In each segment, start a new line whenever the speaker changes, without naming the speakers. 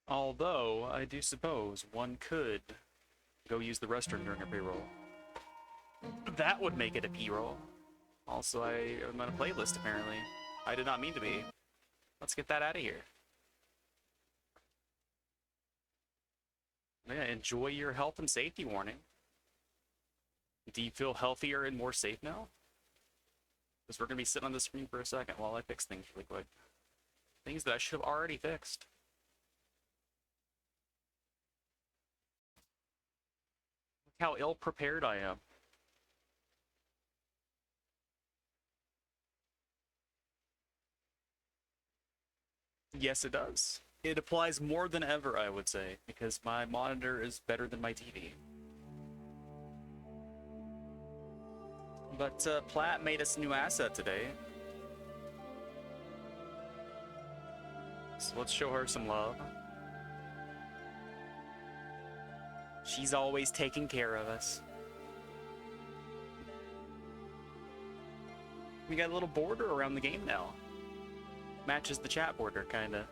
Although, I do suppose one could go use the restroom during a pre-roll. That would make it a P-roll. Also, I am on a playlist, apparently. I did not mean to be. Let's get that out of here. Yeah, enjoy your health and safety warning. Do you feel healthier and more safe now? Because we're going to be sitting on the screen for a second while I fix things really quick. Things that I should have already fixed. Look how ill-prepared I am. Yes, it does. It applies more than ever, I would say, because my monitor is better than my TV. But Platt made us a new asset today. So let's show her some love. She's always taking care of us. We got a little border around the game now. Matches the chat border, kinda.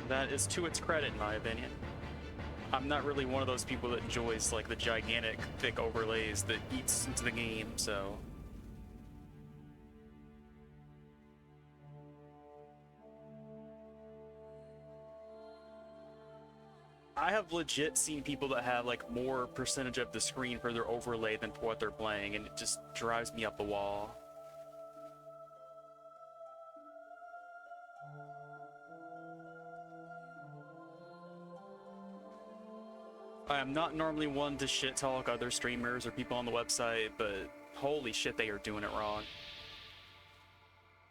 That is to its credit, in my opinion. I'm not really one of those people that enjoys like the gigantic, thick overlays that eats into the game, so... I have legit seen people that have like more percentage of the screen for their overlay than for what they're playing, and it just drives me up the wall. I am not normally one to shit talk other streamers or people on the website, but holy shit, they are doing it wrong.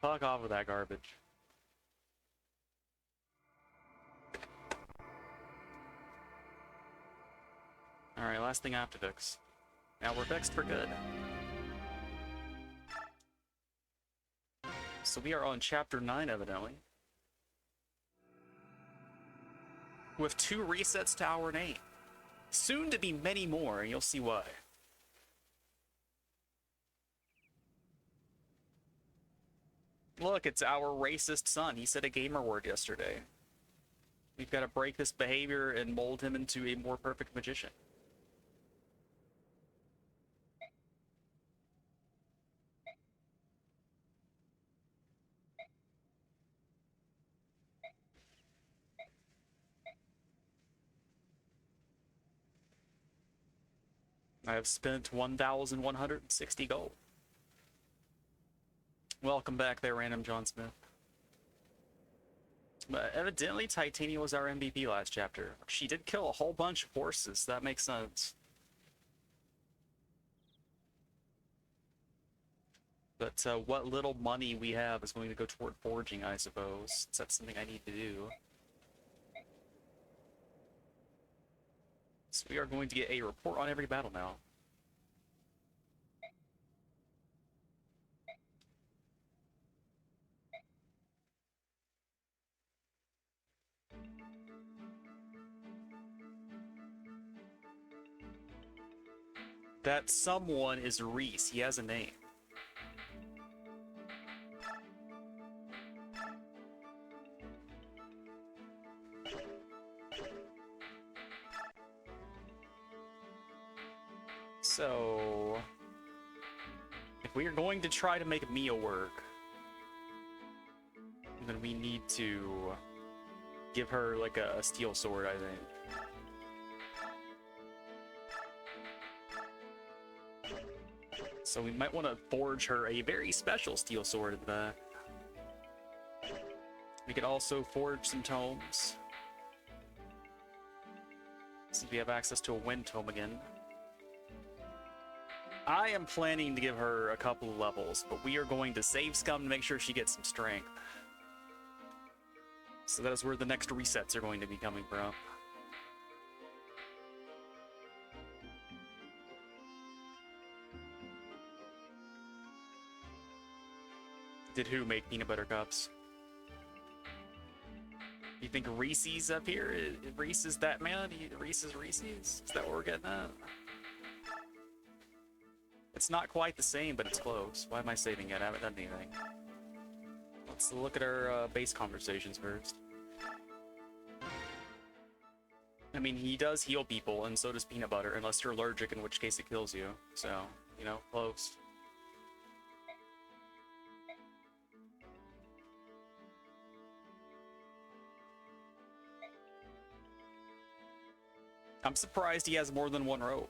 Fuck off with that garbage. Alright, last thing I have to fix. Now we're fixed for good. So we are on chapter 9, evidently. With 2 resets to our name. Soon to be many more, and you'll see why. Look, it's our racist son. He said a gamer word yesterday. We've got to break this behavior and mold him into a more perfect magician. I have spent 1,160 gold. Welcome back there, Random John Smith. But evidently, Titania was our MVP last chapter. She did kill a whole bunch of horses, so that makes sense. But what little money we have is going to go toward forging, I suppose, since that's something I need to do. So we are going to get a report on every battle now. That someone is Reese. He has a name. So, if we are going to try to make Mia work, then we need to give her like a steel sword, I think. So we might want to forge her a very special steel sword in the back. We could also forge some tomes, since we have access to a wind tome again. I am planning to give her a couple of levels, but we are going to save scum to make sure she gets some strength. So that is where the next resets are going to be coming from. Did who make peanut butter cups? You think Reese's up here? Reese is that man? Reese's Reese's? Is that what we're getting at? It's not quite the same, but it's close. Why am I saving it? I haven't done anything. Let's look at our base conversations first. I mean, he does heal people, and so does peanut butter, unless you're allergic, in which case it kills you. So, you know, close. I'm surprised he has more than one rope.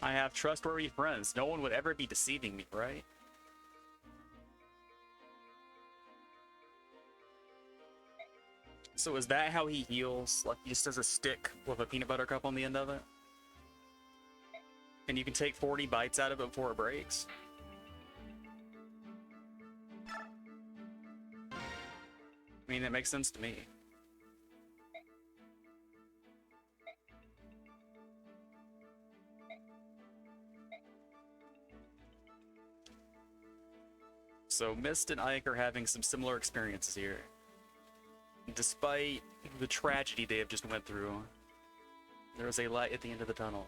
I have trustworthy friends. No one would ever be deceiving me, right? So is that how he heals? Like, he just has a stick with a peanut butter cup on the end of it? And you can take 40 bites out of it before it breaks? I mean, that makes sense to me. So Mist and Ike are having some similar experiences here. Despite the tragedy they have just went through, there is a light at the end of the tunnel.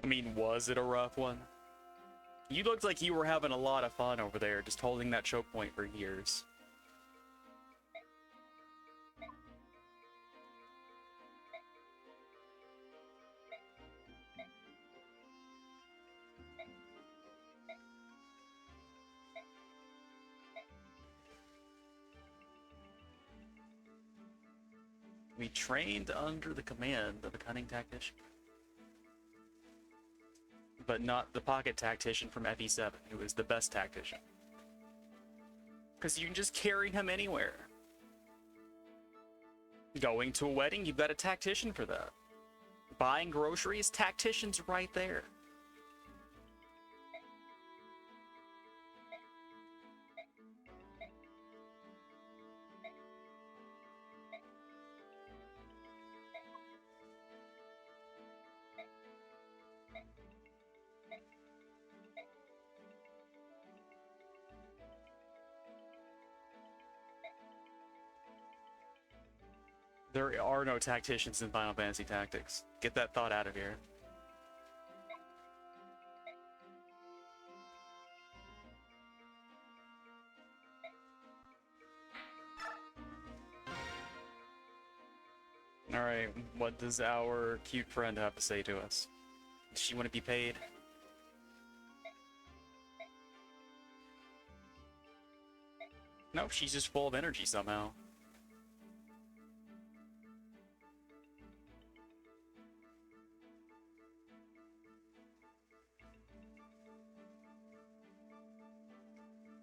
I mean, was it a rough one? You looked like you were having a lot of fun over there, just holding that choke point for years. We trained under the command of a cunning tactician. But not the pocket tactician from FE7, who is the best tactician. Because you can just carry him anywhere. Going to a wedding, you've got a tactician for that. Buying groceries, tactician's right there. There are no tacticians in Final Fantasy Tactics. Get that thought out of here. Alright, what does our cute friend have to say to us? Does she want to be paid? Nope, she's just full of energy somehow.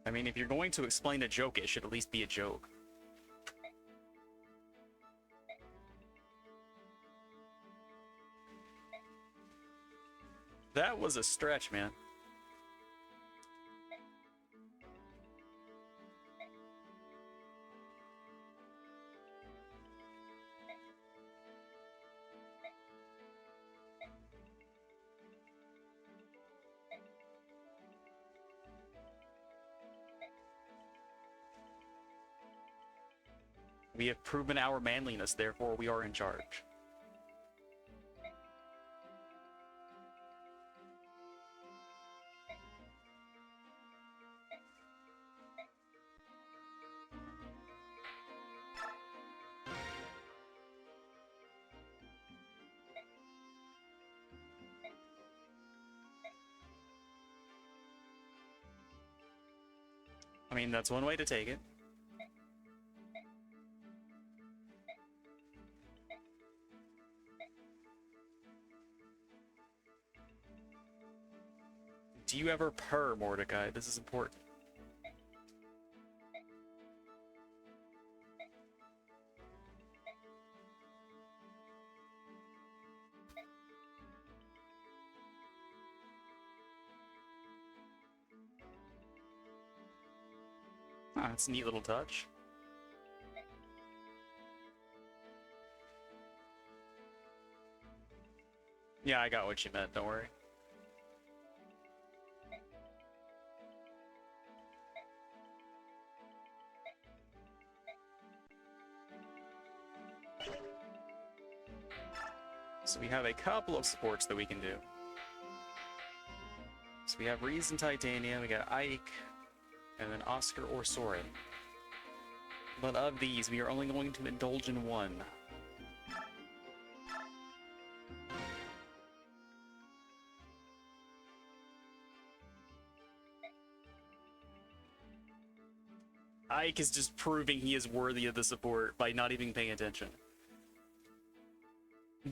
I mean, if you're going to explain a joke, it should at least be a joke. That was a stretch, man. We have proven our manliness, therefore we are in charge. I mean, that's one way to take it. Do you ever purr, Mordecai? This is important. Ah, that's a neat little touch. Yeah, I got what you meant, don't worry. So we have a couple of supports that we can do. So we have Reese and Titania, we got Ike, and then Oscar or Soren. But of these, we are only going to indulge in one. Ike is just proving he is worthy of the support by not even paying attention.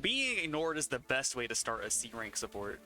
Being ignored is the best way to start a C rank support.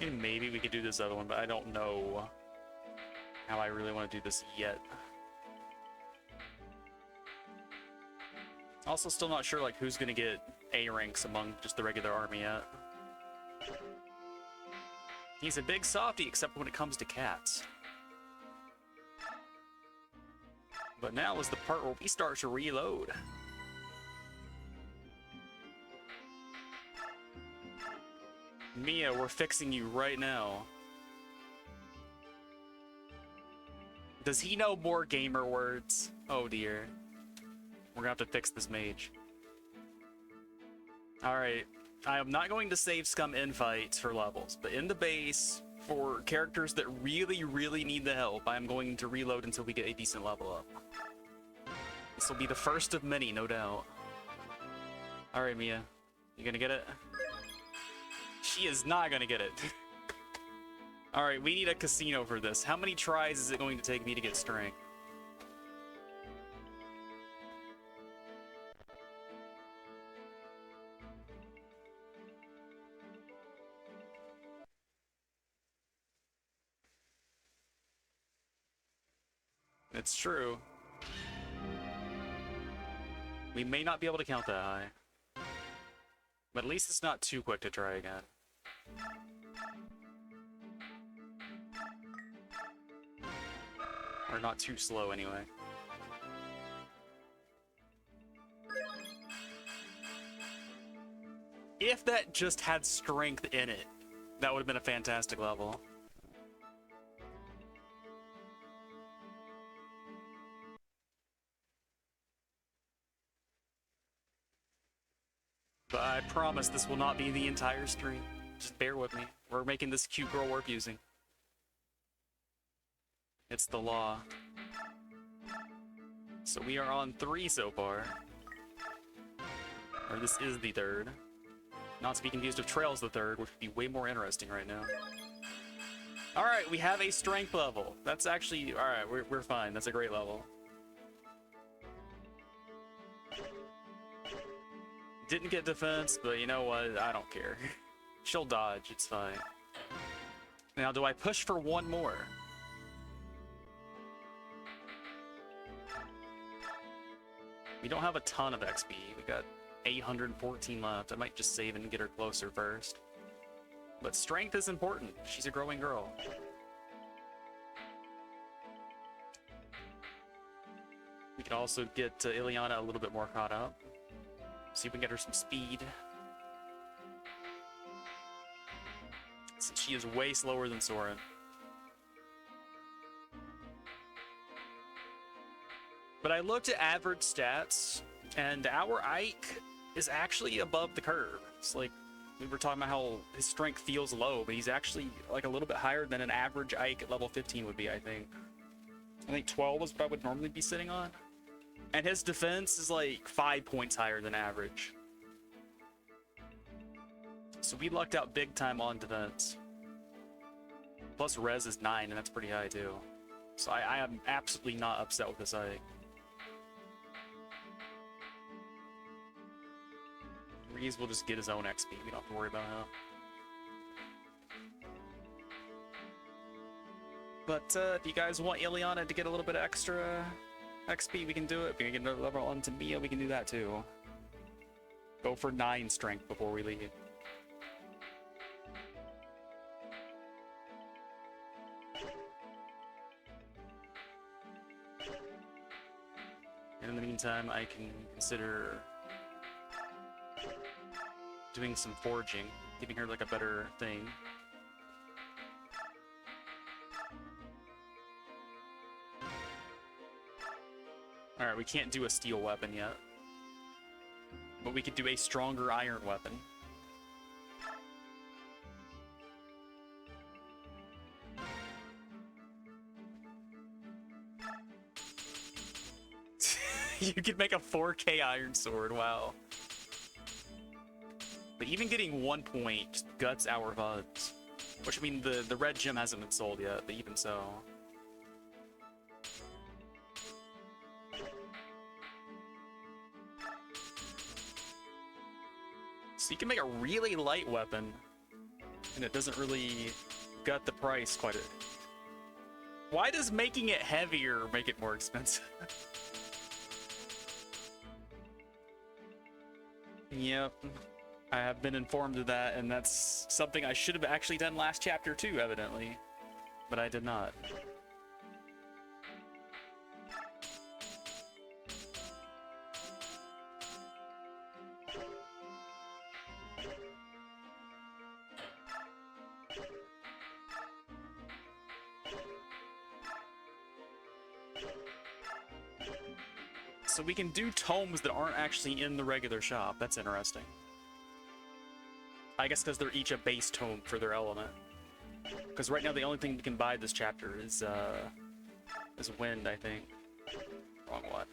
And maybe we could do this other one, but I don't know how I really want to do this yet. Also, still not sure like who's gonna get A ranks among just the regular army yet. He's a big softie, except when it comes to cats. But now is the part where we start to reload. Mia, we're fixing you right now. Does he know more gamer words? Oh dear. We're gonna have to fix this mage. Alright, I am not going to save scum in fights for levels, but in the base, for characters that really, really need the help, I am going to reload until we get a decent level up. This will be the first of many, no doubt. Alright, Mia. You gonna get it? She is not gonna get it. Alright, we need a casino for this. How many tries is it going to take me to get strength? It's true. We may not be able to count that high. But at least it's not too quick to try again. Or not too slow anyway. If that just had strength in it, that would have been a fantastic level. But I promise this will not be the entire stream. Just bear with me. We're making this cute girl worth using. It's the law. So we are on 3 so far. Or this is the 3rd. Not to be confused with Trail's the 3rd, which would be way more interesting right now. Alright, we have a strength level. That's actually... Alright, we're fine. That's a great level. Didn't get defense, but you know what? I don't care. She'll dodge. It's fine. Now, do I push for one more? We don't have a ton of XP. We got 814 left. I might just save and get her closer first. But strength is important. She's a growing girl. We can also get Ileana a little bit more caught up. See if we can get her some speed. Since she is way slower than Soren. But I looked at average stats, and our Ike is actually above the curve. It's like We were talking about how his strength feels low, but he's actually like a little bit higher than an average Ike at level 15 would be, I think. I think 12 is what I would normally be sitting on. And his defense is like 5 points higher than average. So we lucked out big time on defense. Plus res is 9, and that's pretty high too. So I am absolutely not upset with this Ike. Reese will just get his own XP. We don't have to worry about him. But if you guys want Ileana to get a little bit extra XP, we can do it. If we can get another level on to Mia, we can do that too. Go for 9 strength before we leave. And in the meantime, I can consider doing some forging, giving her like a better thing. Alright, we can't do a steel weapon yet. But we could do a stronger iron weapon. You could make a 4K iron sword, wow. But even getting 1 point just guts our VUDs. Which, I mean, the red gem hasn't been sold yet, but even so. So you can make a really light weapon, and it doesn't really gut the price quite a... Why does making it heavier make it more expensive? Yep. I have been informed of that, and that's something I should have actually done last chapter too, evidently. But I did not. So we can do tomes that aren't actually in the regular shop. That's interesting. I guess because they're each a base tome for their element. Because right now the only thing you can buy this chapter is wind, I think. Wrong one.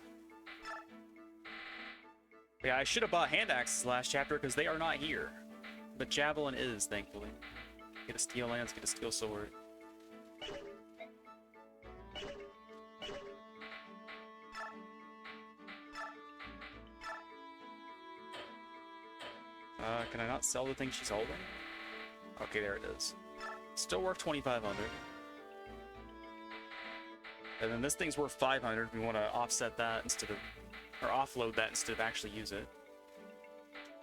Yeah, I should have bought hand axes last chapter because they are not here. But javelin is, thankfully. Get a steel lance, get a steel sword. Can I not sell the thing she's holding? Okay, there it is. Still worth 2,500. And then this thing's worth 500. We want to offset that instead of, or offload that instead of actually use it.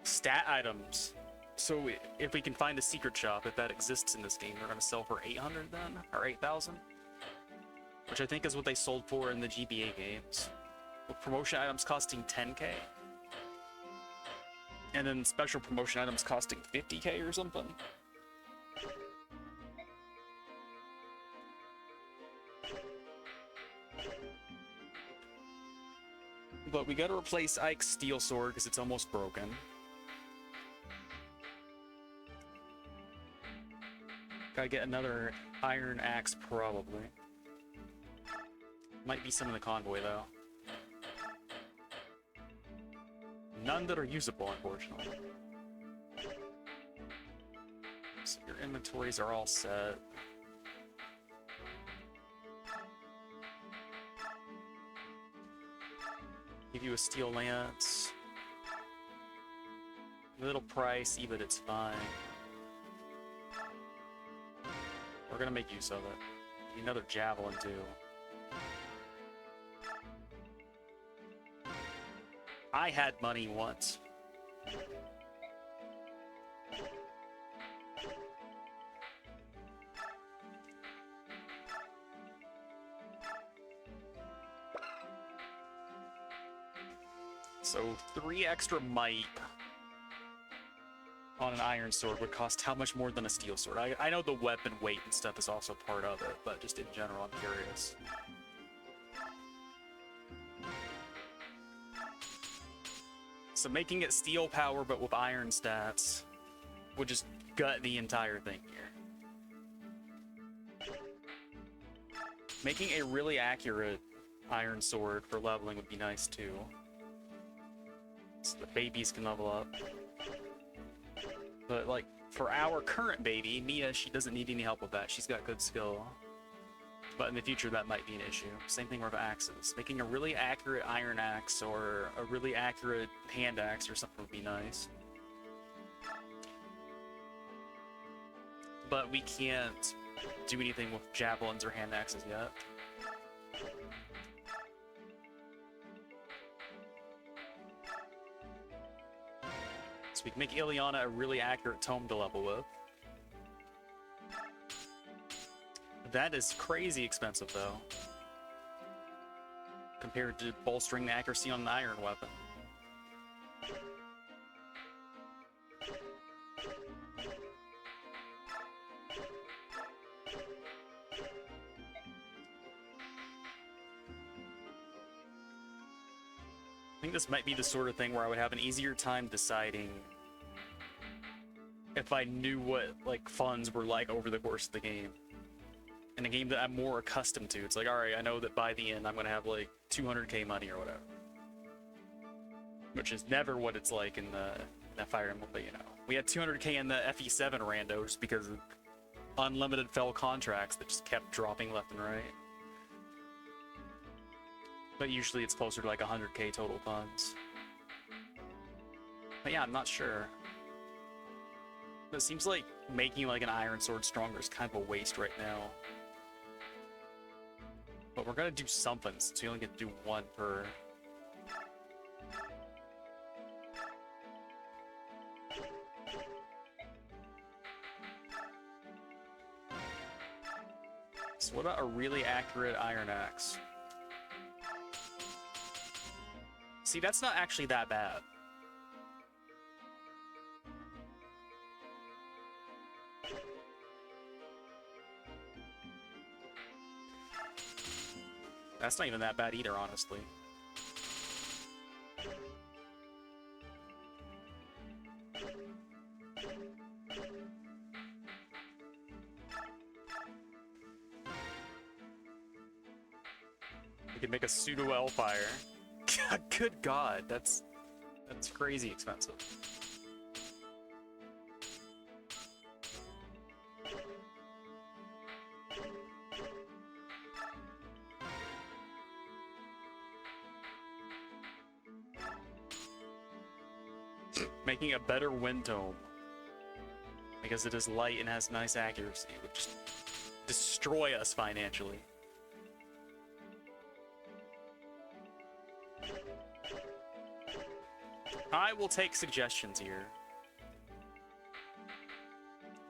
Stat items. So if we can find a secret shop, if that exists in this game, we're going to sell for 800 then, or 8,000, which I think is what they sold for in the GBA games. With promotion items costing 10k. And then special promotion items costing 50k or something. But we gotta replace Ike's steel sword because it's almost broken. Gotta get another iron axe probably. Might be some in the convoy though. None that are usable, unfortunately. So your inventories are all set. Give you a steel lance. Little pricey, but it's fine. We're gonna make use of it. Need another javelin too. I had money once. So 3 extra might on an iron sword would cost how much more than a steel sword? I know the weapon weight and stuff is also part of it, but just in general, I'm curious. So making it steel power, but with iron stats. would just gut the entire thing here. Making a really accurate iron sword for leveling would be nice too. So the babies can level up. But like, for our current baby, Mia, she doesn't need any help with that. She's got good skill. But in the future, that might be an issue. Same thing with axes. Making a really accurate iron axe or a really accurate hand axe or something would be nice. But we can't do anything with javelins or hand axes yet. So we can make Ileana a really accurate tome to level with. That is crazy expensive, though, compared to bolstering the accuracy on an iron weapon. I think this might be the sort of thing where I would have an easier time deciding if I knew what, like, funds were like over the course of the game. In a game that I'm more accustomed to, it's like, alright, I know that by the end I'm gonna have like 200k money or whatever. Which is never what it's like in the Fire Emblem, but you know. We had 200k in the FE7 randos because of unlimited fell contracts that just kept dropping left and right. But usually it's closer to like 100k total funds. But yeah, I'm not sure. But it seems like making like an iron sword stronger is kind of a waste right now. But we're gonna do something, since we only get to do one per. So what about a really accurate iron axe? See, that's not actually that bad. That's not even that bad either, honestly. We can make a pseudo Hellfire. Good God, that's crazy expensive. Making a better wind tome, because it is light and has nice accuracy, would just destroy us financially. I will take suggestions here.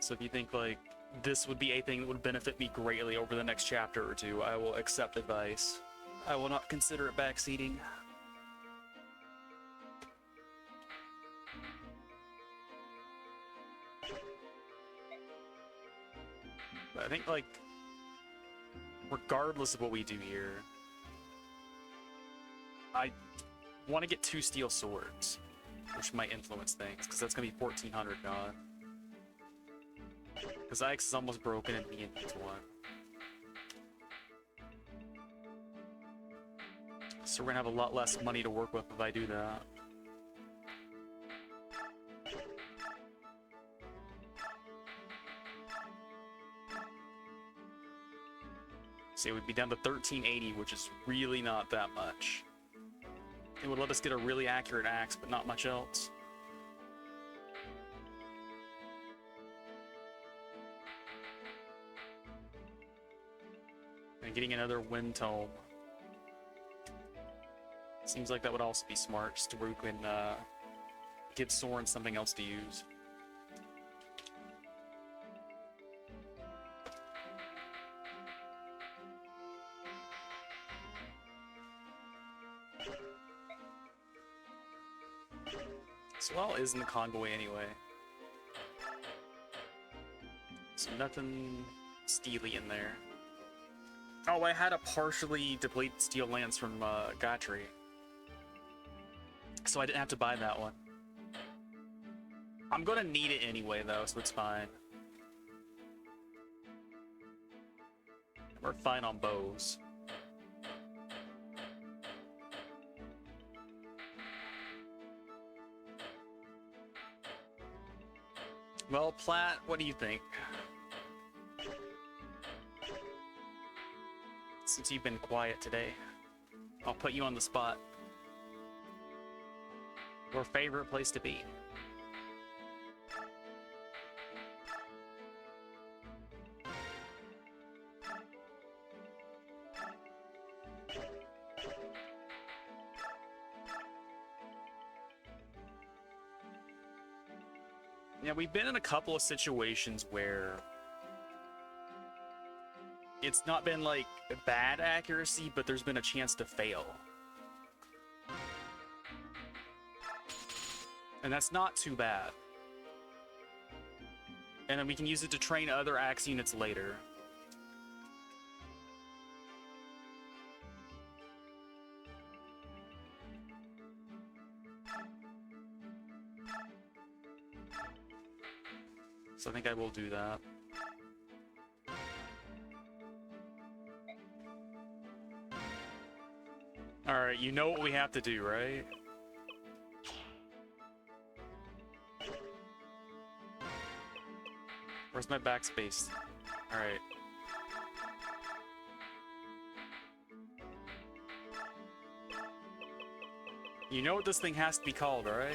So if you think like this would be a thing that would benefit me greatly over the next chapter or two, I will accept advice. I will not consider it backseating. But I think, like, regardless of what we do here, I want to get 2 steel swords, which might influence things, because that's going to be 1400 God. Because Ix is almost broken and Mia needs one. So we're going to have a lot less money to work with if I do that. See, we'd be down to 1380, which is really not that much. It would let us get a really accurate axe, but not much else. And getting another wind tome. Seems like that would also be smart, just to where we can give Soren something else to use. Swell is in the convoy anyway. So nothing steely in there. Oh, I had a partially depleted steel lance from Gatry. So I didn't have to buy that one. I'm gonna need it anyway, though, so it's fine. We're fine on bows. Well, Platt, what do you think? Since you've been quiet today, I'll put you on the spot. Your favorite place to be? Yeah, we've been in a couple of situations where it's not been like bad accuracy, but there's been a chance to fail. And that's not too bad. And then we can use it to train other axe units later. So I think I will do that. Alright, you know what we have to do, right? Where's my backspace? Alright. You know what this thing has to be called, alright?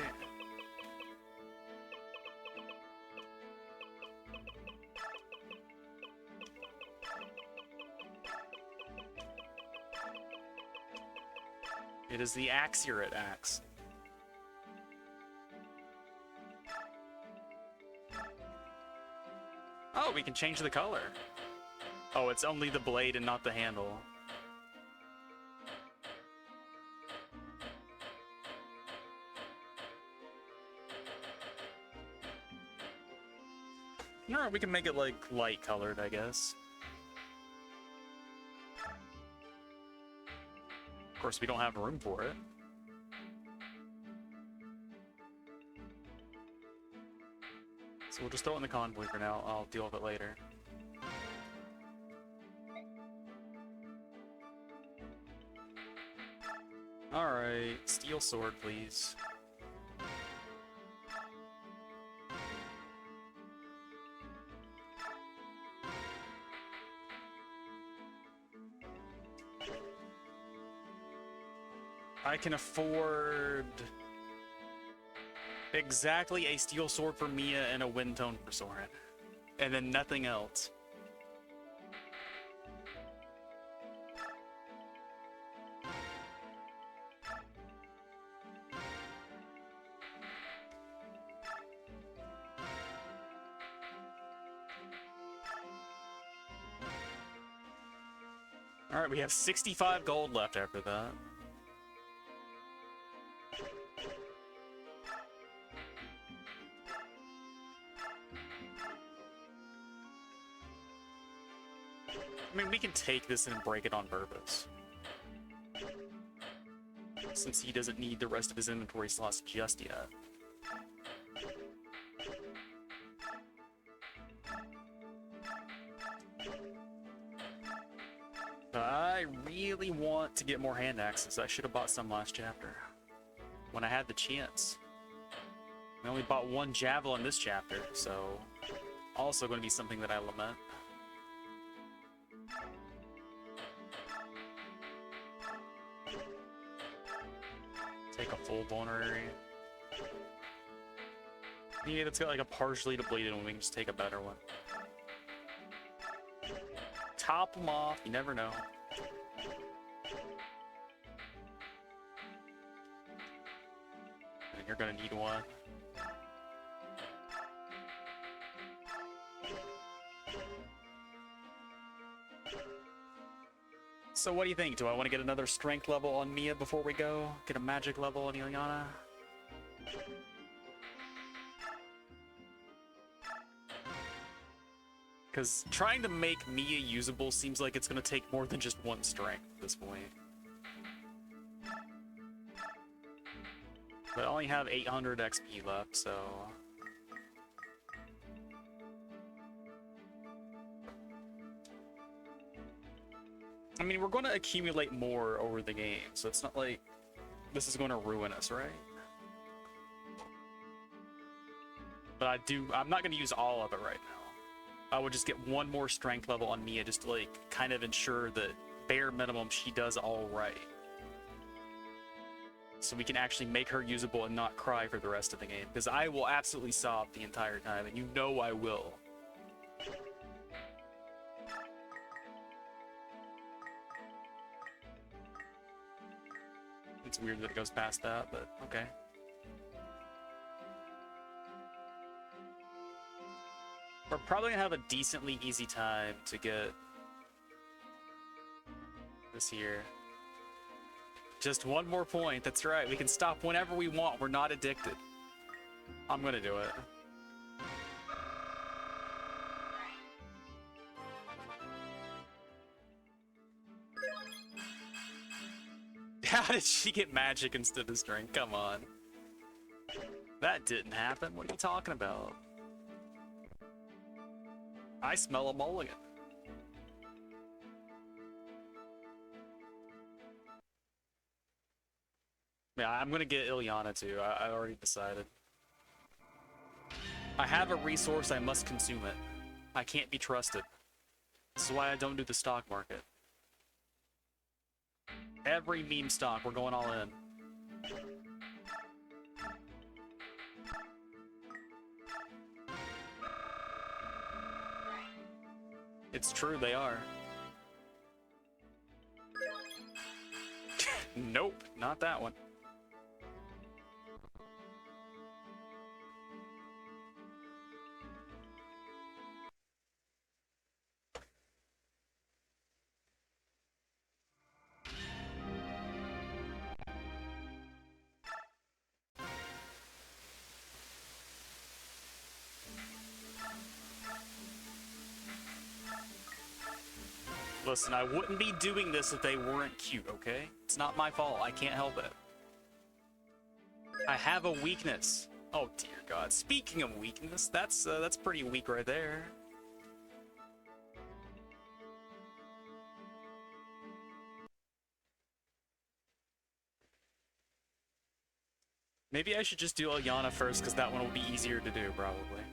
It is the Accurate Axe. Oh, we can change the color. Oh, it's only the blade and not the handle. Alright, we can make it like light colored, I guess. Of course, we don't have room for it. So we'll just throw it in the convoy for now. I'll deal with it later. Alright, steel sword, please. I can afford exactly a steel sword for Mia and a wind tone for Soren. And then nothing else. Alright, we have 65 gold left after that. I mean, we can take this and break it on purpose. Since he doesn't need the rest of his inventory slots just yet. But I really want to get more hand axes. I should have bought some last chapter. When I had the chance. I only bought one javelin this chapter, so... Also going to be something that I lament. Take a full vulnerary. Yeah, that's got like a partially depleted one. We can just take a better one. Top them off. You never know. And you're gonna need one. So what do you think? Do I want to get another strength level on Mia before we go? Get a magic level on Ilyana? Because trying to make Mia usable seems like it's going to take more than just one strength at this point. But I only have 800 XP left, so... I mean, we're going to accumulate more over the game, so it's not like this is going to ruin us, right? But I'm not going to use all of it right now. I would just get one more strength level on Mia just to, like, kind of ensure that bare minimum she does all right. So we can actually make her usable and not cry for the rest of the game. Because I will absolutely sob the entire time, and you know I will. It's weird that it goes past that, but okay. We're probably gonna have a decently easy time to get this here. Just one more point, that's right. We can stop whenever we want. We're not addicted. I'm gonna do it. How did she get magic instead of strength? Come on. That didn't happen. What are you talking about? I smell a mulligan. Yeah, I'm gonna get Ilyana too. I already decided. I have a resource, I must consume it. I can't be trusted. This is why I don't do the stock market. Every meme stock, we're going all in. It's true, they are. Nope, not that one. Listen, I wouldn't be doing this if they weren't cute, okay? It's not my fault. I can't help it. I have a weakness. Oh dear God. Speaking of weakness, that's pretty weak right there. Maybe I should just do Ilyana first, because that one will be easier to do, probably.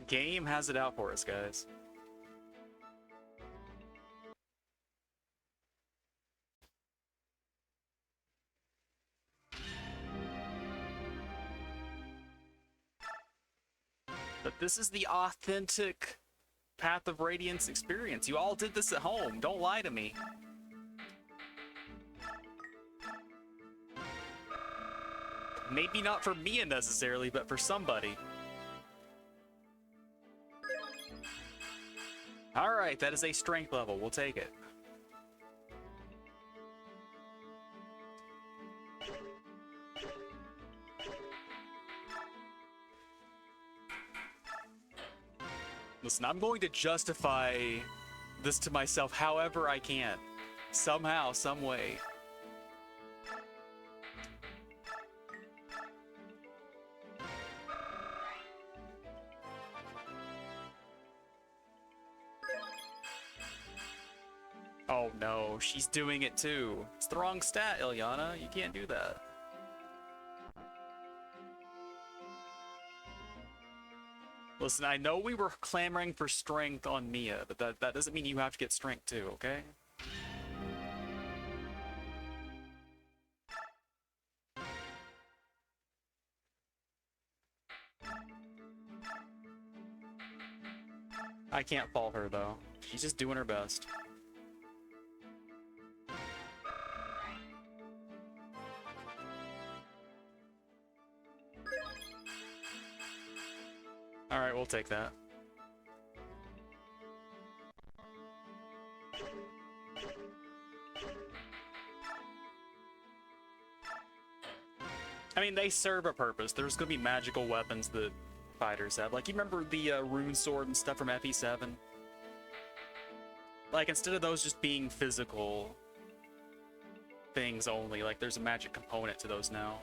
Game has it out for us, guys. But this is the authentic Path of Radiance experience. You all did this at home. Don't lie to me. Maybe not for Mia necessarily, but for somebody. Alright, that is a strength level. We'll take it. Listen, I'm going to justify this to myself however I can. Somehow, some way. Oh no, she's doing it too. It's the wrong stat, Ilyana. You can't do that. Listen, I know we were clamoring for strength on Mia, but that doesn't mean you have to get strength too, okay? I can't fault her though. She's just doing her best. Alright, we'll take that. I mean, they serve a purpose. There's gonna be magical weapons that fighters have. Like, you remember the rune sword and stuff from FE7? Like, instead of those just being physical things only, like, there's a magic component to those now.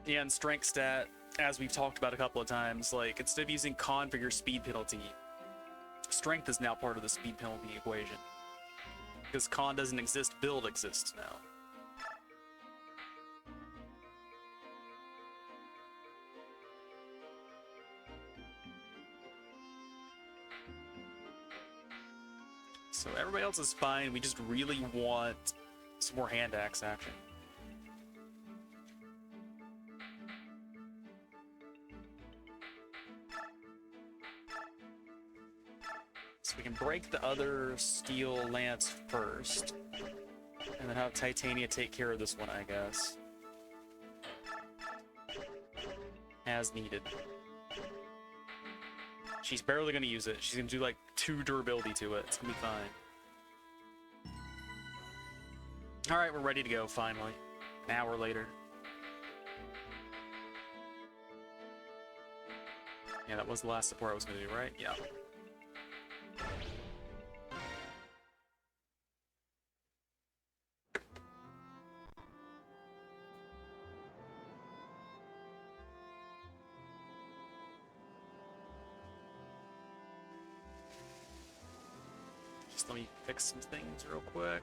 Yeah, and strength stat, as we've talked about a couple of times, like, instead of using con for your speed penalty, strength is now part of the speed penalty equation. Because con doesn't exist, build exists now. So everybody else is fine, we just really want some more hand axe action. So we can break the other steel lance first, and then have Titania take care of this one, I guess. As needed. She's barely gonna use it. She's gonna do like 2 durability to it. It's gonna be fine. Alright, we're ready to go, finally. An hour later. Yeah, that was the last support I was gonna do, right? Yeah. Just let me fix some things real quick.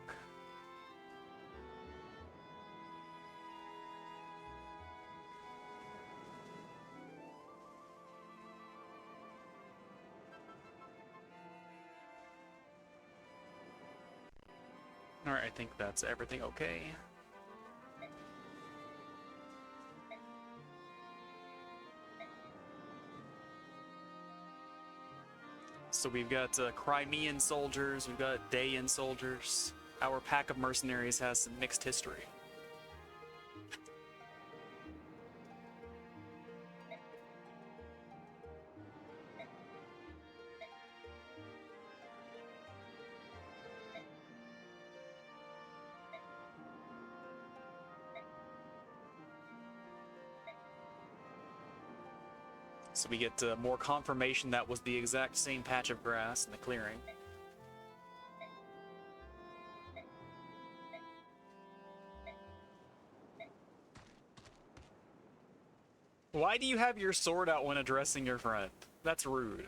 Alright, I think that's everything okay. So we've got Crimean soldiers, we've got Dayan soldiers. Our pack of mercenaries has some mixed history. So we get more confirmation that was the exact same patch of grass in the clearing. Why do you have your sword out when addressing your friend? That's rude.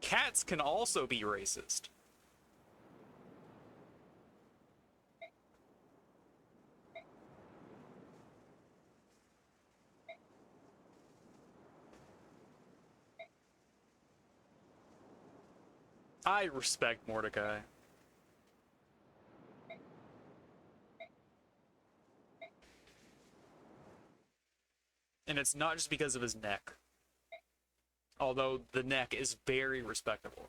Cats can also be racist. I respect Mordecai. And it's not just because of his neck. Although the neck is very respectable.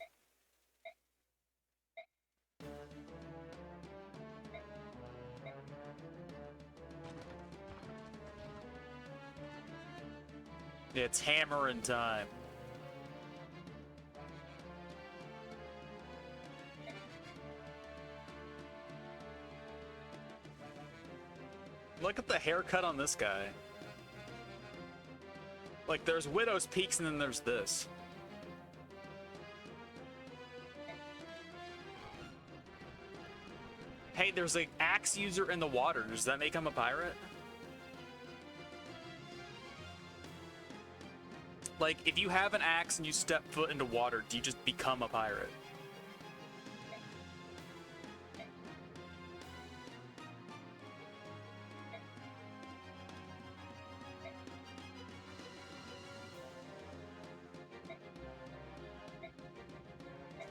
It's hammering time. Look at the haircut on this guy. Like, there's Widow's Peaks and then there's this. Hey, there's an axe user in the water. Does that make him a pirate? Like, if you have an axe and you step foot into water, do you just become a pirate?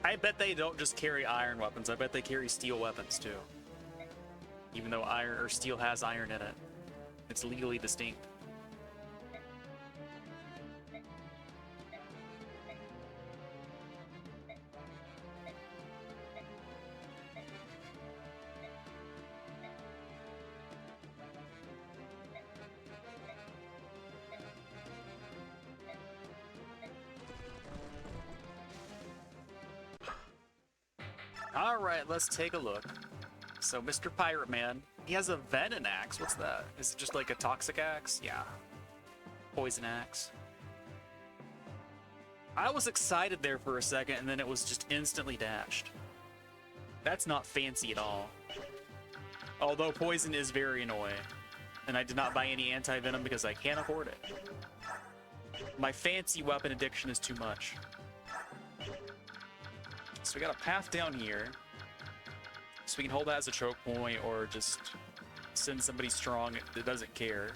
I bet they don't just carry iron weapons. I bet they carry steel weapons too. Even though iron or steel has iron in it. It's legally distinct. Alright, let's take a look. So, Mr. Pirate Man, he has a venom axe. What's that? Is it just like a toxic axe? Yeah. Poison axe. I was excited there for a second, and then it was just instantly dashed. That's not fancy at all. Although poison is very annoying. And I did not buy any anti-venom because I can't afford it. My fancy weapon addiction is too much. So we got a path down here. So we can hold that as a choke point or just send somebody strong that doesn't care.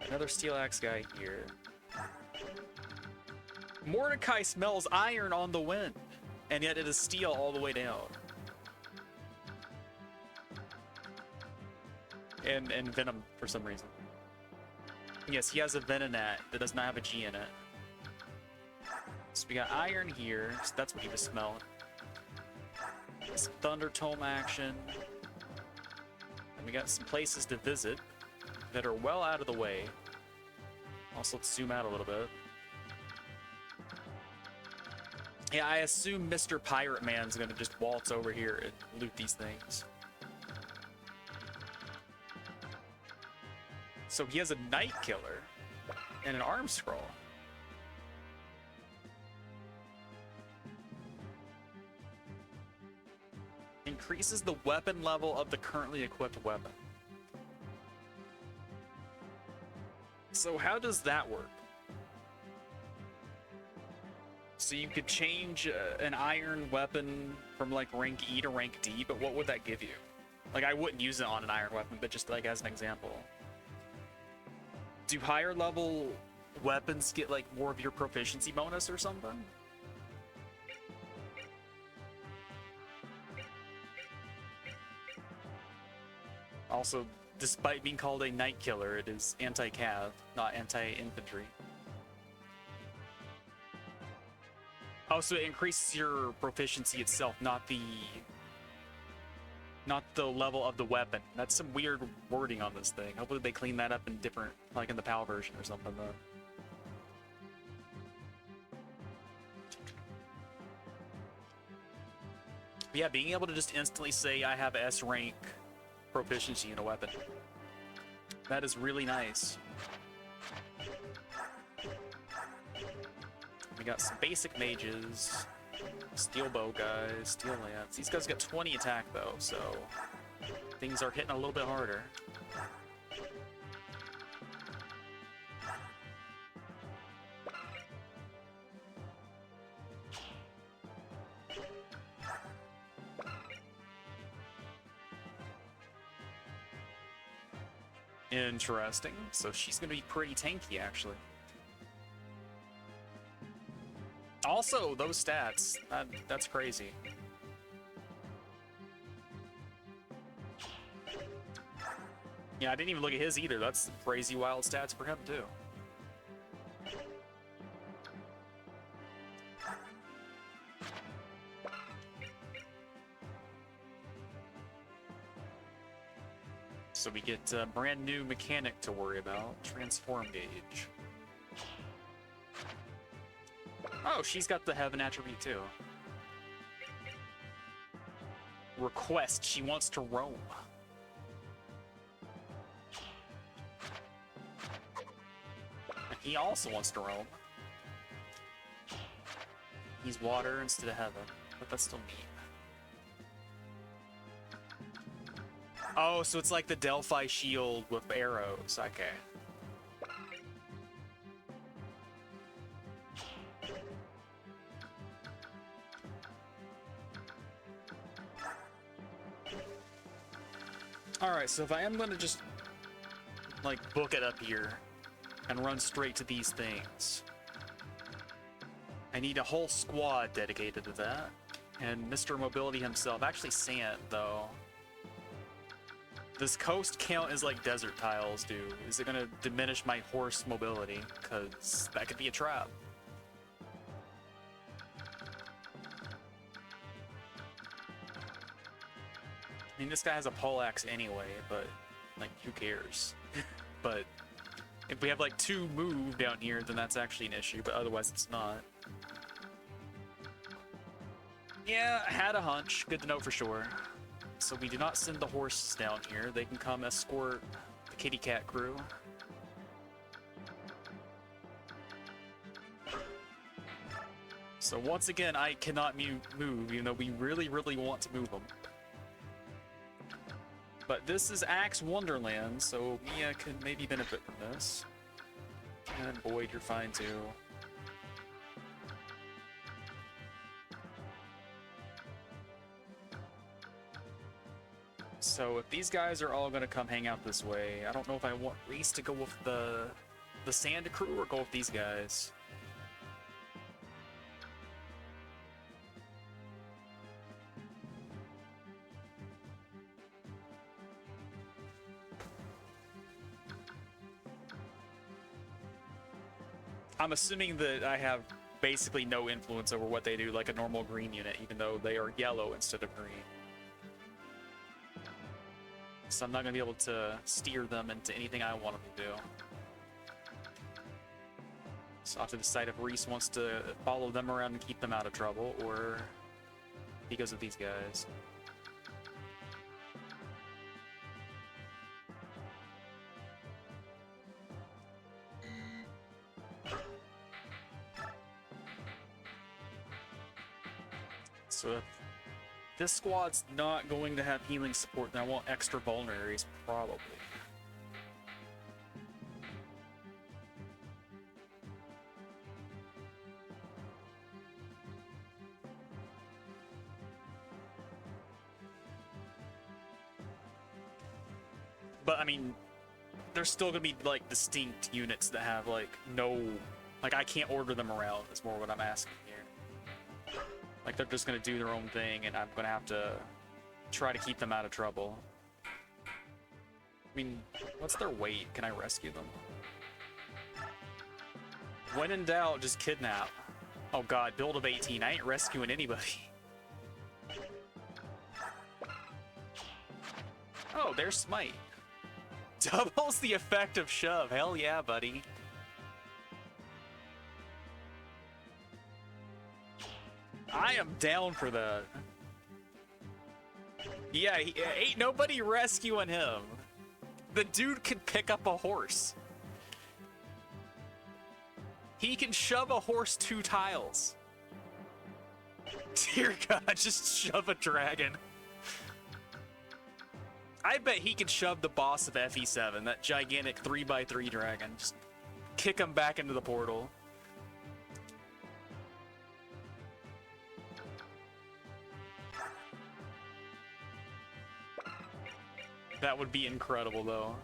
Another steel axe guy here. Mordecai smells iron on the wind, and yet it is steel all the way down. And venom for some reason. Yes, he has a venonat that does not have a G in it. So we got iron here, so that's what he was smelling. Some thunder tome action. And we got some places to visit that are well out of the way. Also, let's zoom out a little bit. Yeah, I assume Mr. Pirate Man's gonna just waltz over here and loot these things. So he has a Night Killer and an arm scroll. Increases the weapon level of the currently equipped weapon. So how does that work? So you could change an iron weapon from like rank E to rank D, but what would that give you? Like, I wouldn't use it on an iron weapon, but just like as an example. Do higher level weapons get like more of your proficiency bonus or something? Also, despite being called a Night Killer, it is anti-cav, not anti-infantry. Oh, so it increases your proficiency itself, not the level of the weapon. That's some weird wording on this thing. Hopefully they clean that up in different, like in the PAL version or something though. But yeah, being able to just instantly say I have S rank proficiency in a weapon. That is really nice. We got some basic mages, steel bow guys, steel lance. These guys got 20 attack though, so things are hitting a little bit harder. Interesting. So she's gonna be pretty tanky, actually. Also, those stats, that's crazy. Yeah, I didn't even look at his either. That's crazy wild stats for him, too. So we get a brand new mechanic to worry about, transform gauge. Oh, she's got the heaven attribute too. Request, she wants to roam. And he also wants to roam. He's water instead of heaven, but that's still neat. Oh, so it's like the Delphi shield with arrows. Okay. Alright, so if I am going to just, like, book it up here and run straight to these things, I need a whole squad dedicated to that. And Mr. Mobility himself, actually Sant, though. Does coast count as, like, desert tiles do? Is it going to diminish my horse mobility? Because that could be a trap. I mean, this guy has a poleaxe anyway, but, like, who cares? But if we have, like, 2 move down here, then that's actually an issue, but otherwise it's not. Yeah, I had a hunch. Good to know for sure. So we do not send the horses down here. They can come escort the kitty cat crew. So once again, I cannot move, even though we really, really want to move them. But this is Axe Wonderland, so Mia could maybe benefit from this. And Boyd, you're fine too. So if these guys are all gonna come hang out this way, I don't know if I want Reese to go with the Sand crew or go with these guys. I'm assuming that I have basically no influence over what they do like a normal green unit, even though they are yellow instead of green. So I'm not going to be able to steer them into anything I want them to do. So I'll have to decide if Reese wants to follow them around and keep them out of trouble, or he goes with these guys. So if this squad's not going to have healing support, then I want extra vulneraries, probably. But, I mean, there's still gonna be, like, distinct units that have, like, no... Like, I can't order them around, is more what I'm asking here. Like, they're just gonna do their own thing, and I'm gonna have to try to keep them out of trouble. I mean, what's their weight? Can I rescue them? When in doubt, just kidnap. Oh god, build of 18. I ain't rescuing anybody. Oh, there's Smite. Doubles the effect of shove. Hell yeah, buddy. I am down for that. Yeah, ain't nobody rescuing him. The dude can pick up a horse. He can shove a horse 2 tiles. Dear God, just shove a dragon. I bet he could shove the boss of FE7, that gigantic 3x3 dragon. Just kick him back into the portal. That would be incredible, though.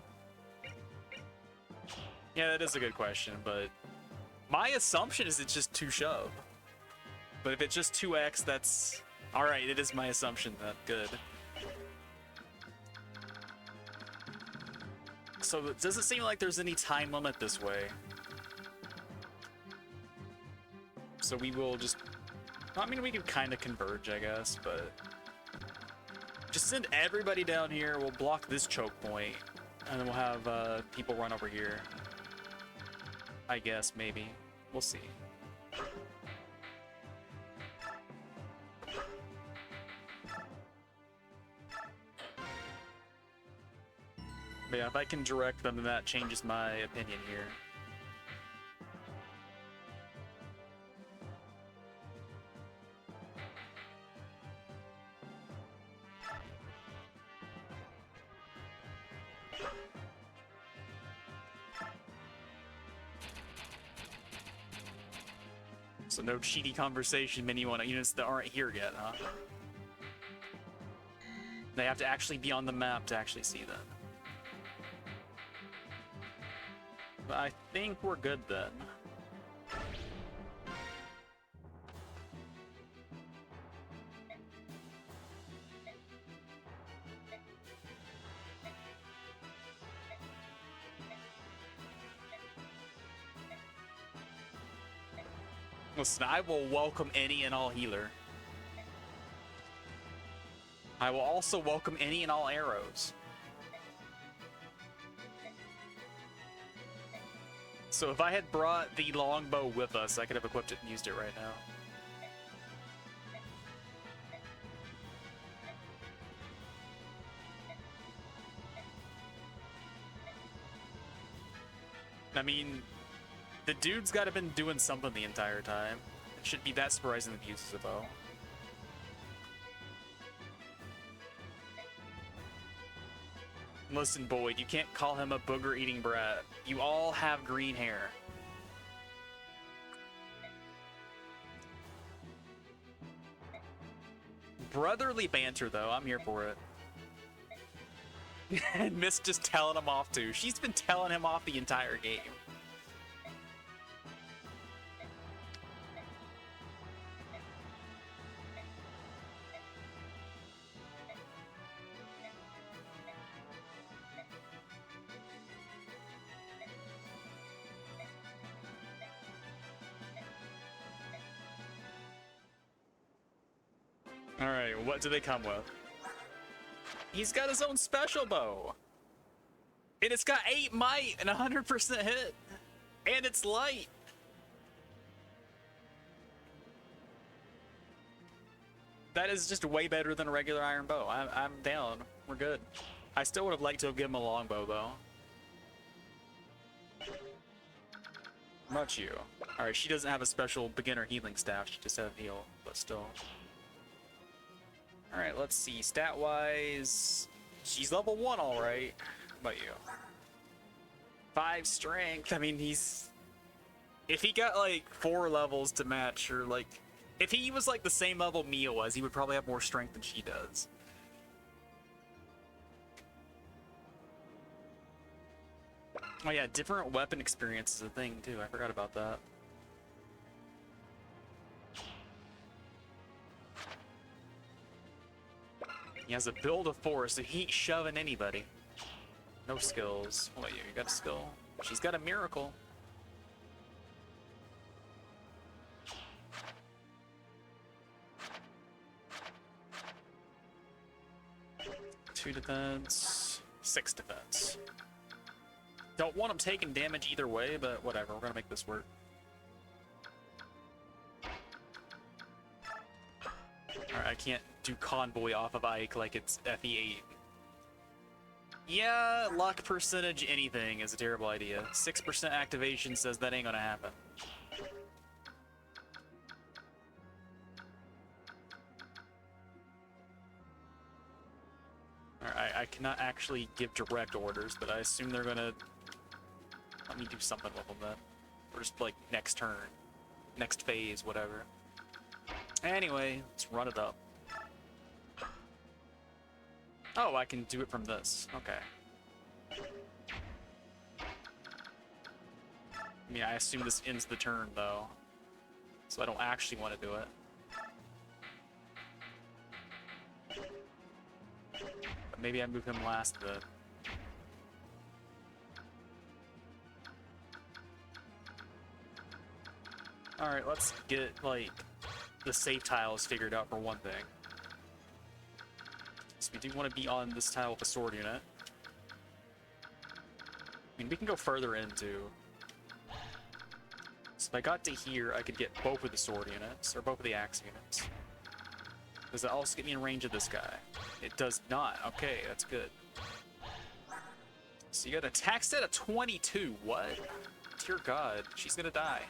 Yeah, that is a good question, but my assumption is it's just 2 shove. But if it's just 2x, that's... Alright, it is my assumption. That good. So it doesn't seem like there's any time limit this way. So we will just... I mean, we can kind of converge, I guess, but... Just send everybody down here, we'll block this choke point, and then we'll have people run over here. I guess, maybe. We'll see. But yeah, if I can direct them, then that changes my opinion here. So no cheaty conversation menu on units that aren't here yet, huh? They have to actually be on the map to actually see them. But I think we're good then. Listen, I will welcome any and all healer. I will also welcome any and all arrows. So if I had brought the longbow with us, I could have equipped it and used it right now. I mean, the dude's got to been doing something the entire time. It shouldn't be that surprising that he uses a bow. Listen, Boyd, you can't call him a booger-eating brat. You all have green hair. Brotherly banter, though. I'm here for it. And Miss just telling him off, too. She's been telling him off the entire game. Alright, what do they come with? He's got his own special bow. And it's got 8 might and 100% hit. And it's light. That is just way better than a regular iron bow. I'm down. We're good. I still would have liked to have given him a longbow, though. Much you. Alright, she doesn't have a special beginner healing staff. She just has a heal, but still. Alright, let's see. Stat-wise, she's level 1, alright. How about you? 5 strength. I mean, he's... If he got, like, 4 levels to match, or, like... If he was, like, the same level Mia was, he would probably have more strength than she does. Oh yeah, different weapon experience is a thing, too. I forgot about that. He has a build of 4, so he ain't shoving anybody. No skills. What about you? You got a skill? She's got a miracle. Two defense, 6 defense. Don't want him taking damage either way, but whatever. We're gonna make this work. Alright, I can't do convoy off of Ike like it's FE8. Yeah, luck percentage anything is a terrible idea. 6% activation says that ain't gonna happen. Alright, I cannot actually give direct orders, but I assume they're gonna let me do something with them then. Or just like next turn, next phase, whatever. Anyway, let's run it up. Oh, I can do it from this. Okay. I mean, I assume this ends the turn, though. So I don't actually want to do it. But maybe I move him last then. Alright, let's get, like, the save tiles figured out for one thing. So we do want to be on this tile with a sword unit. I mean, we can go further into. So if I got to here, I could get both of the sword units, or both of the axe units. Does that also get me in range of this guy? It does not. Okay, that's good. So you got attack stat of 22. What? Dear God, she's gonna die.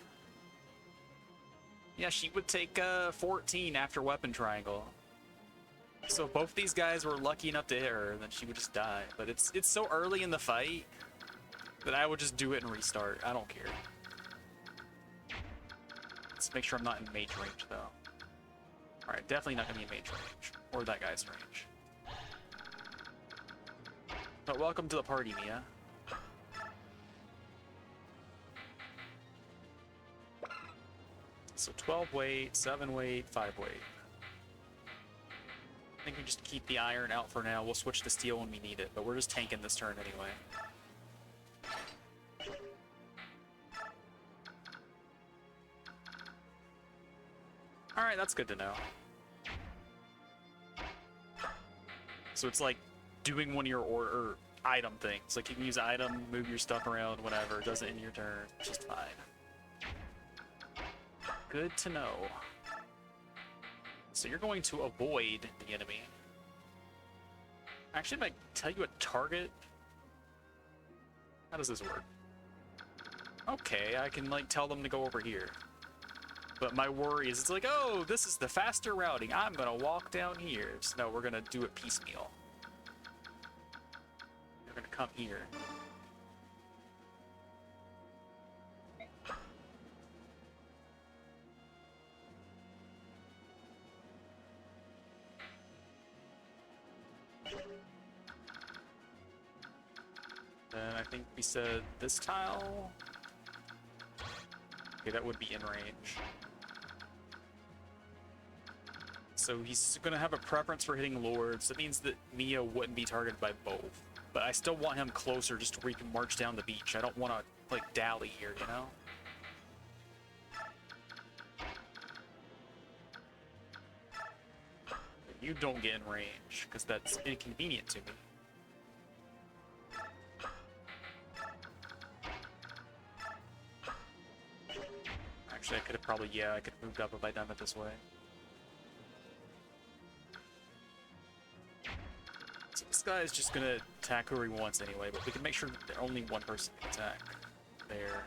Yeah, she would take 14 after weapon triangle. So if both these guys were lucky enough to hit her, then she would just die. But it's so early in the fight that I would just do it and restart. I don't care. Let's make sure I'm not in mage range, though. Alright, definitely not going to be in mage range. Or that guy's range. But welcome to the party, Mia. So 12 weight, 7 weight, 5 weight. I think we just keep the iron out for now. We'll switch to steel when we need it, but we're just tanking this turn anyway. Alright, that's good to know. So it's like doing one of your or item things. Like you can use item, move your stuff around, whatever. It does it in your turn. It's just fine. Good to know. So you're going to avoid the enemy. Actually, if I tell you a target, how does this work? Okay, I can, like, tell them to go over here. But my worry is, it's like, oh, this is the faster routing. I'm gonna walk down here. So no, we're gonna do it piecemeal. You're gonna come here. Then I think we said this tile. Okay, that would be in range. So he's gonna have a preference for hitting lords. That means that Mia wouldn't be targeted by both. But I still want him closer just to where he can march down the beach. I don't want to, like, dally here, you know? You don't get in range, because that's inconvenient to me. Actually, I could have probably, yeah, I could have moved up if I'd done it this way. So this guy is just gonna attack whoever he wants anyway, but we can make sure that only one person can attack. There.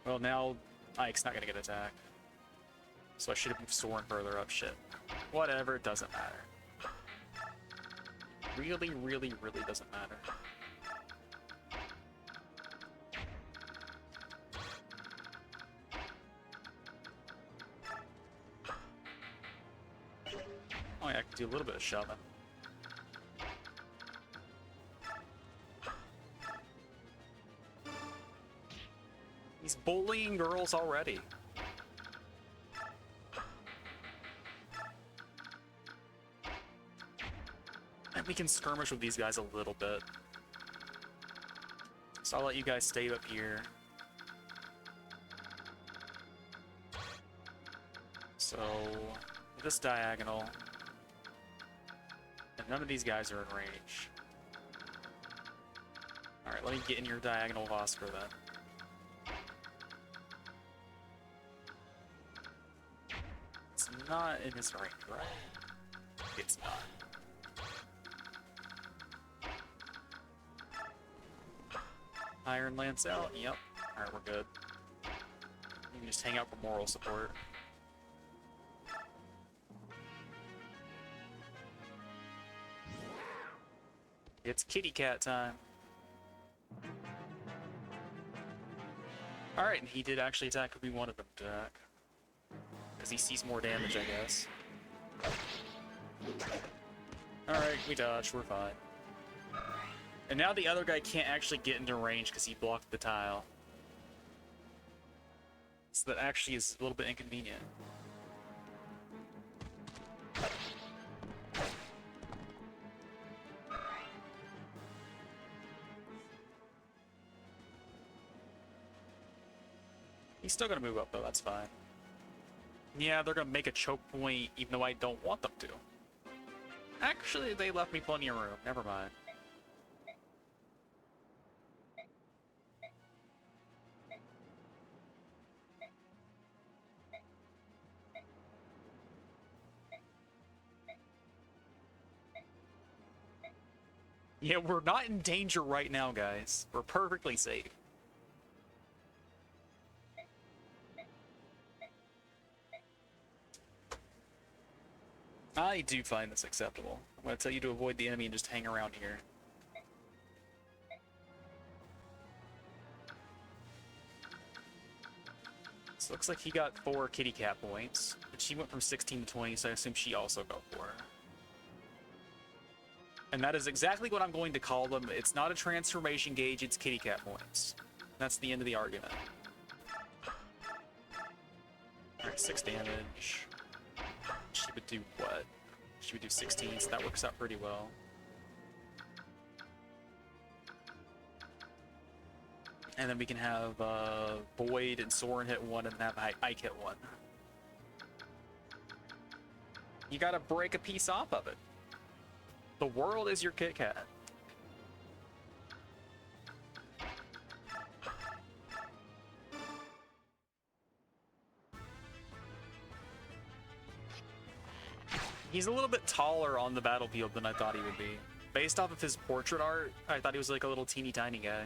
Well, now Ike's not gonna get attacked. So I should have moved Soren further up. Shit. Whatever, it doesn't matter. Really, really, really doesn't matter. Oh yeah, I can do a little bit of shoving. He's bullying girls already. And we can skirmish with these guys a little bit. So I'll let you guys stay up here. So, this diagonal. And none of these guys are in range. Alright, let me get in your diagonal of Oscar then. It's not in his range, right? It's not. Iron Lance out? Yep. Alright, we're good. You can just hang out for moral support. It's kitty cat time. Alright, and he did actually attack who we wanted him to attack. Because he sees more damage, I guess. Alright, we dodged, we're fine. And now the other guy can't actually get into range because he blocked the tile. So that actually is a little bit inconvenient. He's still gonna move up though, that's fine. Yeah, they're gonna make a choke point even though I don't want them to. Actually, they left me plenty of room, never mind. Yeah, we're not in danger right now, guys. We're perfectly safe. I do find this acceptable. I'm going to tell you to avoid the enemy and just hang around here. So looks like he got 4 kitty cat points, but she went from 16 to 20, so I assume she also got 4. And that is exactly what I'm going to call them. It's not a transformation gauge, it's kitty cat points. That's the end of the argument. Alright, 6 damage. She would do what? She would do 16, so that works out pretty well. And then we can have Boyd and Soren hit 1 and have Ike hit 1. You gotta break a piece off of it. The world is your Kit Kat. He's a little bit taller on the battlefield than I thought he would be. Based off of his portrait art, I thought he was like a little teeny tiny guy.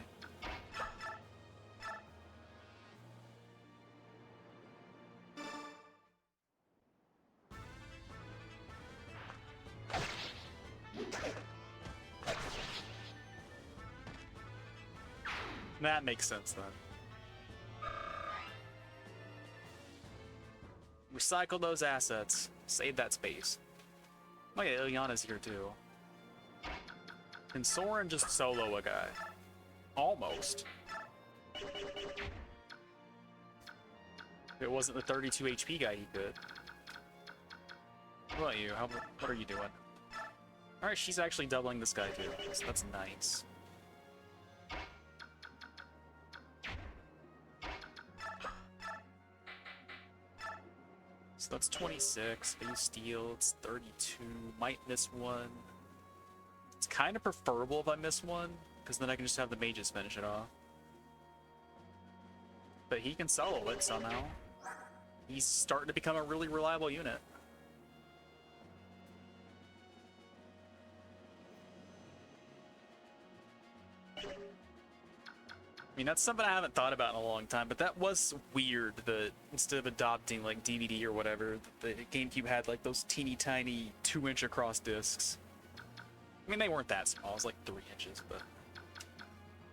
That makes sense then. Recycle those assets. Save that space. Oh yeah, Ilyana's here too. Can Soren just solo a guy? Almost. If it wasn't the 32 HP guy, he could. What about you? What are you doing? Alright, she's actually doubling this guy too. So that's nice. So that's 26. Base steal, it's 32. Might miss one. It's kind of preferable if I miss one, because then I can just have the mages finish it off. But he can solo it somehow. He's starting to become a really reliable unit. I mean, that's something I haven't thought about in a long time, but that was weird that instead of adopting like DVD or whatever, the GameCube had like those teeny tiny 2-inch across discs. I mean, they weren't that small, it was like 3 inches, but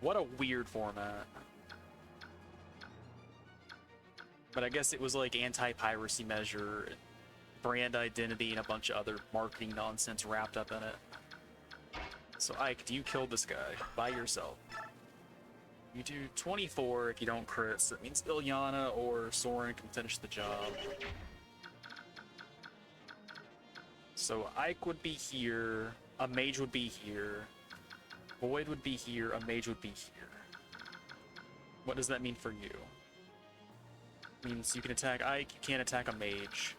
what a weird format. But I guess it was like anti-piracy measure, brand identity, and a bunch of other marketing nonsense wrapped up in it. So Ike, do you kill this guy by yourself? You do 24 if you don't crit, so that means Ilyana or Soren can finish the job. So Ike would be here, a mage would be here, Void would be here, a mage would be here. What does that mean for you? It means you can attack Ike, you can't attack a mage.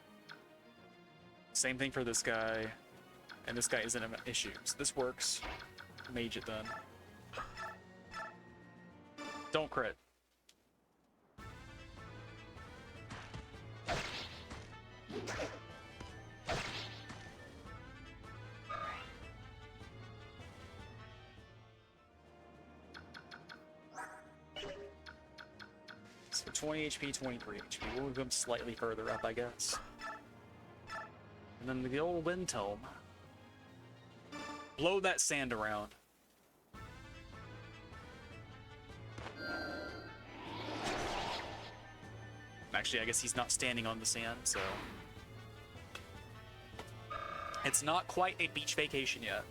Same thing for this guy, and this guy isn't an issue. So this works. Mage it then. Don't crit. So 20 HP, 23 HP. We'll move him slightly further up, I guess. And then the old wind tome. Blow that sand around. Actually, I guess he's not standing on the sand, so... It's not quite a beach vacation yet.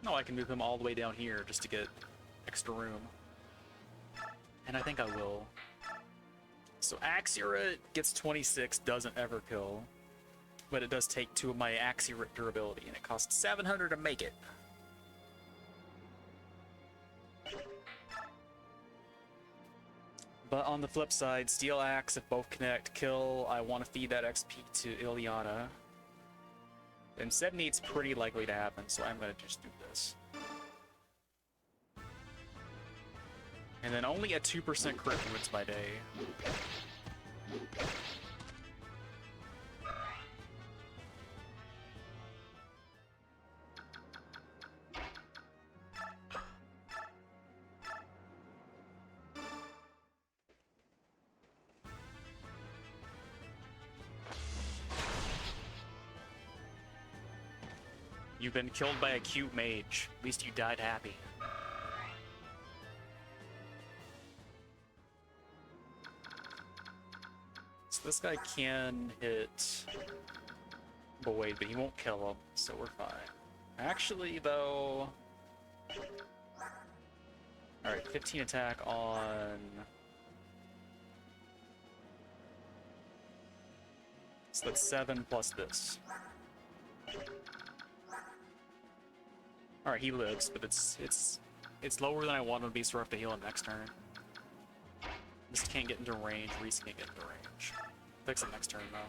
No, I can move him all the way down here just to get extra room. And I think I will. So Axura gets 26, doesn't ever kill. But it does take 2 of my Axura durability, and it costs 700 to make it. But on the flip side, Steel Axe, if both connect, kill. I want to feed that XP to Ilyana. And 78's pretty likely to happen, so I'm going to just do this. And then only a 2% crit ruins my day. You've been killed by a cute mage. At least you died happy. So this guy can hit Boyd, but he won't kill him, so we're fine. Actually, though... Alright, 15 attack on... So that's 7 plus this. Alright, he lives, but it's lower than I want him to be, so I have to heal him next turn. Just can't get into range, Reese can't get into range. Fix it next turn, though.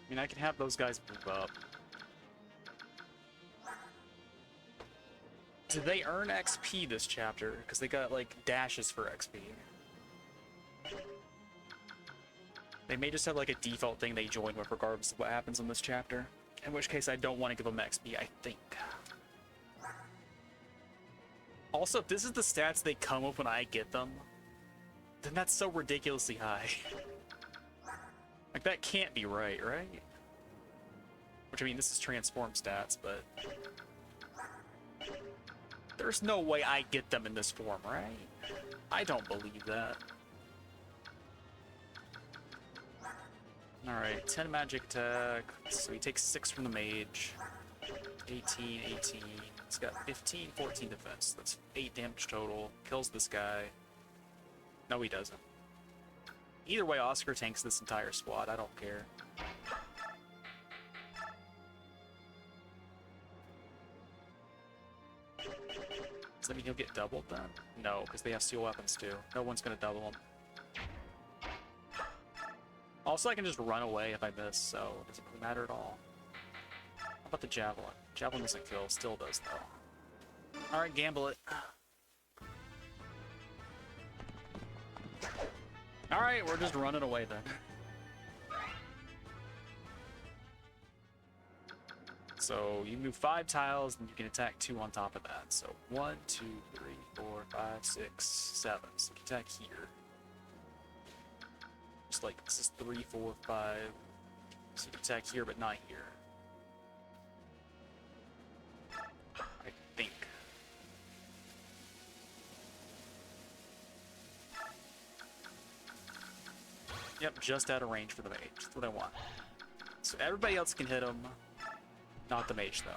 I mean, I can have those guys move up. Do they earn XP this chapter? Because they got, like, dashes for XP. They may just have like a default thing they join with regardless of what happens in this chapter. In which case I don't want to give them XP, I think. Also, if this is the stats they come with when I get them, then that's so ridiculously high. Like, that can't be right, right? Which, I mean, this is transform stats, but... there's no way I get them in this form, right? I don't believe that. Alright, 10 magic attack. So he takes 6 from the mage. 18, 18. He's got 15, 14 defense. That's 8 damage total. Kills this guy. No, he doesn't. Either way, Oscar tanks this entire squad. I don't care. Does that mean he'll get doubled then? No, because they have steel weapons too. No one's going to double him. Also, I can just run away if I miss, so it doesn't really matter at all. How about the javelin? Javelin doesn't kill. Still does, though. Alright, gamble it. Alright, we're just running away then. So you move 5 tiles and you can attack 2 on top of that. So 1, 2, 3, 4, 5, 6, 7. So you can attack here. Just like this is 3, 4, 5. So you can attack here but not here. I think. Yep, just out of range for the mage. That's what I want. So everybody else can hit him. Not the mage, though.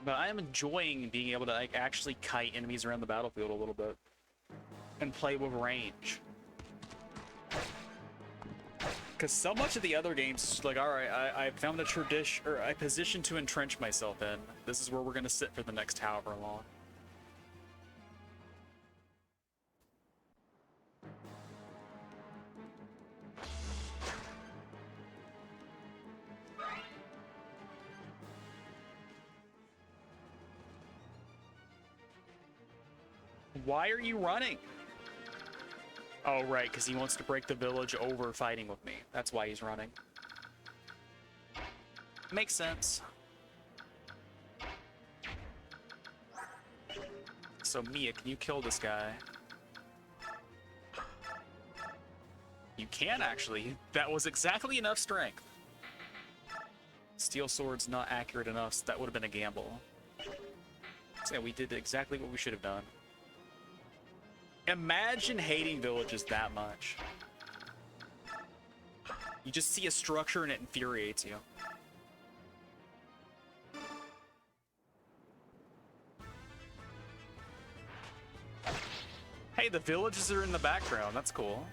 But I am enjoying being able to like actually kite enemies around the battlefield a little bit and play with range. Because so much of the other games, like, all right, I found a tradition or a position to entrench myself in. This is where we're gonna sit for the next however long. Why are you running? Oh, right, because he wants to break the village over fighting with me. That's why he's running. Makes sense. So, Mia, can you kill this guy? You can, actually. That was exactly enough strength. Steel sword's not accurate enough, so that would have been a gamble. So, yeah, we did exactly what we should have done. Imagine hating villages that much. You just see a structure and it infuriates you. Hey, the villages are in the background. That's cool.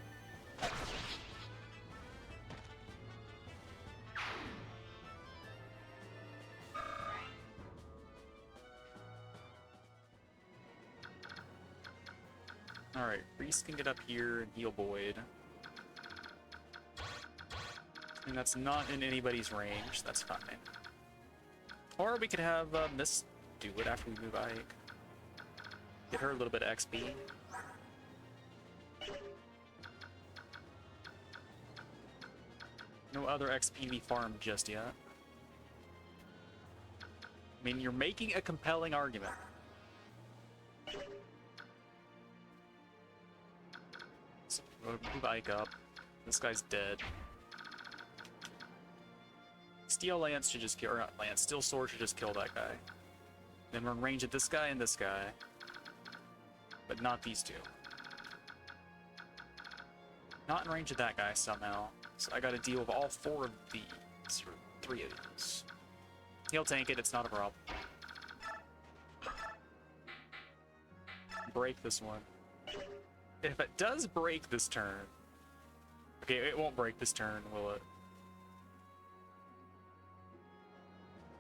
Alright, Reese can get up here and heal Boyd. And that's not in anybody's range, that's fine. Or we could have Miss do it after we move Ike. Get her a little bit of XP. No other XP to be farmed just yet. I mean, you're making a compelling argument. Move Ike up. This guy's dead. Steel Lance should just kill, or not Lance, Steel Sword should just kill that guy. Then we're in range of this guy and this guy. But not these two. Not in range of that guy somehow. So I gotta deal with all 4 of these, or 3 of these. He'll tank it, it's not a problem. Break this one. If it does break this turn... Okay, it won't break this turn, will it?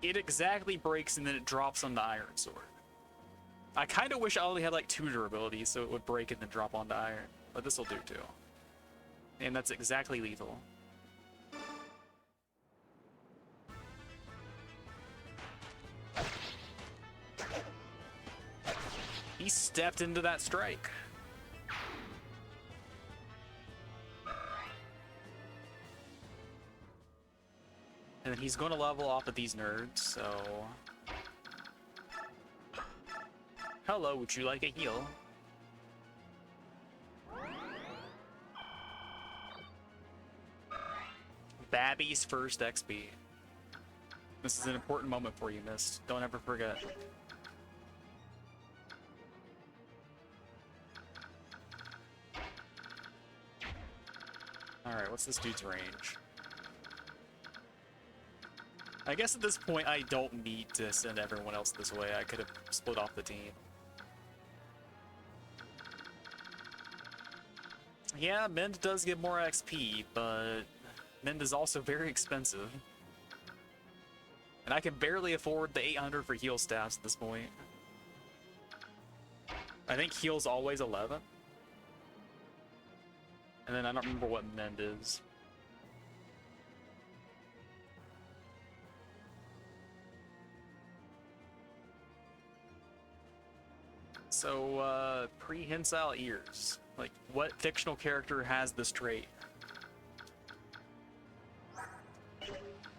It exactly breaks and then it drops on the Iron Sword. I kind of wish I only had like 2 durability so it would break and then drop onto iron. But this will do too. And that's exactly lethal. He stepped into that strike. And then he's going to level off of these nerds, so... Hello, would you like a heal? Babby's first XP. This is an important moment for you, Mist. Don't ever forget. Alright, what's this dude's range? I guess at this point I don't need to send everyone else this way. I could have split off the team. Yeah, Mend does get more XP, but Mend is also very expensive. And I can barely afford the 800 for heal staffs at this point. I think heal's always 11. And then I don't remember what Mend is. So, prehensile ears. Like, what fictional character has this trait?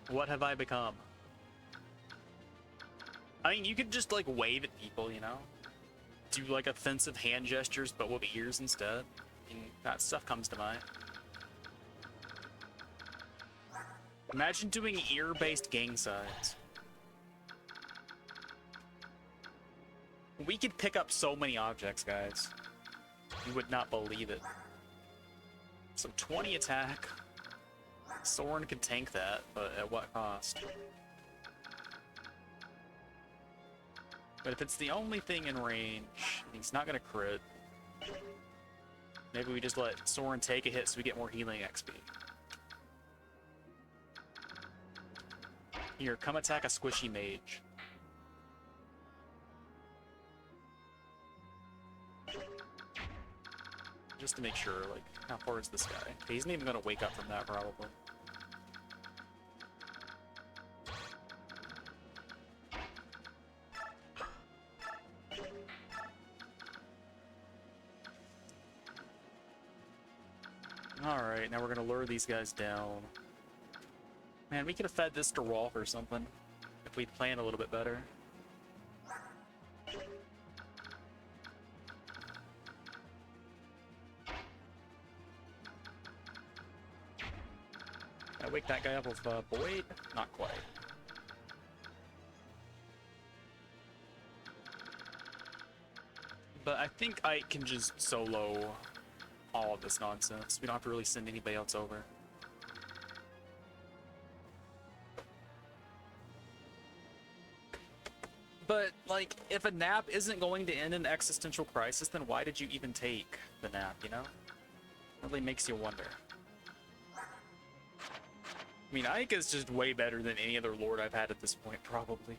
What have I become? I mean, you could just, like, wave at people, you know? Do, like, offensive hand gestures, but with ears instead. I mean, that stuff comes to mind. Imagine doing ear-based gang signs. We could pick up so many objects, guys. You would not believe it. So 20 attack. Soren could tank that, but at what cost? But if it's the only thing in range, he's not gonna crit. Maybe we just let Soren take a hit so we get more healing XP. Here, come attack a squishy mage. Just to make sure, like, how far is this guy? Okay, he's not even gonna wake up from that, probably. Alright, now we're gonna lure these guys down. Man, we could have fed this to Rolf or something, if we'd planned a little bit better. I wake that guy up with Boyd? Not quite. But I think I can just solo all of this nonsense. We don't have to really send anybody else over. But, like, if a nap isn't going to end in existential crisis, then why did you even take the nap, you know? It really makes you wonder. I mean, Ike is just way better than any other lord I've had at this point, probably.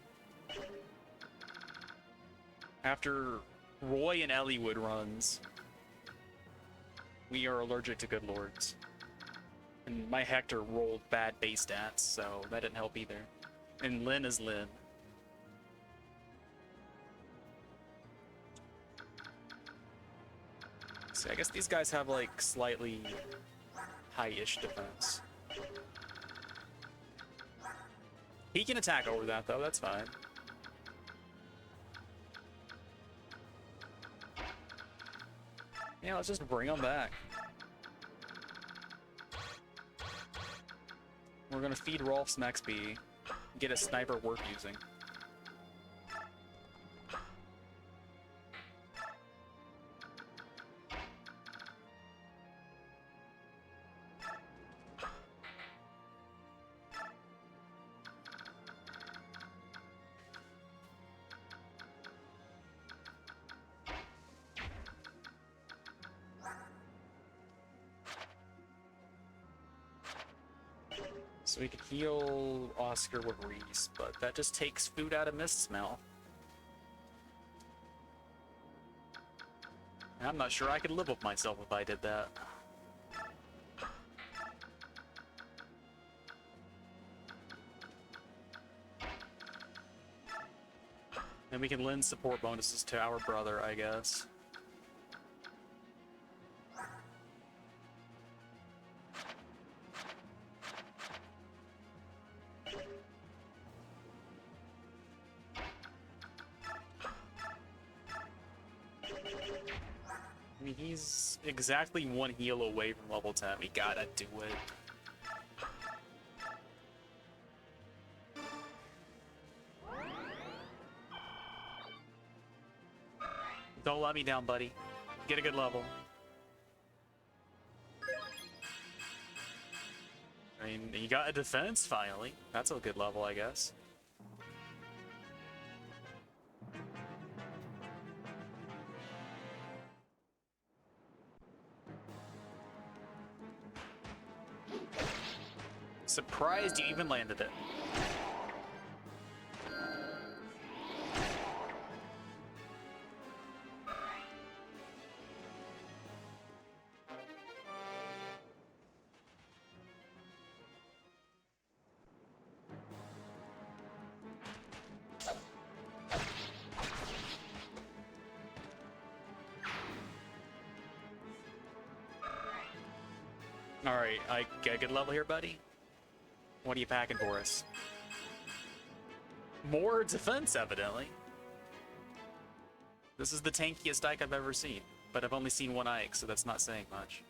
After Roy and Elliewood runs, we are allergic to good lords. And my Hector rolled bad base stats, so that didn't help either. And Lyn is Lyn. So I guess these guys have, like, slightly high-ish defense. He can attack over that, though. That's fine. Yeah, let's just bring him back. We're gonna feed Rolf some XP, get a sniper worth using. So we could heal Oscar with Reese, but that just takes food out of Mist's mouth. I'm not sure I could live with myself if I did that. And we can lend support bonuses to our brother, I guess. I mean, he's exactly one heal away from level 10. We gotta do it. Don't let me down, buddy. Get a good level. I mean, you got a defense, finally. That's a good level, I guess. Surprised you even landed it. Alright, I get a good level here, buddy. What are you packing for us? More defense, evidently. This is the tankiest Ike I've ever seen, but I've only seen one Ike, so that's not saying much.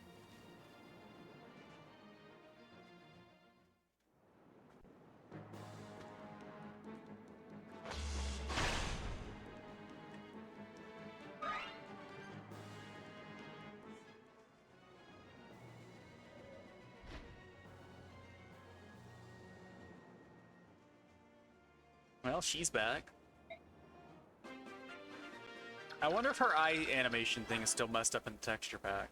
Well, she's back. I wonder if her eye animation thing is still messed up in the texture pack.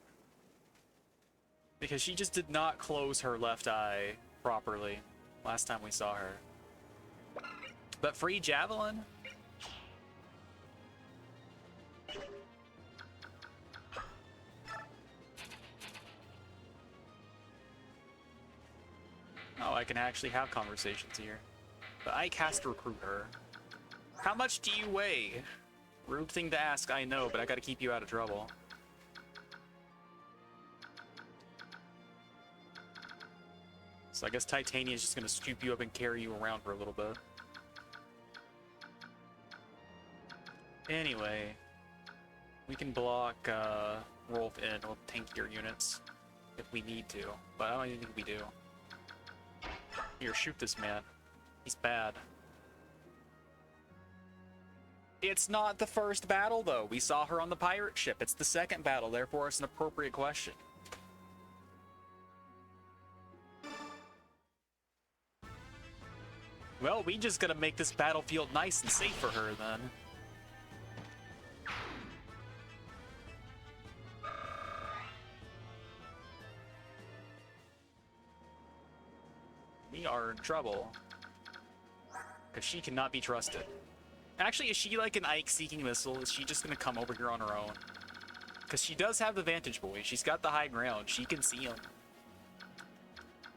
Because she just did not close her left eye properly last time we saw her. But free javelin? Oh, I can actually have conversations here. But Ike has to recruit her. How much do you weigh? Rude thing to ask, I know, but I gotta keep you out of trouble. So I guess Titania's just gonna scoop you up and carry you around for a little bit. Anyway, we can block Rolf in with tankier units if we need to, but I don't even think we do. Here, shoot this man. He's bad. It's not the first battle, though. We saw her on the pirate ship. It's the second battle, therefore it's an appropriate question. Well, we just gotta make this battlefield nice and safe for her, then. We are in trouble. Because she cannot be trusted. Actually, is she like an Ike-seeking missile? Is she just gonna come over here on her own? Because she does have the vantage point. She's got the high ground. She can see him.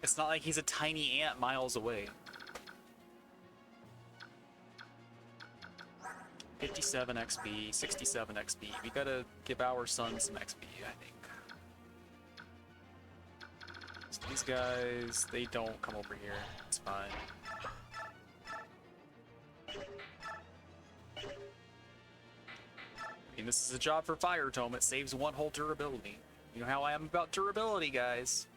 It's not like he's a tiny ant miles away. 57 XP, 67 XP. We gotta give our son some XP, I think. So these guys, they don't come over here. It's fine. I mean, this is a job for Fire Tome. It saves one whole durability. You know how I am about durability, guys.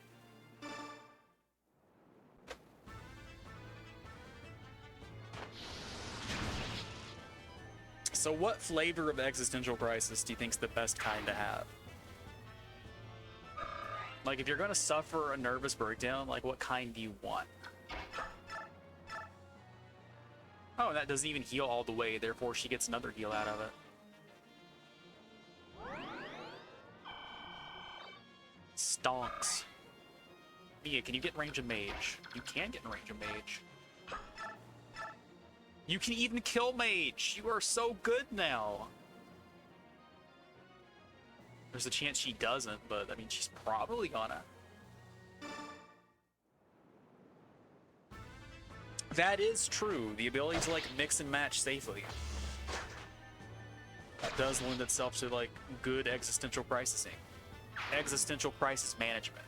So what flavor of existential crisis do you think's the best kind to have? Like, if you're gonna suffer a nervous breakdown, like, what kind do you want? Oh, and that doesn't even heal all the way, therefore she gets another heal out of it. Stonks. Mia, can you get in range of mage? You can get in range of mage. You can even kill mage! You are so good now! There's a chance she doesn't, but I mean, she's probably gonna. That is true. The ability to like mix and match safely does lend itself to like good existential crisis management.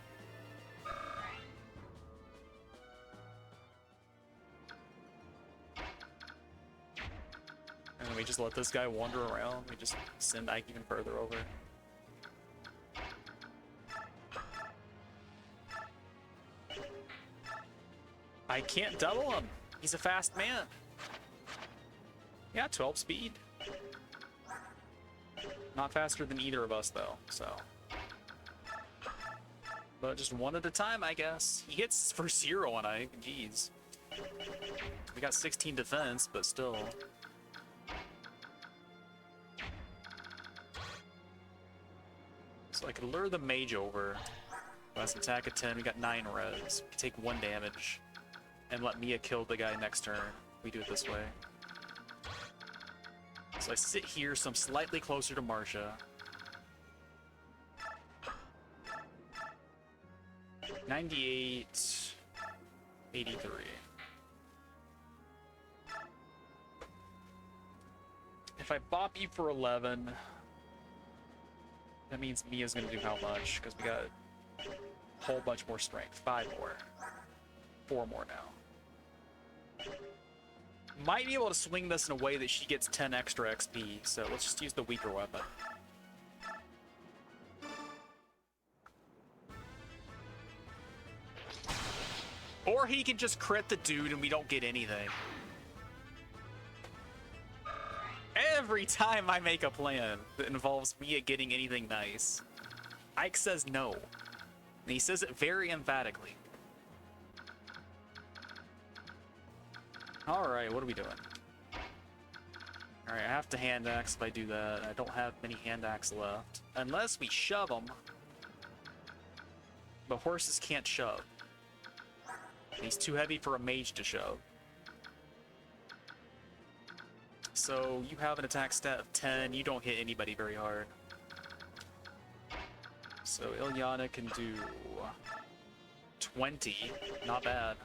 And we just let this guy wander around. We just send Ike even further over. I can't double him. He's a fast man. Yeah, 12 speed. Not faster than either of us, though, so. But just one at a time, I guess. He hits for 0 on Ike. Jeez. We got 16 defense, but still. So I could lure the mage over. Last attack at 10, we got 9 res. We take 1 damage. And let Mia kill the guy next turn. We do it this way. So I sit here, so I'm slightly closer to Marsha. 98, 83. If I bop you for 11, that means Mia's gonna do how much? Because we got a whole bunch more strength. 5 more. 4 more now. Might be able to swing this in a way that she gets 10 extra XP, so let's just use the weaker weapon. Or he can just crit the dude and we don't get anything. Every time I make a plan that involves me getting anything nice, Ike says no. And he says it very emphatically. Alright, what are we doing? Alright, I have to hand axe if I do that. I don't have many hand axe left. Unless we shove them. But horses can't shove. He's too heavy for a mage to shove. So you have an attack stat of 10. You don't hit anybody very hard. So Ilyana can do 20. Not bad.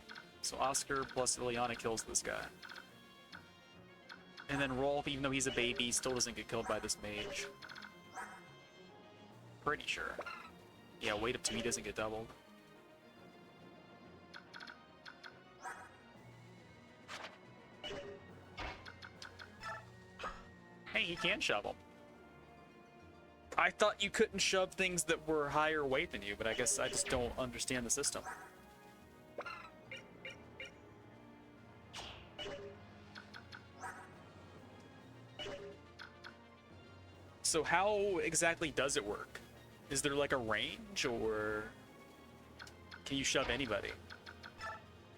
So Oscar plus Ilyana kills this guy. And then Rolf, even though he's a baby, still doesn't get killed by this mage. Pretty sure. Yeah, wait up to he doesn't get doubled. Hey, he can shove them. I thought you couldn't shove things that were higher weight than you, but I guess I just don't understand the system. So how exactly does it work? Is there like a range, or can you shove anybody?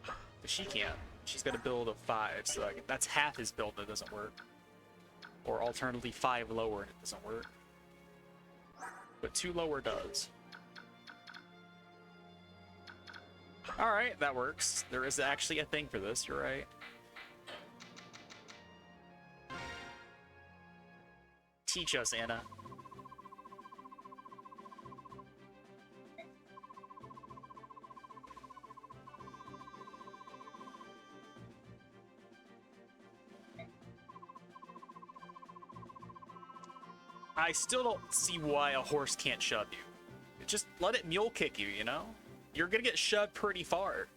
But she can't. She's got a build of 5, so that's half his build that doesn't work. Or alternatively 5 lower and it doesn't work. But 2 lower does. Alright, that works. There is actually a thing for this, you're right. Teach us, Anna. I still don't see why a horse can't shove you. Just let it mule kick you, you know? You're gonna get shoved pretty far.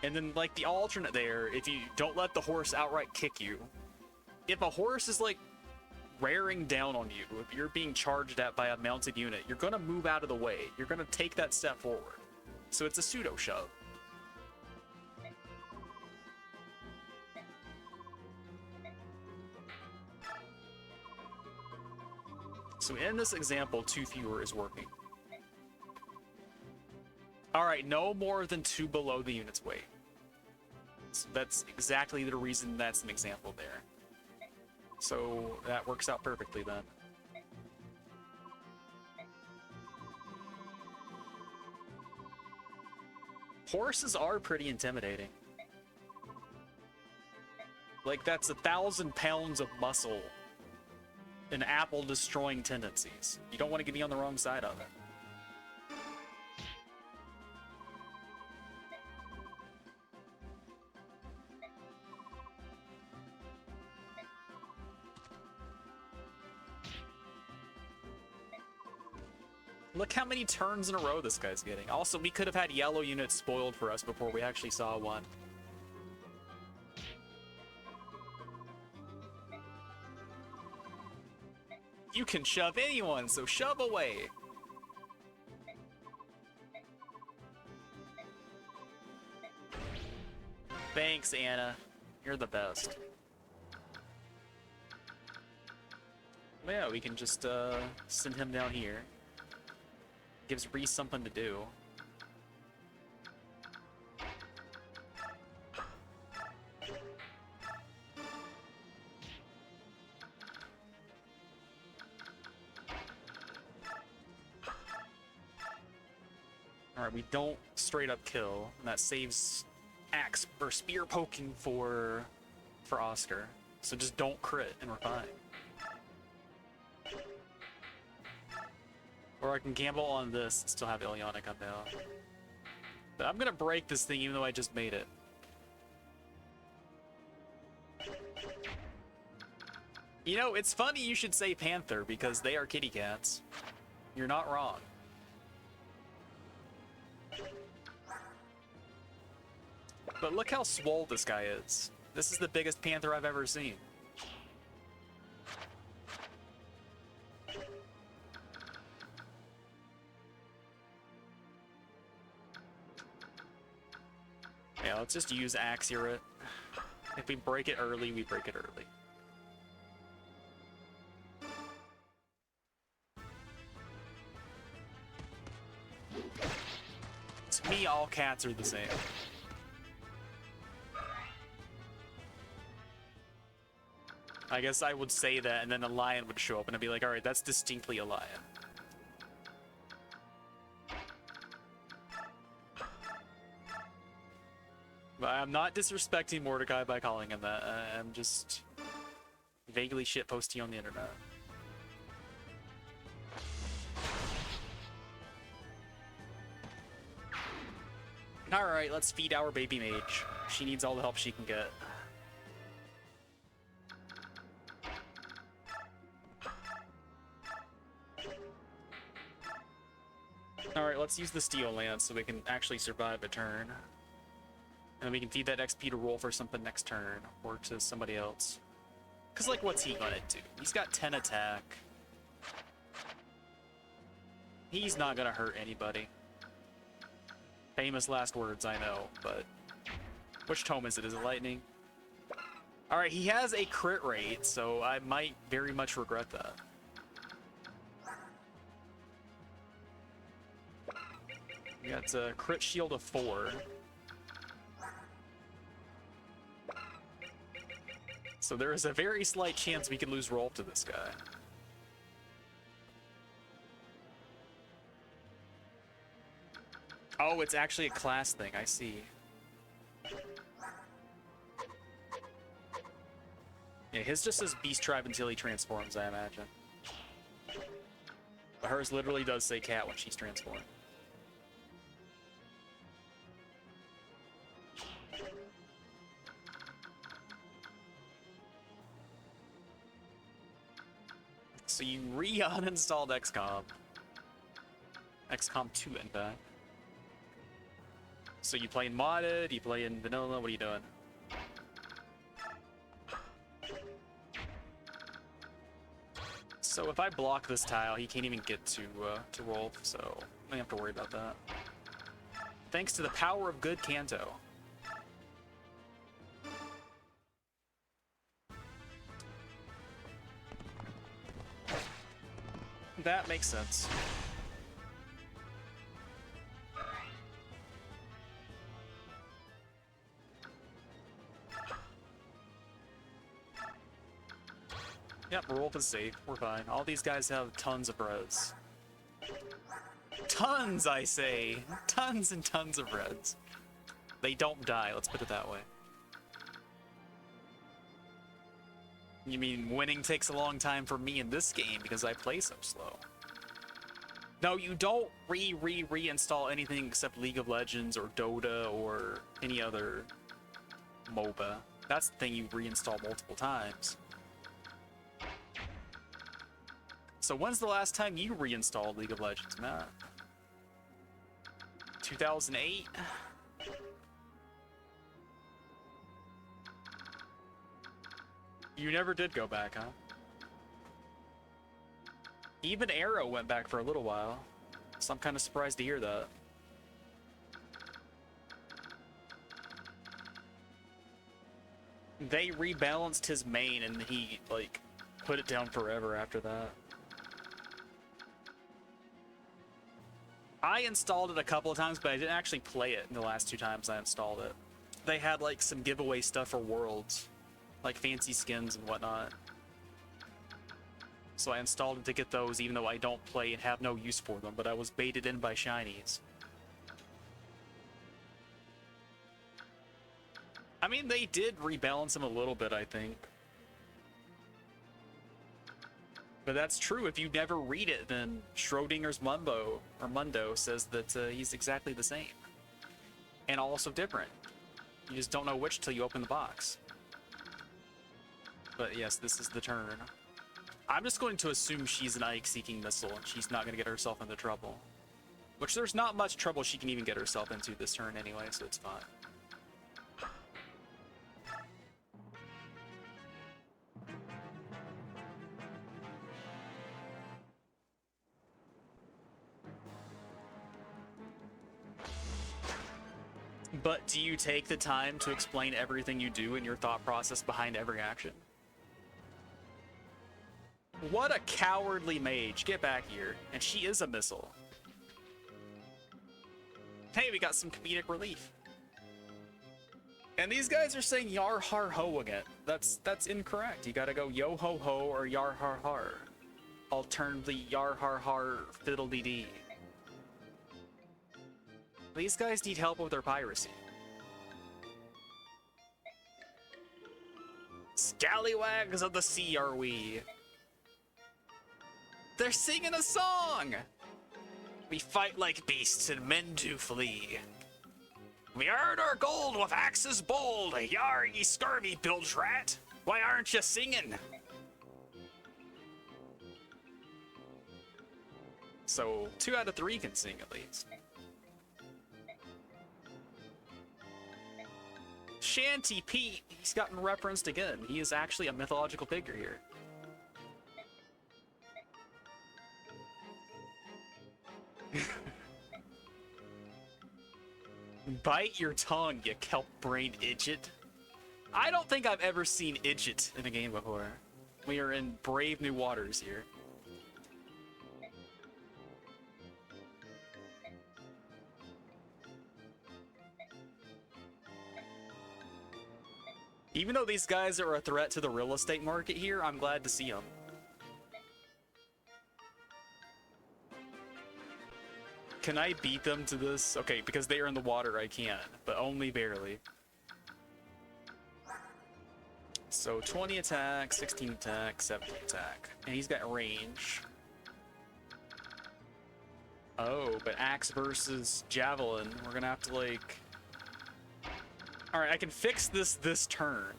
And then, like, the alternate there, if you don't let the horse outright kick you, if a horse is, like, raring down on you, if you're being charged at by a mounted unit, you're gonna move out of the way. You're gonna take that step forward. So it's a pseudo shove. So in this example, 2 fewer is working. Alright, no more than 2 below the unit's weight. So that's exactly the reason that's an example there. So that works out perfectly then. Horses are pretty intimidating. Like, that's 1,000 pounds of muscle and apple-destroying tendencies. You don't want to be on the wrong side of it. Look how many turns in a row this guy's getting. Also, we could have had yellow units spoiled for us before we actually saw one. You can shove anyone, so shove away. Thanks, Anna. You're the best. Well, yeah, we can just send him down here. Gives Reese something to do. Alright, we don't straight up kill, and that saves axe or spear poking for Oscar. So just don't crit and we're fine. Or I can gamble on this and still have Ilyana come down. But I'm gonna break this thing even though I just made it. You know, it's funny you should say Panther because they are kitty cats. You're not wrong. But look how swole this guy is. This is the biggest Panther I've ever seen. Yeah, let's just use Accurate. If we break it early, we break it early. To me, all cats are the same. I guess I would say that, and then a lion would show up, and I'd be like, alright, that's distinctly a lion. But I'm not disrespecting Mordecai by calling him that. I'm just vaguely shitposting on the internet. Alright, let's feed our baby mage. She needs all the help she can get. Alright, let's use the Steel Lance so we can actually survive a turn. And then we can feed that XP to roll for something next turn, or to somebody else. Because, like, what's he gonna do? He's got 10 attack. He's not gonna hurt anybody. Famous last words, I know, but... Which tome is it? Is it Lightning? Alright, he has a crit rate, so I might very much regret that. We got a crit shield of 4. So there is a very slight chance we could lose roll to this guy. Oh, it's actually a class thing, I see. Yeah, his just says Beast Tribe until he transforms, I imagine. But hers literally does say cat when she's transformed. So you re-uninstalled XCOM. XCOM 2 in fact. So you play in modded, you play in vanilla, what are you doing? So if I block this tile, he can't even get to roll, so I don't have to worry about that. Thanks to the power of good Kanto. That makes sense. Yep, Rolf is safe. We're fine. All these guys have tons of res. Tons, I say! Tons and tons of reds. They don't die, let's put it that way. You mean winning takes a long time for me in this game because I play so slow? No, you don't reinstall anything except League of Legends or Dota or any other MOBA. That's the thing you reinstall multiple times. So when's the last time you reinstalled League of Legends, Matt? 2008? You never did go back, huh? Even Arrow went back for a little while, so I'm kind of surprised to hear that. They rebalanced his main and he, like, put it down forever after that. I installed it a couple of times, but I didn't actually play it in the last 2 times I installed it. They had, like, some giveaway stuff for Worlds, like fancy skins and whatnot. So I installed it to get those, even though I don't play and have no use for them, but I was baited in by shinies. I mean, they did rebalance them a little bit, I think. But that's true. If you never read it, then Schrodinger's Mundo says that he's exactly the same. And also different. You just don't know which till you open the box. But yes, this is the turn. I'm just going to assume she's an Ike-seeking missile and she's not going to get herself into trouble. Which there's not much trouble she can even get herself into this turn anyway, so it's fine. But do you take the time to explain everything you do and your thought process behind every action? What a cowardly mage. Get back here. And she is a missile. Hey, we got some comedic relief. And these guys are saying yar har ho again. That's incorrect. You gotta go yo ho ho or yar har har. Alternatively, yar har har fiddle-dee dee. These guys need help with their piracy. Scallywags of the sea are we. They're singing a song! We fight like beasts and men do flee. We earn our gold with axes bold. Yar, ye scurvy bilge rat. Why aren't you singing? So 2 out of 3 can sing at least. Shanty Pete, he's gotten referenced again. He is actually a mythological figure here. Bite your tongue, you kelp-brained idjit. I don't think I've ever seen idjit in a game before. We are in brave new waters here. Even though these guys are a threat to the real estate market here, I'm glad to see them. Can I beat them to this? Okay, because they are in the water, I can, but only barely. So 20 attack, 16 attack, 17 attack. And he's got range. Oh, but axe versus javelin. We're gonna have to, like... Alright, I can fix this turn.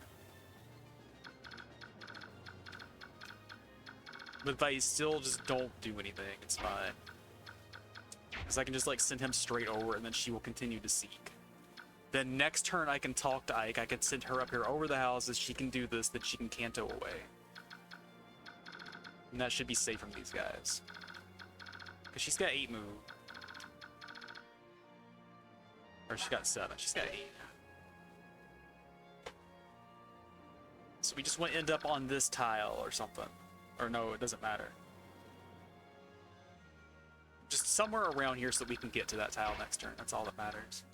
But if I still just don't do anything, it's fine. Because I can just, like, send him straight over, and then she will continue to seek. Then next turn, I can talk to Ike. I can send her up here over the houses. She can do this, then she can Kanto away. And that should be safe from these guys. Because she's got 8 move. Or she's got 7. She's got 8. So we just want to end up on this tile or something. Or no, it doesn't matter. Just somewhere around here so we can get to that tile next turn. That's all that matters.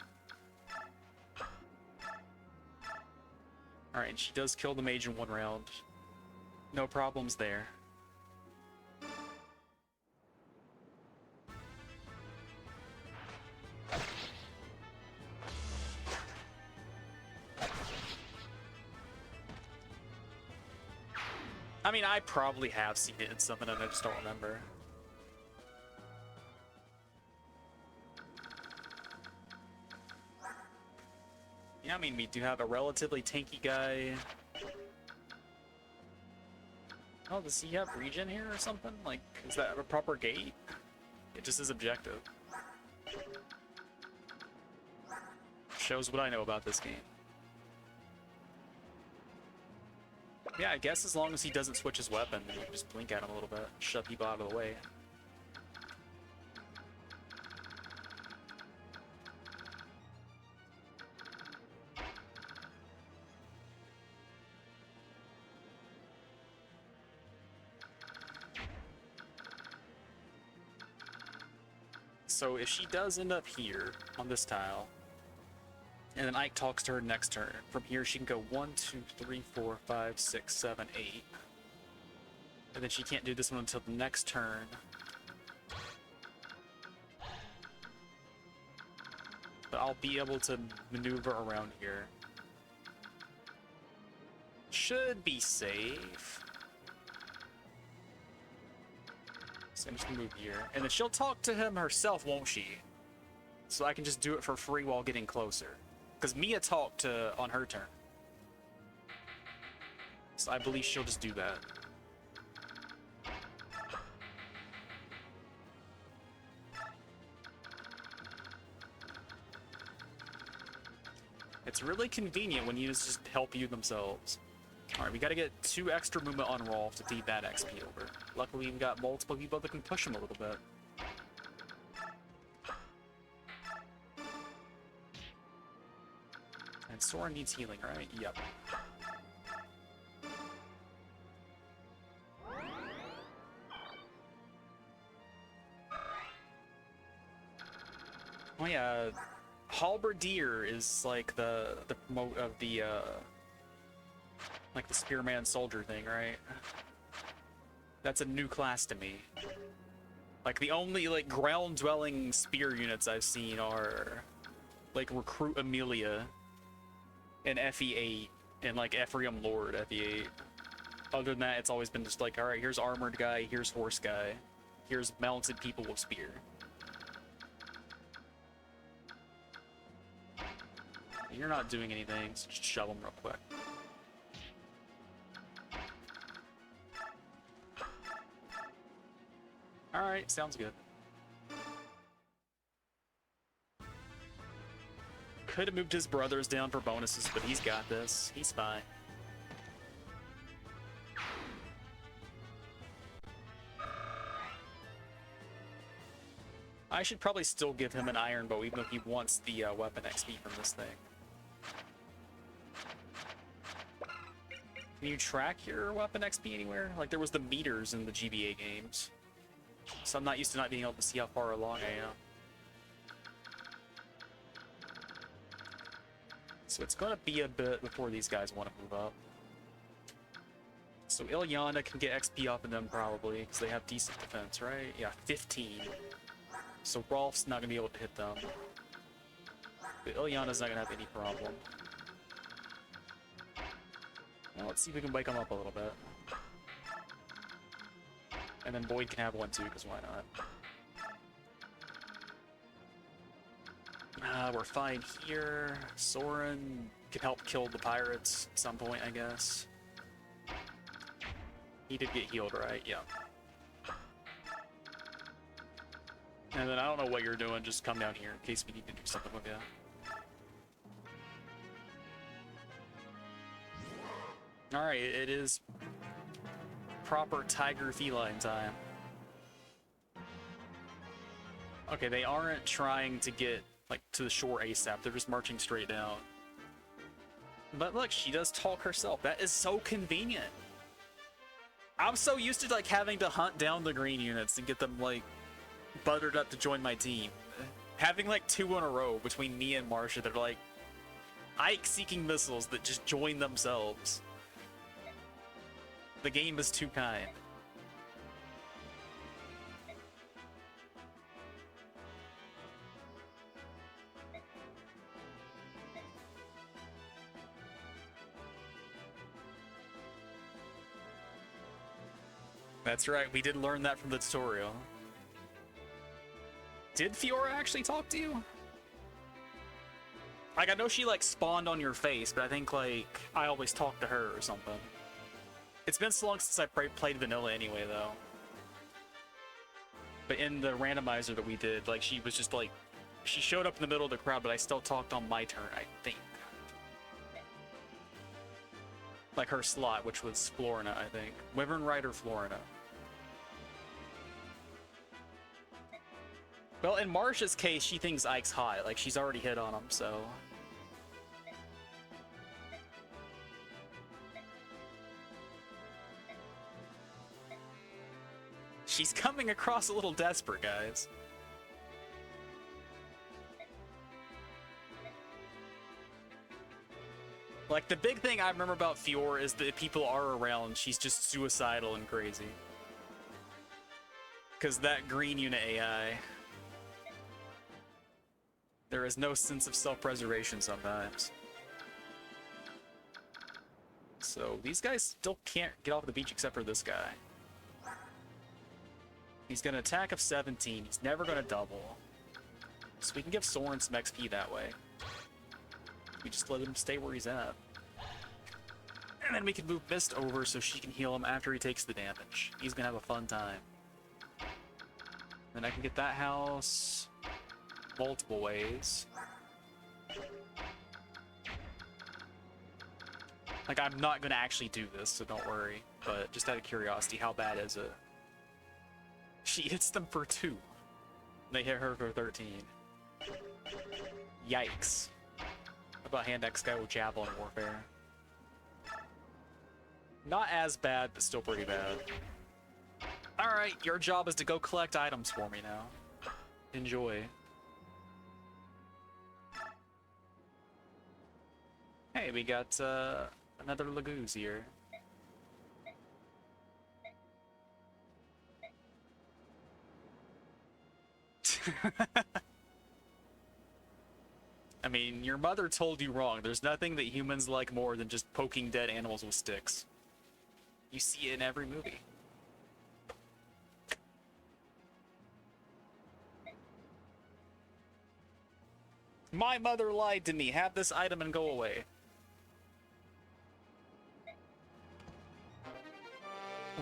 Alright, and she does kill the mage in 1 round. No problems there. I mean, I probably have seen it in something and I just don't remember. Yeah, I mean, we do have a relatively tanky guy. Oh, does he have regen here or something? Like, is that a proper gate? It just is objective. Shows what I know about this game. Yeah, I guess as long as he doesn't switch his weapon, then you can just blink at him a little bit, shove people out of the way. So if she does end up here on this tile, and then Ike talks to her next turn, from here she can go 1, 2, 3, 4, 5, 6, 7, 8. And then she can't do this one until the next turn. But I'll be able to maneuver around here. Should be safe. So I'm just gonna move here. And then she'll talk to him herself, won't she? So I can just do it for free while getting closer. Because Mia talked on her turn. So I believe she'll just do that. It's really convenient when units just help you themselves. Alright, we gotta get 2 extra movement on Rolf to beat that XP over. Luckily, we've got multiple people that can push him a little bit. And Soren needs healing, right? Yep. Oh yeah, Halberdier is like the promote of the like the spearman soldier thing, right? That's a new class to me. Like the only like ground dwelling spear units I've seen are like Recruit Amelia and FE8 and like Ephraim Lord FE8. Other than that, it's always been just like, alright, here's armored guy, here's horse guy, here's mounted people with spear. You're not doing anything, so just shove them real quick. Alright, sounds good. Could have moved his brothers down for bonuses, but he's got this. He's fine. I should probably still give him an iron bow, even though he wants the weapon XP from this thing. Can you track your weapon XP anywhere? Like, there was the meters in the GBA games. So I'm not used to not being able to see how far along I am. So it's gonna be a bit before these guys want to move up. So Ilyana can get XP off of them probably, because they have decent defense, right? Yeah, 15. So Rolf's not gonna be able to hit them. But Ilyana's not gonna have any problem. Well, let's see if we can wake them up a little bit. And then Boyd can have one too, because why not? We're fine here. Soren can help kill the pirates at some point, I guess. He did get healed, right? Yeah. And then I don't know what you're doing, just come down here in case we need to do something with you. Alright, it is proper tiger feline time. Okay, they aren't trying to get like to the shore ASAP, they're just marching straight down. But look, she does talk herself. That is so convenient. I'm so used to like having to hunt down the green units and get them like buttered up to join my team. Having like 2 in a row between me and Marsha that are like Ike seeking missiles that just join themselves. The game is too kind. That's right, we did learn that from the tutorial. Did Fiora actually talk to you? Like, I know she, like, spawned on your face, but I think, like, I always talk to her or something. It's been so long since I played Vanilla anyway, though. But in the randomizer that we did, like, she was just, like, she showed up in the middle of the crowd, but I still talked on my turn, I think. Like, her slot, which was Florina, I think. Wyvern Rider Florina. Well, in Marsha's case, she thinks Ike's hot. Like, she's already hit on him, so... She's coming across a little desperate, guys. Like, the big thing I remember about Fiora is that if people are around, she's just suicidal and crazy. Because that green unit AI... There is no sense of self-preservation sometimes. So, these guys still can't get off the beach except for this guy. He's gonna attack of 17. He's never gonna double. So we can give Soren some XP that way. We just let him stay where he's at. And then we can move Mist over so she can heal him after he takes the damage. He's gonna have a fun time. Then I can get that house multiple ways. Like, I'm not gonna actually do this, so don't worry. But just out of curiosity, how bad is it? She hits them for 2. They hit her for 13. Yikes. How about hand X guy with Javelin Warfare? Not as bad, but still pretty bad. Alright, your job is to go collect items for me now. Enjoy. Hey, we got another Laguz here. I mean, your mother told you wrong. There's nothing that humans like more than just poking dead animals with sticks. You see it in every movie. My mother lied to me. Have this item and go away.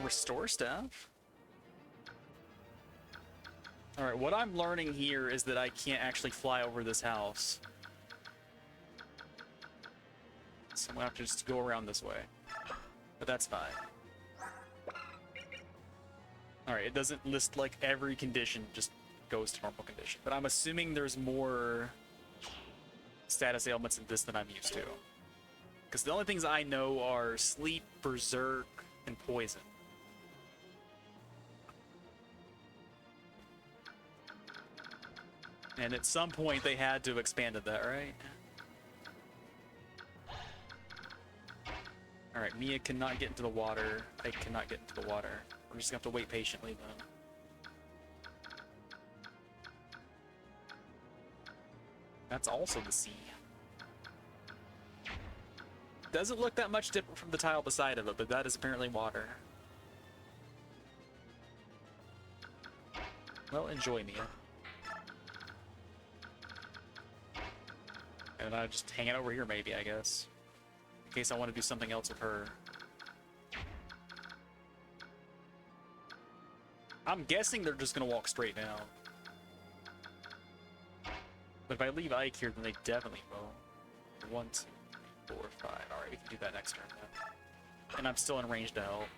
Restore stuff? Alright, what I'm learning here is that I can't actually fly over this house. So I'm gonna have to just go around this way. But that's fine. Alright, it doesn't list like every condition, just goes to normal condition. But I'm assuming there's more status ailments in this than I'm used to. Because the only things I know are sleep, berserk, and poison. And at some point they had to have expanded that, right? Alright, Mia cannot get into the water. I cannot get into the water. We're just gonna have to wait patiently then. That's also the sea. Doesn't look that much different from the tile beside of it, but that is apparently water. Well, enjoy, Mia. And I just hang out over here maybe, I guess. In case I want to do something else with her. I'm guessing they're just gonna walk straight down. But if I leave Ike here, then they definitely will. 1, 2, 3, 4, 5. Alright, we can do that next turn then. And I'm still in range to help.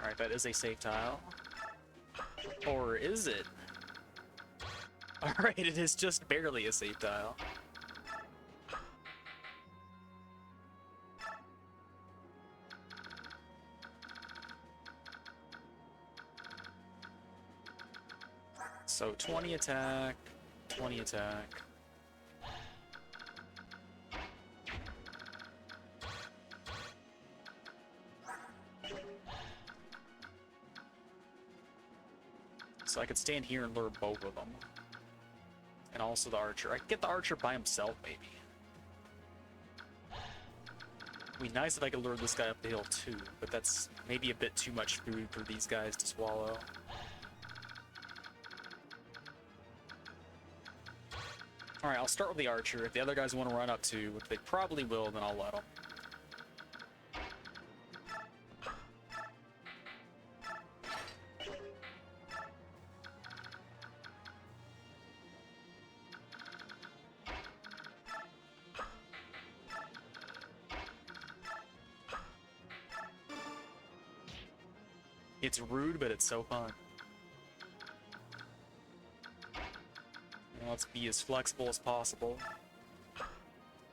Alright, that is a safe tile. Or is it? Alright, it is just barely a safe tile. So 20 attack, 20 attack. So I could stand here and lure both of them. And also the archer. I could get the archer by himself, maybe. It'd be nice if I could lure this guy up the hill too, but that's maybe a bit too much food for these guys to swallow. Alright, I'll start with the archer. If the other guys want to run up too, which they probably will, then I'll let them. It's rude, but it's so fun. Let's be as flexible as possible.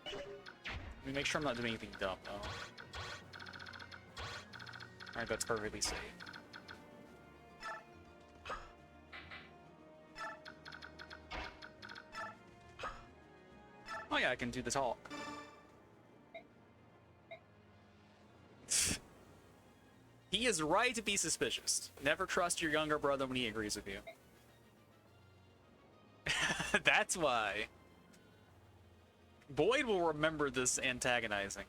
Let me make sure I'm not doing anything dumb, though. Alright, that's perfectly safe. Oh yeah, I can do the talk. He is right to be suspicious. Never trust your younger brother when he agrees with you. That's why. Boyd will remember this antagonizing.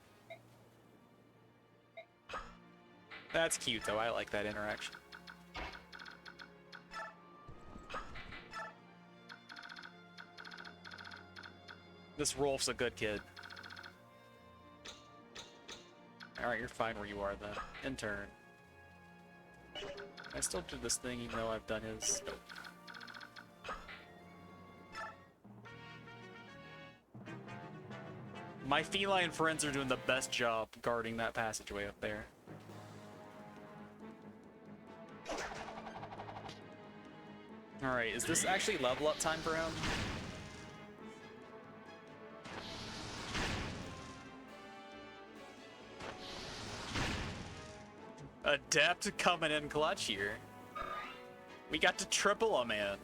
That's cute, though. I like that interaction. This Rolf's a good kid. Alright, you're fine where you are, then. Intern. I still do this thing even though I've done his... Nope. My feline friends are doing the best job guarding that passageway up there. Alright, is this actually level up time for him? Adept coming in clutch here. We got to triple him, man.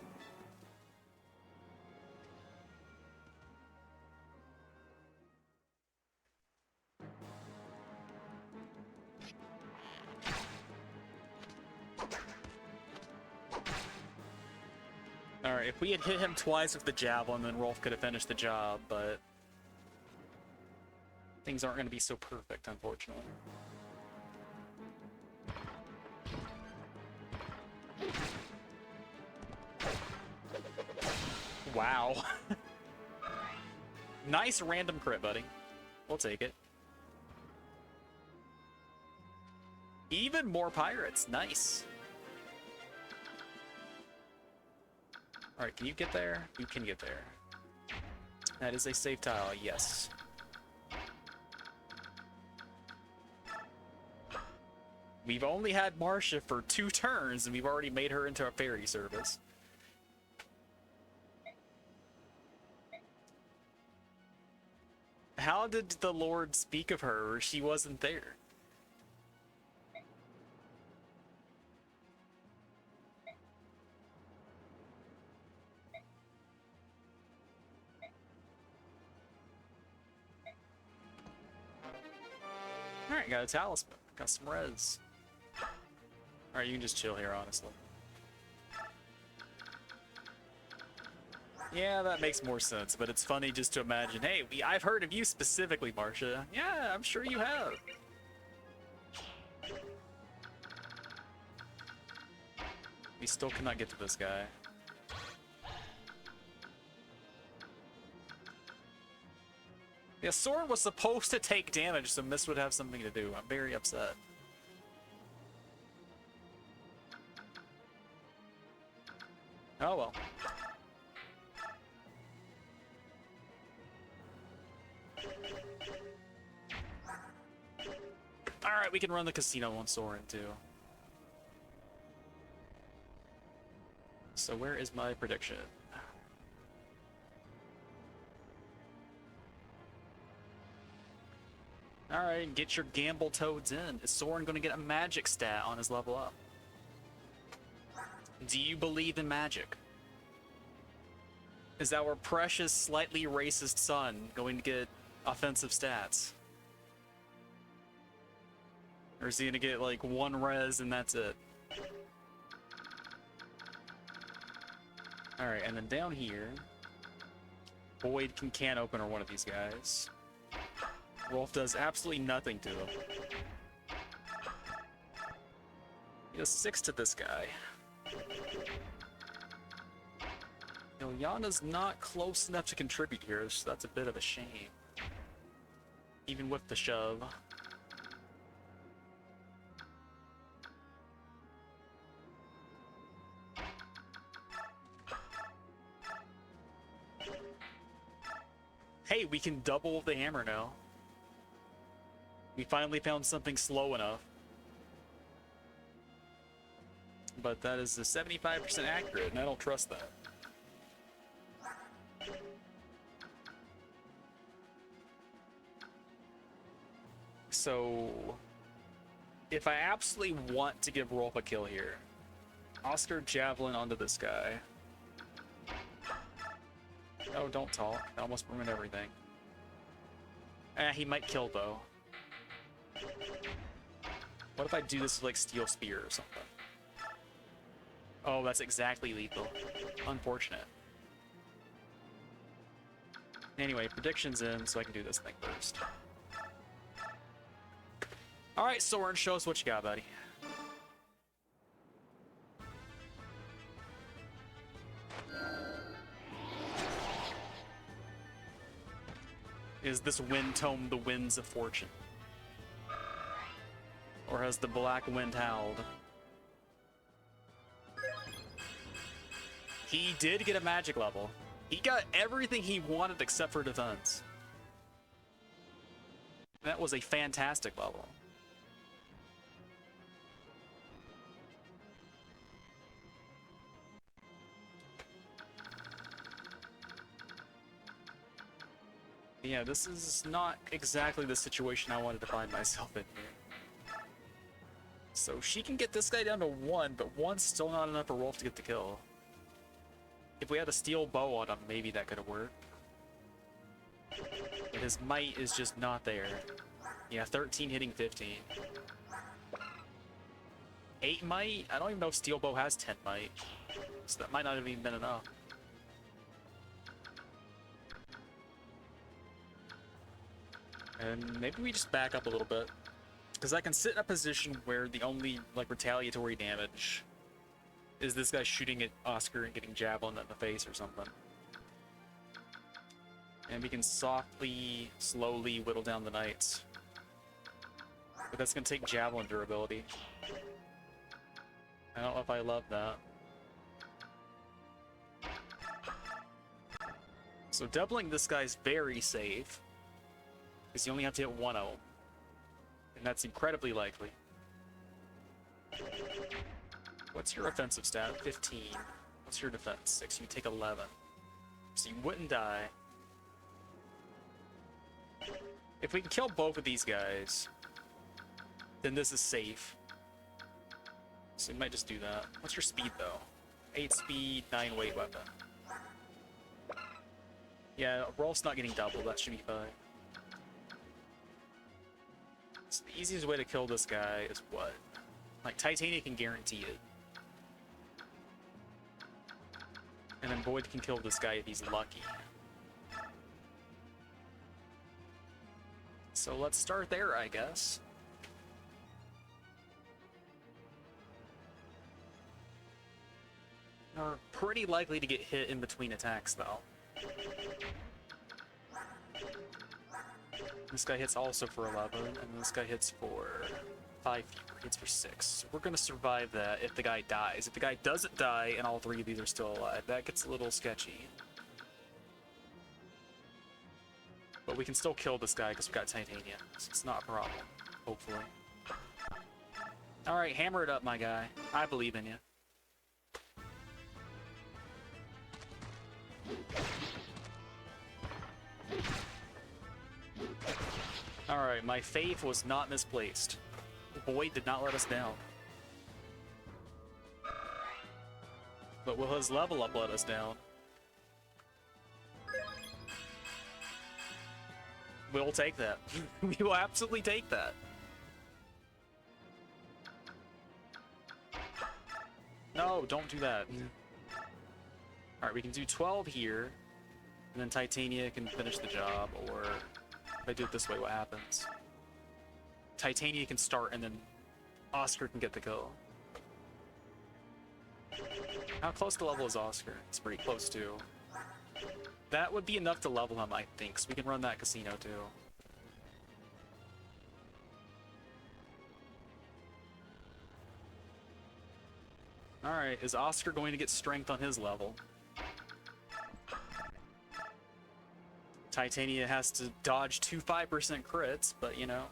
Alright, if we had hit him twice with the javelin, then Rolf could have finished the job, but things aren't going to be so perfect, unfortunately. Wow. Nice random crit, buddy. We'll take it. Even more pirates. Nice. Alright, can you get there? You can get there. That is a safe tile, yes. We've only had Marcia for 2 turns, and we've already made her into a ferry service. How did the Lord speak of her? She wasn't there. Alright, got a talisman. Got some res. Alright, you can just chill here, honestly. Yeah, that makes more sense, but it's funny just to imagine, hey, I've heard of you specifically, Marcia. Yeah, I'm sure you have. We still cannot get to this guy. Yeah, Soren was supposed to take damage, so Mist would have something to do. I'm very upset. Oh well. Alright, we can run the casino on Soren too. So where is my prediction? Alright, get your gamble toads in. Is Soren going to get a magic stat on his level up? Do you believe in magic? Is our precious, slightly racist son going to get offensive stats? Or is he going to get like 1 res and that's it? Alright, and then down here, Boyd can opener one of these guys. Rolf does absolutely nothing to him. He does 6 to this guy. Ilyana's not close enough to contribute here, so that's a bit of a shame. Even with the shove. Hey, we can double the hammer now. We finally found something slow enough. But that is a 75% accurate, and I don't trust that. So, if I absolutely want to give Rolf a kill here, Oscar Javelin onto this guy. Oh, don't talk. I almost ruined everything. He might kill, though. What if I do this with, like, Steel Spear or something? Oh, that's exactly lethal. Unfortunate. Anyway, predictions in, so I can do this thing first. Alright, Soren, show us what you got, buddy. Is this wind tome the winds of fortune? Or has the black wind howled? He did get a magic level. He got everything he wanted except for defense. That was a fantastic level. Yeah, this is not exactly the situation I wanted to find myself in here. So she can get this guy down to 1, but 1's still not enough for Rolf to get the kill. If we had a steel bow on him, maybe that could have worked. But his might is just not there. Yeah, 13 hitting 15. 8 might? I don't even know if steel bow has 10 might. So that might not have even been enough. And maybe we just back up a little bit. Because I can sit in a position where the only, like, retaliatory damage is this guy shooting at Oscar and getting javelin in the face or something. And we can softly, slowly whittle down the knights. But that's going to take javelin durability. I don't know if I love that. So doubling this guy's very safe. Because you only have to hit 1 of them. And that's incredibly likely. What's your offensive stat? 15. What's your defense? 6. You take 11. So you wouldn't die. If we can kill both of these guys, then this is safe. So we might just do that. What's your speed, though? 8 speed, 9 weight weapon. Yeah, Rolf's not getting double. That should be fine. So the easiest way to kill this guy is what? Like, Titania can guarantee it. And then Void can kill this guy if he's lucky. So let's start there, I guess. We're pretty likely to get hit in between attacks, though. This guy hits also for 11, and this guy hits for 5 fewer, hits for 6. So we're gonna survive that if the guy dies. If the guy doesn't die and all 3 of these are still alive, that gets a little sketchy. But we can still kill this guy because we got Titania, so it's not a problem, hopefully. Alright, hammer it up, my guy. I believe in you. Alright, my faith was not misplaced. Void did not let us down. But will his level up let us down? We'll take that. We will absolutely take that. No, don't do that. Alright, we can do 12 here, and then Titania can finish the job, or If I do it this way, what happens? Titania can start, and then Oscar can get the kill. How close to level is Oscar? It's pretty close too. That would be enough to level him, I think, so we can run that casino too. Alright, is Oscar going to get strength on his level? Titania has to dodge 2 5% crits, but you know,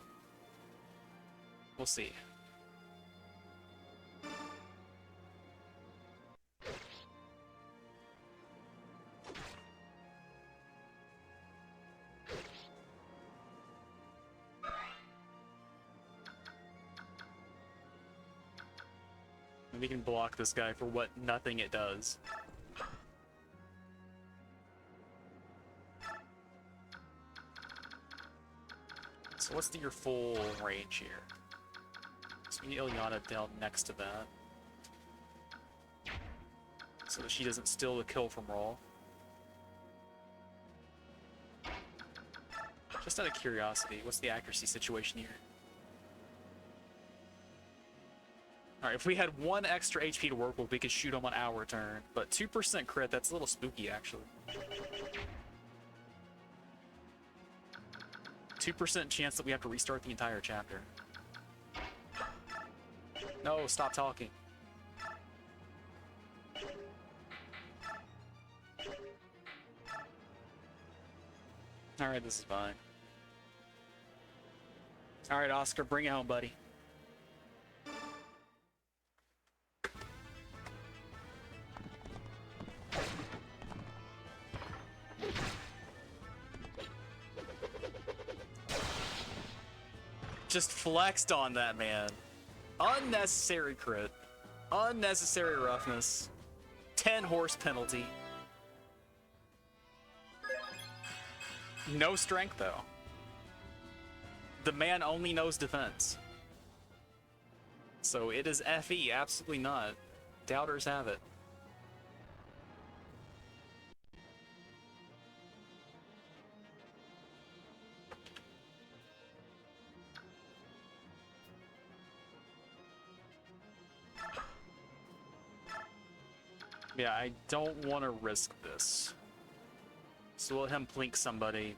we'll see. We can block this guy for what nothing it does. So what's your full range here? So we need Ilyana down next to that, so that she doesn't steal the kill from Roll. Just out of curiosity, what's the accuracy situation here? Alright, if we had 1 extra HP to work with, we could shoot him on our turn. But 2% crit, that's a little spooky, actually. 2% chance that we have to restart the entire chapter. No, stop talking. Alright, this is fine. Alright, Oscar, bring it home, buddy. Just flexed on that man. Unnecessary crit. Unnecessary roughness. 10 horse penalty. No strength, though. The man only knows defense. So it is FE, absolutely not. Doubters have it. Yeah, I don't want to risk this. So we'll let him plink somebody,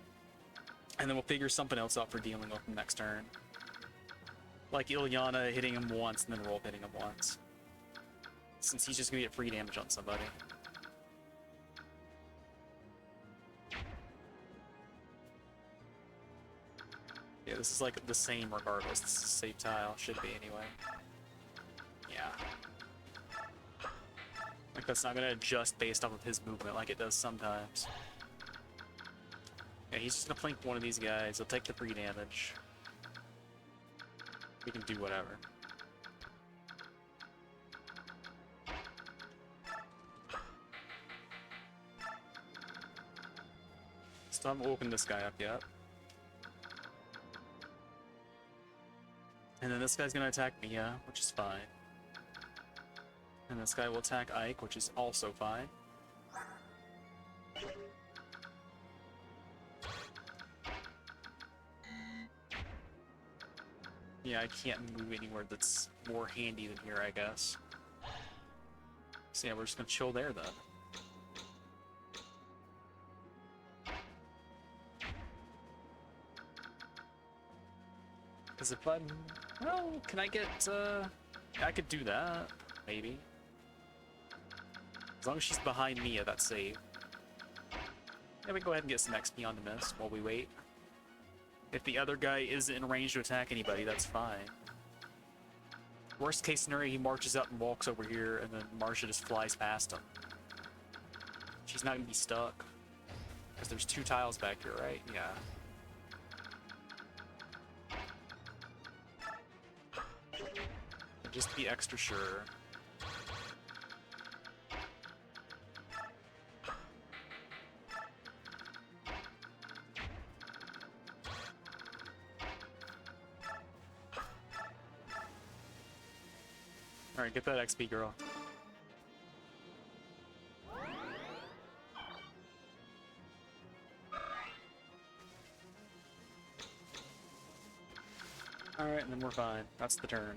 and then we'll figure something else out for dealing with him next turn. Like Ilyana hitting him once, and then Rolf hitting him once. Since he's just gonna get free damage on somebody. Yeah, this is like the same regardless. This is a safe tile. Should be anyway. Yeah. Like, that's not gonna adjust based off of his movement like it does sometimes. Yeah, he's just gonna flank one of these guys. He'll take the free damage. We can do whatever. Still haven't woken this guy up yet. And then this guy's gonna attack Mia, which is fine. And this guy will attack Ike, which is also fine. Yeah, I can't move anywhere that's more handy than here, I guess. So yeah, we're just gonna chill there then. Because if I'm... Well, can I get... I could do that, maybe. As long as she's behind Mia, that's safe. Yeah, we can go ahead and get some XP on the miss while we wait. If the other guy isn't in range to attack anybody, that's fine. Worst case scenario, he marches up and walks over here, and then Marcia just flies past him. She's not gonna be stuck. Because there's 2 tiles back here, right? Yeah. Just be extra sure. Alright, get that XP, girl. and then we're fine. That's the turn.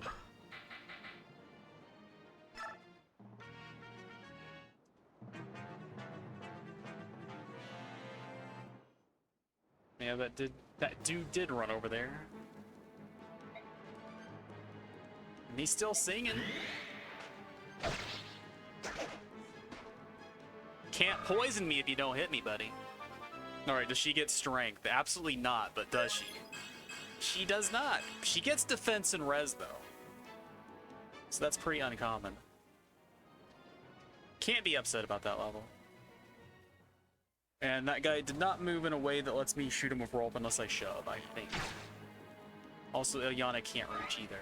Yeah, that dude did run over there. And he's still singing. Can't poison me if you don't hit me, buddy. Alright, does she get strength? Absolutely not, but does she? She does not. She gets defense and res, though. So that's pretty uncommon. Can't be upset about that level. And that guy did not move in a way that lets me shoot him with rope unless I shove, I think. Also, Ilyana can't reach either.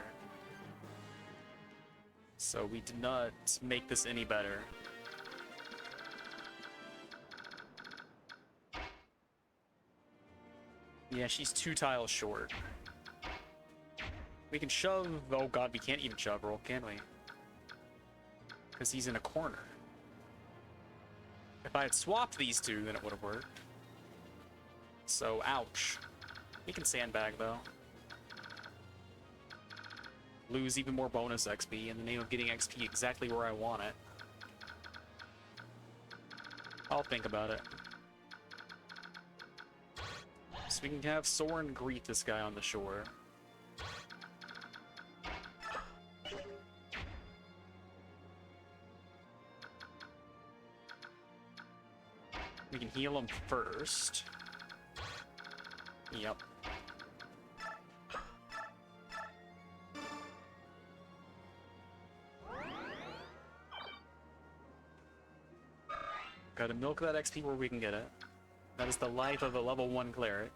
So we did not make this any better. Yeah, she's 2 tiles short. We can shove... Oh god, we can't even shove roll, can we? Because he's in a corner. If I had swapped these two, then it would have worked. So, ouch. We can sandbag, though. Lose even more bonus XP in the name of getting XP exactly where I want it. I'll think about it. So we can have Soren greet this guy on the shore. We can heal him first. Yep. Gotta milk that XP where we can get it. That is the life of a level 1 cleric.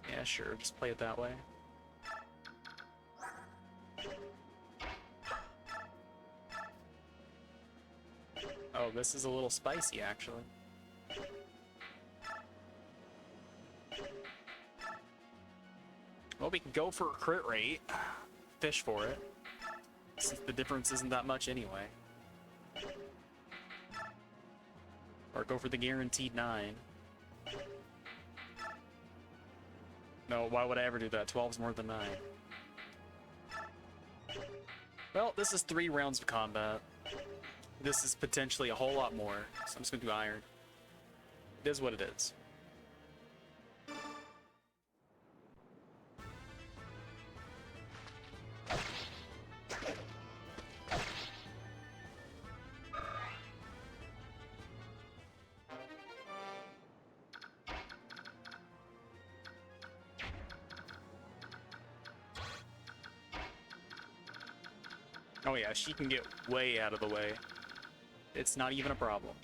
Yeah, sure, just play it that way. Oh, this is a little spicy, actually. Well, we can go for a crit rate. Fish for it. Since the difference isn't that much anyway. Or go for the guaranteed 9. No, why would I ever do that? 12's more than 9. Well, this is 3 rounds of combat. This is potentially a whole lot more, so I'm just gonna do iron. It is what it is. Oh yeah, she can get way out of the way. It's not even a problem.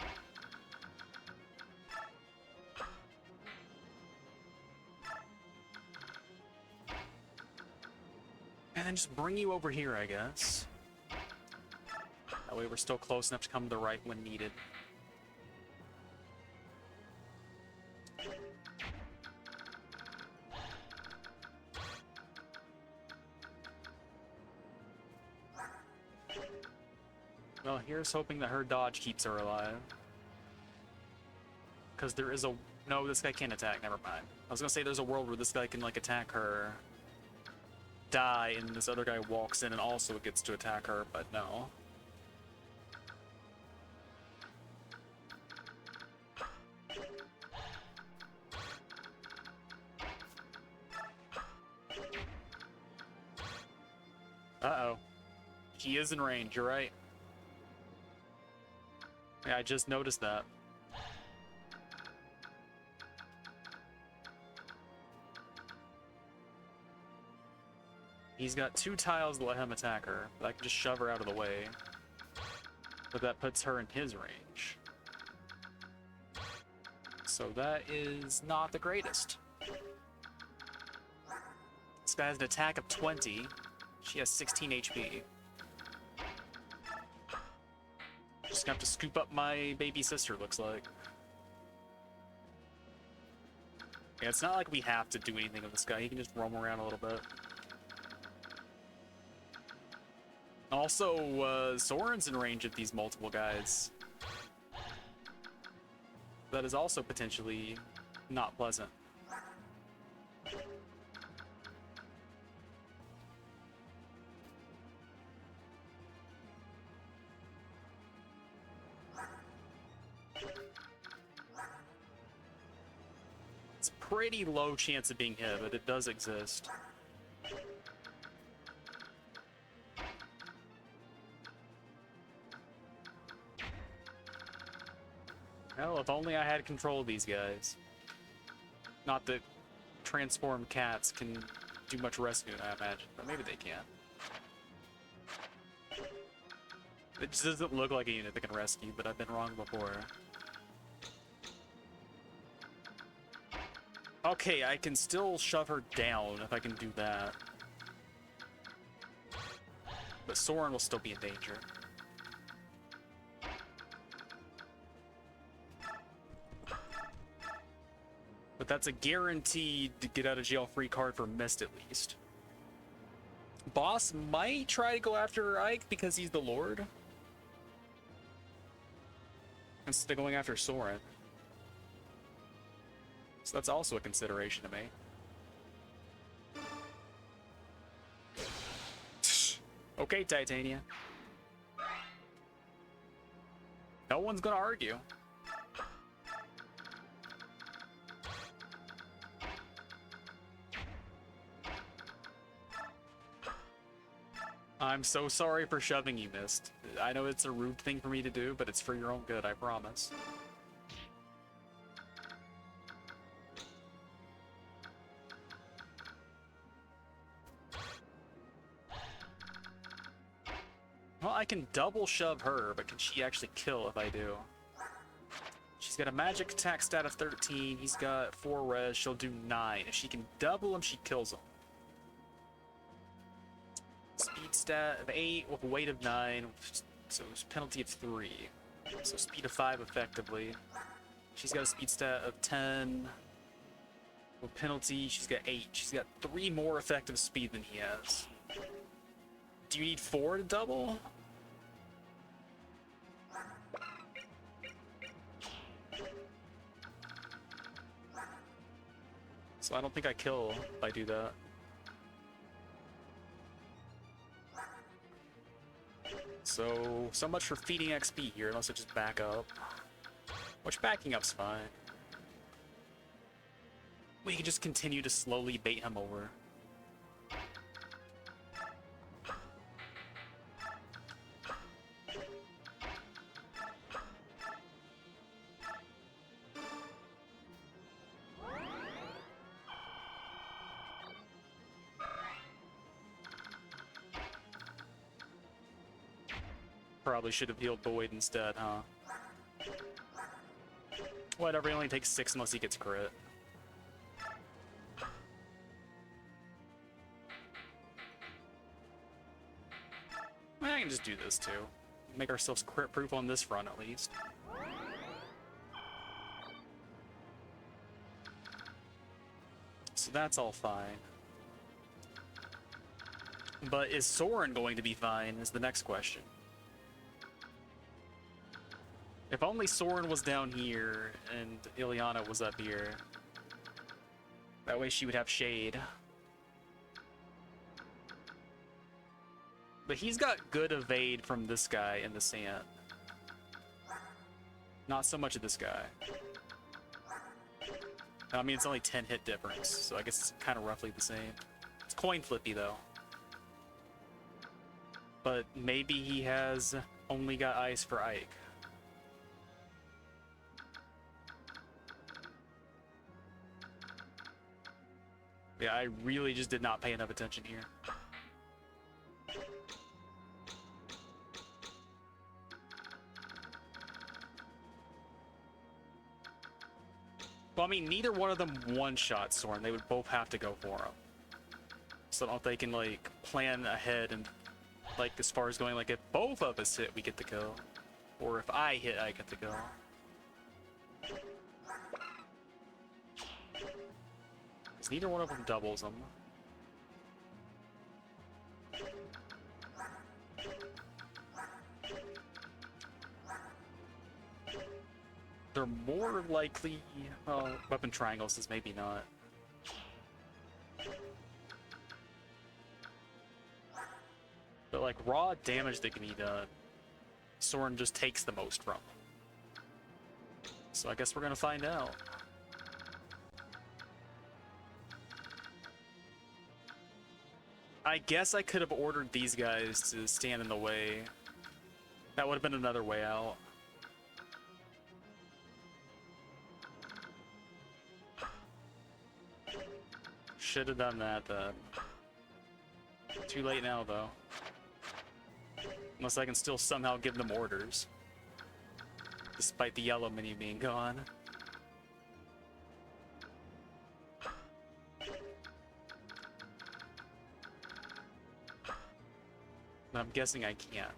And then just bring you over here, I guess. That way we're still close enough to come to the right when needed. Well, here's hoping that her dodge keeps her alive. Because there is a... No, this guy can't attack. Never mind. I was gonna say there's a world where this guy can, like, attack her, die, and this other guy walks in and also gets to attack her, but no. Uh-oh. He is in range, you're right. Yeah, I just noticed that. He's got 2 tiles that let him attack her, but I can just shove her out of the way. But that puts her in his range. So that is not the greatest. This guy has an attack of 20. She has 16 HP. Just gonna have to scoop up my baby sister, looks like. Yeah, it's not like we have to do anything with this guy. He can just roam around a little bit. Also, Soren's in range of these multiple guys. That is also potentially not pleasant. It's pretty low chance of being hit, but it does exist. Well, if only I had control of these guys. Not that transformed cats can do much rescuing, I imagine, but maybe they can. It just doesn't look like a unit that can rescue, but I've been wrong before. Okay, I can still shove her down if I can do that. But Soren will still be in danger. But that's a guaranteed get out of jail free card for Mist at least. Boss might try to go after Ike because he's the Lord, instead of going after Soren. So that's also a consideration to me. Okay, Titania. No one's gonna argue. I'm so sorry for shoving you, Mist. I know it's a rude thing for me to do, but it's for your own good, I promise. Well, I can double shove her, but can she actually kill if I do? She's got a magic attack stat of 13, he's got 4 res, she'll do 9. If she can double him, she kills him. Speed stat of 8 with a weight of 9, so it's penalty of 3. So speed of 5 effectively. She's got a speed stat of 10. With penalty, she's got 8. She's got 3 more effective speed than he has. Do you need 4 to double? So I don't think I kill if I do that. So much for feeding XP here, unless I just back up. Which backing up's fine. We can just continue to slowly bait him over. Probably should have healed Boyd instead, huh? Whatever, he only takes 6 unless he gets crit. I can just do this too. Make ourselves crit proof on this front at least. So that's all fine. But is Soren going to be fine is the next question. If only Soren was down here and Ileana was up here. That way she would have shade. But he's got good evade from this guy in the sand. Not so much of this guy. I mean, it's only 10 hit difference, so I guess it's kind of roughly the same. It's coin flippy though. But maybe he has only got ice for Ike. Yeah, I really just did not pay enough attention here. Well, I mean, neither one of them one-shot Soren. They would both have to go for him. So I don't know if they can, like, plan ahead and, like, as far as going, like, if both of us hit, we get the kill. Or if I hit, I get the kill. Because neither one of them doubles them. They're more likely... Well, weapon triangles is maybe not. But like raw damage that can be done, Soren just takes the most from. So I guess we're gonna find out. I guess I could have ordered these guys to stand in the way. That would have been another way out. Should have done that then. Too late now though. Unless I can still somehow give them orders. Despite the yellow menu being gone. But I'm guessing I can't.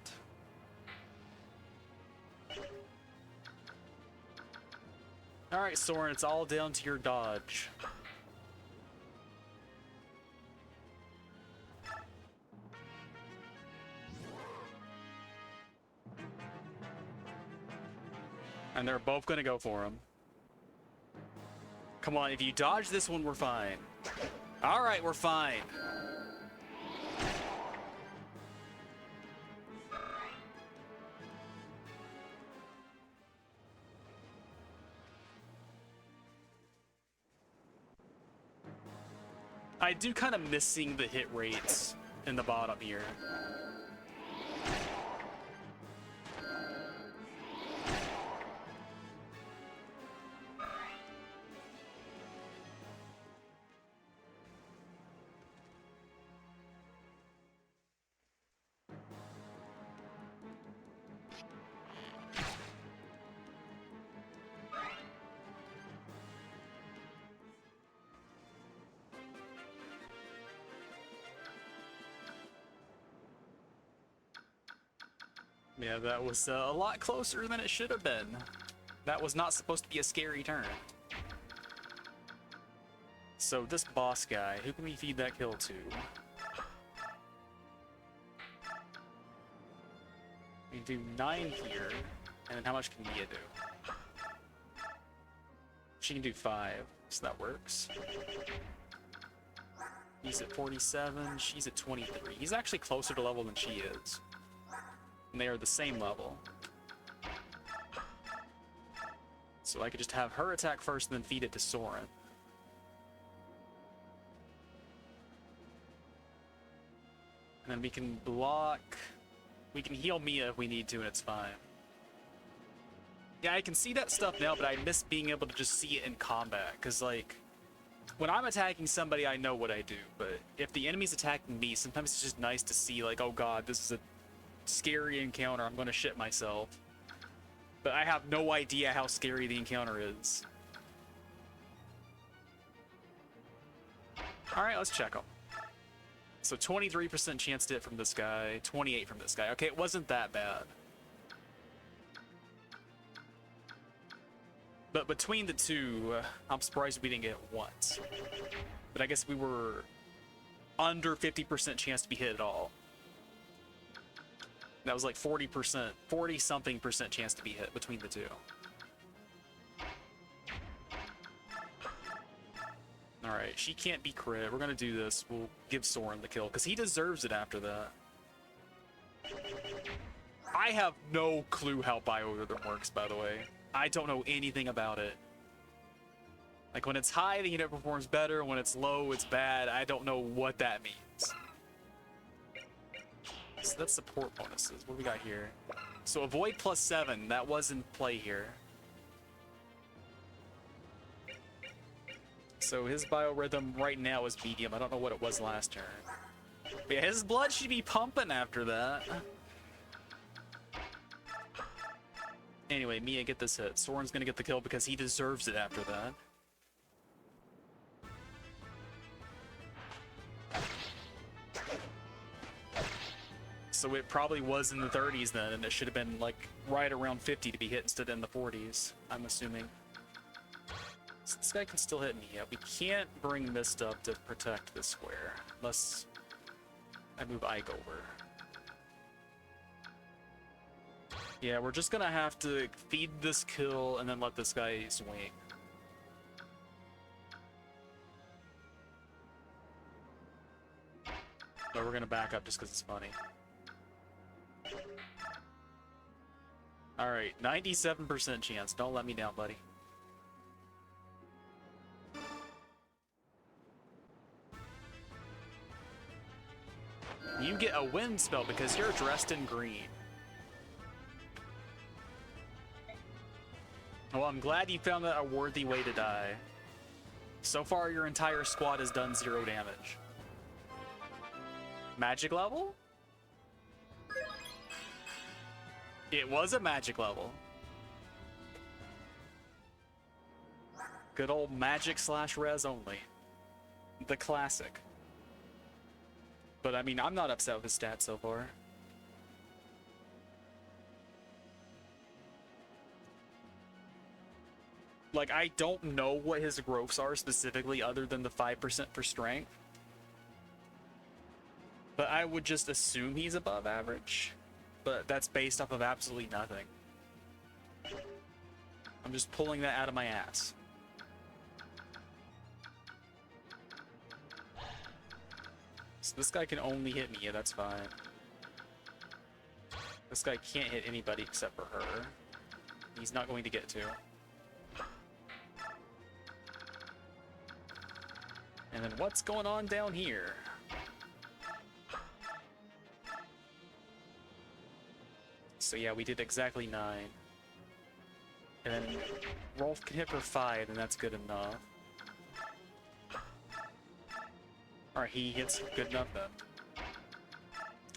Alright, Soren, it's all down to your dodge. And they're both gonna go for him. Come on, if you dodge this one, we're fine. Alright, we're fine. I do kind of miss seeing the hit rates in the bottom here. Yeah, that was a lot closer than it should have been. That was not supposed to be a scary turn. So this boss guy, who can we feed that kill to? We do 9 here, and then how much can Mia do? She can do 5, so that works. He's at 47, she's at 23. He's actually closer to level than she is. And they are the same level. So I could just have her attack first and then feed it to Soren. And then we can block... We can heal Mia if we need to, and it's fine. Yeah, I can see that stuff now, but I miss being able to just see it in combat. Because, like, when I'm attacking somebody, I know what I do. But if the enemy's attacking me, sometimes it's just nice to see, like, oh god, this is a scary encounter, I'm gonna shit myself. But I have no idea how scary the encounter is. Alright, let's check them. So 23% chance to hit from this guy, 28 from this guy. Okay, it wasn't that bad. But between the two, I'm surprised we didn't get it once. But I guess we were under 50% chance to be hit at all. That was like 40%, 40-something percent chance to be hit between the two. Alright, she can't be crit. We're gonna do this. We'll give Soren the kill, because he deserves it after that. I have no clue how Biorhythm works, by the way. I don't know anything about it. Like, when it's high, the unit performs better. When it's low, it's bad. I don't know what that means. So that's support bonuses. What do we got here? So avoid +7. That was in play here. So his biorhythm right now is medium. I don't know what it was last turn. But yeah, his blood should be pumping after that. Anyway, Mia, get this hit. Soren's gonna get the kill because he deserves it after that. So it probably was in the 30s then, and it should have been like right around 50 to be hit instead of in the 40s, I'm assuming. So this guy can still hit me. Yeah, we can't bring Mist up to protect this square unless I move Ike over. Yeah, we're just gonna have to feed this kill and then let this guy swing. But we're gonna back up just because it's funny. Alright, 97% chance. Don't let me down, buddy. You get a wind spell because you're dressed in green. Well, I'm glad you found that a worthy way to die. So far, your entire squad has done 0 damage. Magic level? It was a magic level. Good old magic / res only. The classic. But I mean, I'm not upset with his stats so far. Like, I don't know what his growths are specifically other than the 5% for strength. But I would just assume he's above average. But that's based off of absolutely nothing. I'm just pulling that out of my ass. So this guy can only hit me, yeah, that's fine. This guy can't hit anybody except for her. He's not going to get to. And then what's going on down here? So yeah, we did exactly 9. And then Rolf can hit for 5, and that's good enough. Alright, he hits good enough then.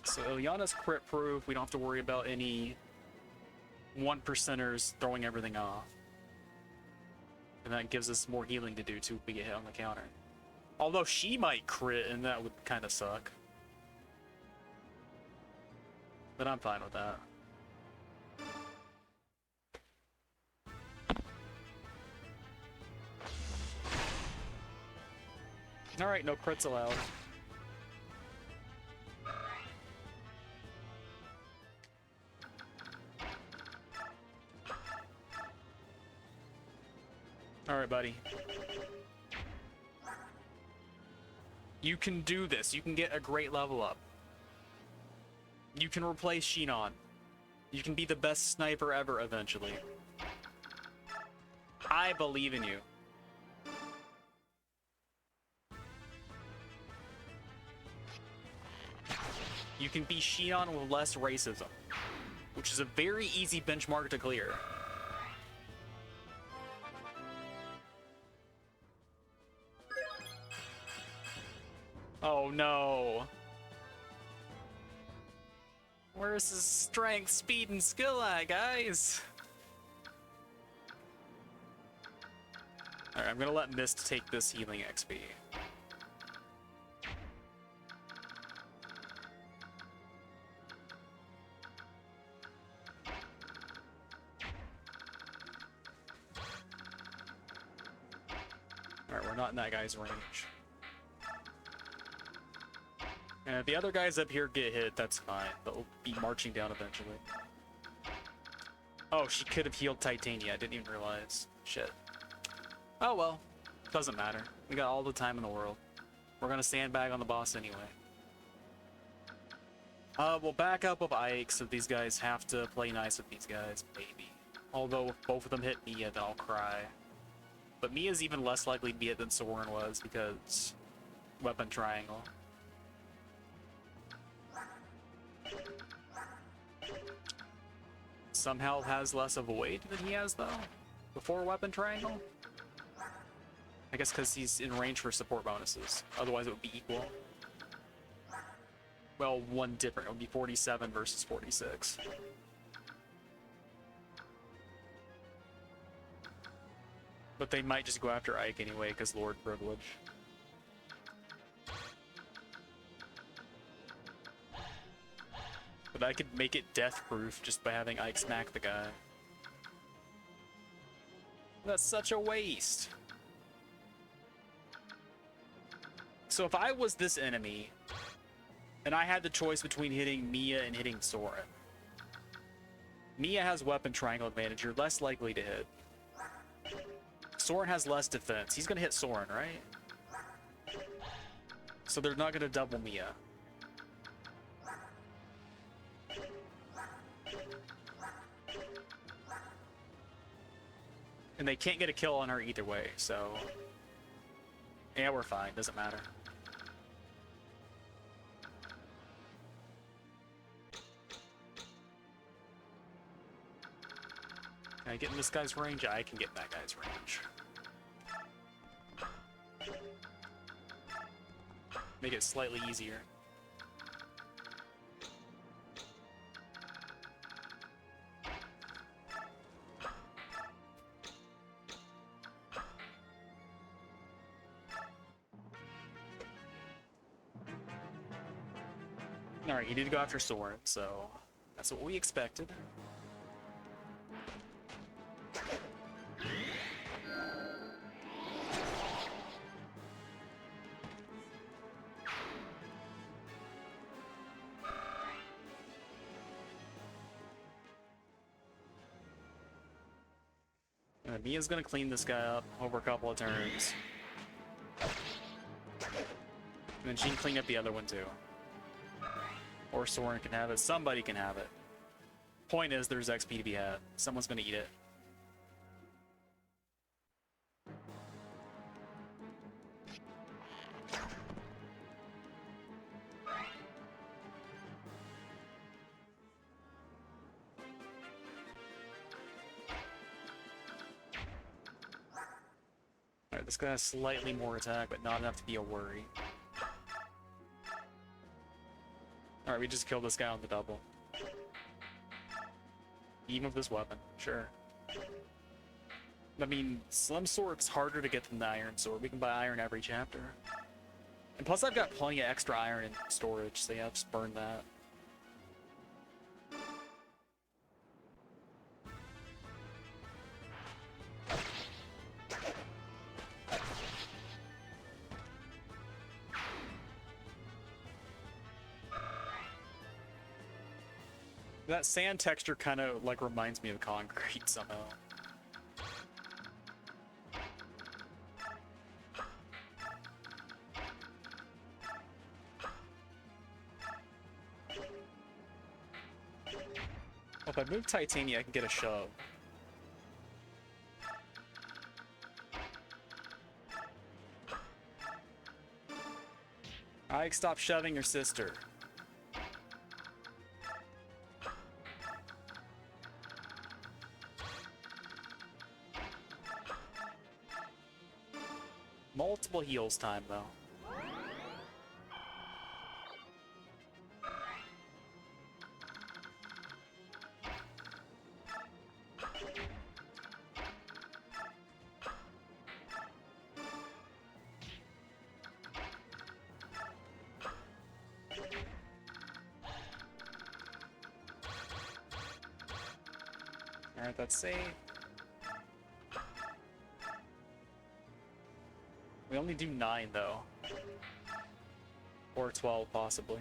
So Ilyana's crit proof, we don't have to worry about any 1%ers throwing everything off. And that gives us more healing to do too if we get hit on the counter. Although she might crit, and that would kind of suck. But I'm fine with that. Alright, no crits allowed. Alright, buddy. You can do this. You can get a great level up. You can replace Shinon. You can be the best sniper ever eventually. I believe in you. You can be Shinon with less racism, which is a very easy benchmark to clear. Oh no. Where's his strength, speed, and skill at, guys? Alright, I'm gonna let Mist take this healing XP. Alright, we're not in that guy's range. And if the other guys up here get hit, that's fine. They'll be marching down eventually. Oh, she could have healed Titania. I didn't even realize. Shit. Oh well. Doesn't matter. We got all the time in the world. We're gonna sandbag on the boss anyway. We'll back up with Ike, so these guys have to play nice with these guys, maybe. Although if both of them hit Mia, then I'll cry. But Mia's even less likely to be hit than Soren was, because weapon triangle. Somehow has less avoid than he has, though, before weapon triangle. I guess because he's in range for support bonuses. Otherwise, it would be equal. Well, one different. It would be 47 versus 46. But they might just go after Ike anyway, because Lord Privilege. But I could make it death-proof just by having Ike smack the guy. That's such a waste. So if I was this enemy, and I had the choice between hitting Mia and hitting Soren, Mia has weapon triangle advantage. You're less likely to hit. Soren has less defense. He's gonna hit Soren, right? So they're not gonna double Mia. And they can't get a kill on her either way, so... Yeah, we're fine. Doesn't matter. Can I get in this guy's range? I can get in that guy's range. Make it slightly easier. Alright, you need to go after Soren, so that's what we expected. Mia's gonna clean this guy up over a couple of turns. And then she can clean up the other one too. Or Soren can have it. Somebody can have it. Point is, there's XP to be had. Someone's gonna eat it. Alright, this guy has slightly more attack, but not enough to be a worry. Alright, we just killed this guy on the double. Even with this weapon, sure. I mean, Slim Sword's harder to get than the Iron Sword. We can buy iron every chapter. And plus I've got plenty of extra iron in storage, so yeah, just burn that. That sand texture kind of like reminds me of concrete somehow. Well, if I move Titania, I can get a shove. Ike, stop shoving your sister. Multiple heals time, though. Alright, that's safe. We only do 9 though. Or 12 possibly.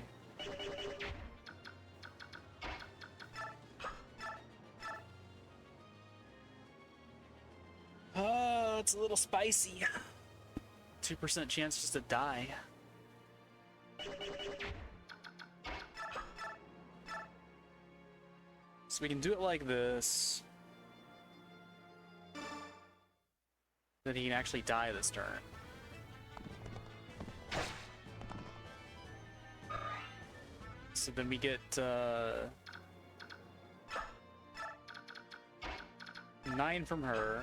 It's a little spicy. 2% chance just to die. So we can do it like this. Then he can actually die this turn. So then we get 9 from her,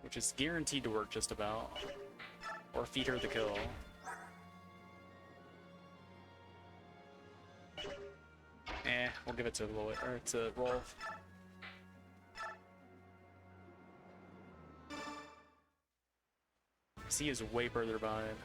which is guaranteed to work just about, or feed her the kill. We'll give it to Lloyd, or to Rolf. He is way further behind.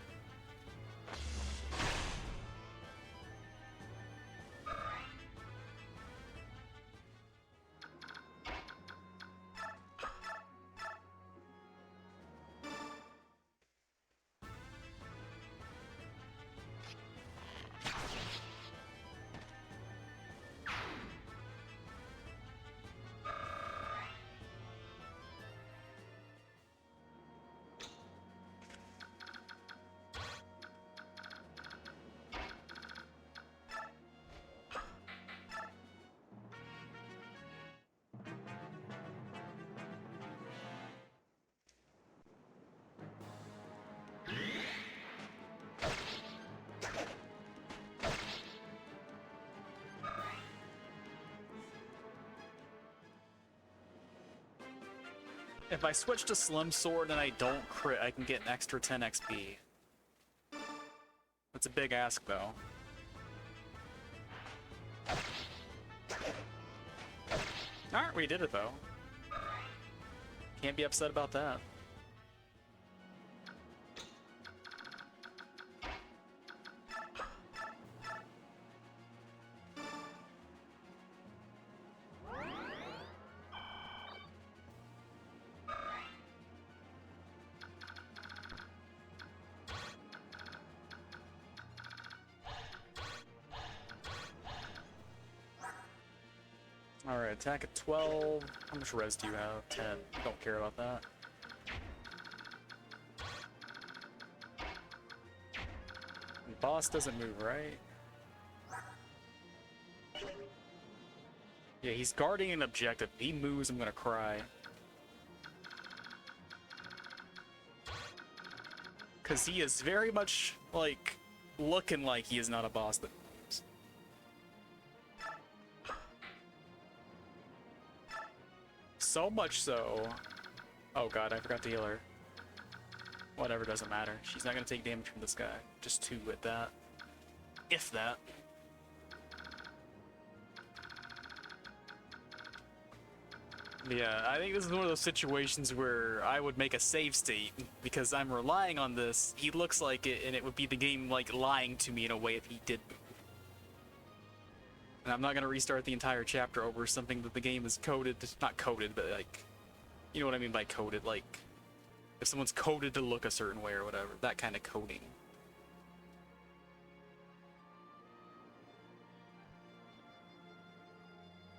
If I switch to Slim Sword and I don't crit, I can get an extra 10 XP. That's a big ask, though. Alright, we did it, though. Can't be upset about that. Alright, attack at 12. How much res do you have? 10. Don't care about that. The boss doesn't move, right? Yeah, he's guarding an objective. If he moves, I'm gonna cry. Because he is very much, like, looking like he is not a boss that moves. So much so... Oh god, I forgot to heal her. Whatever, doesn't matter. She's not gonna take damage from this guy. Just 2 with that. If that. Yeah, I think this is one of those situations where I would make a save state because I'm relying on this. He looks like it, and it would be the game like lying to me in a way if he did move. And I'm not gonna restart the entire chapter over something that the game is coded, not coded, but like, you know what I mean by coded, like, if someone's coded to look a certain way or whatever, that kind of coding.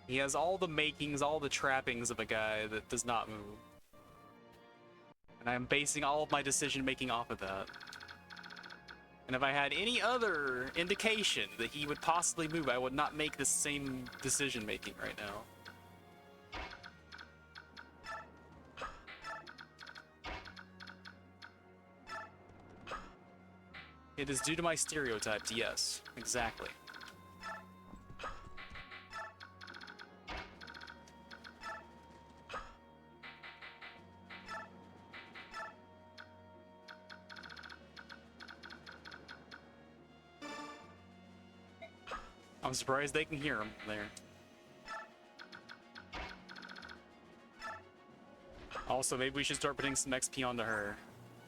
He has all the makings, all the trappings of a guy that does not move. And I'm basing all of my decision making off of that. And if I had any other indication that he would possibly move, I would not make the same decision making right now. It is due to my stereotypes, yes, exactly. I'm surprised they can hear him there. Also, maybe we should start putting some XP onto her,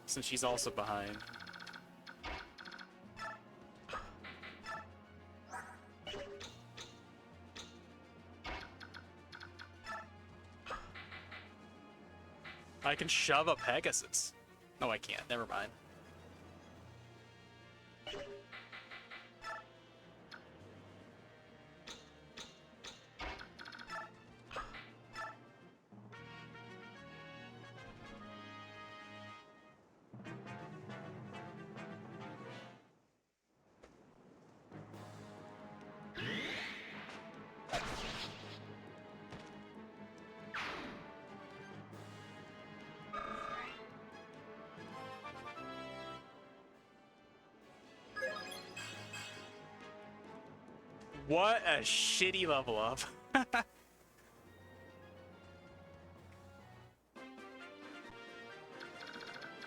since she's also behind. I can shove a Pegasus. No, I can't. Never mind. What a shitty level up.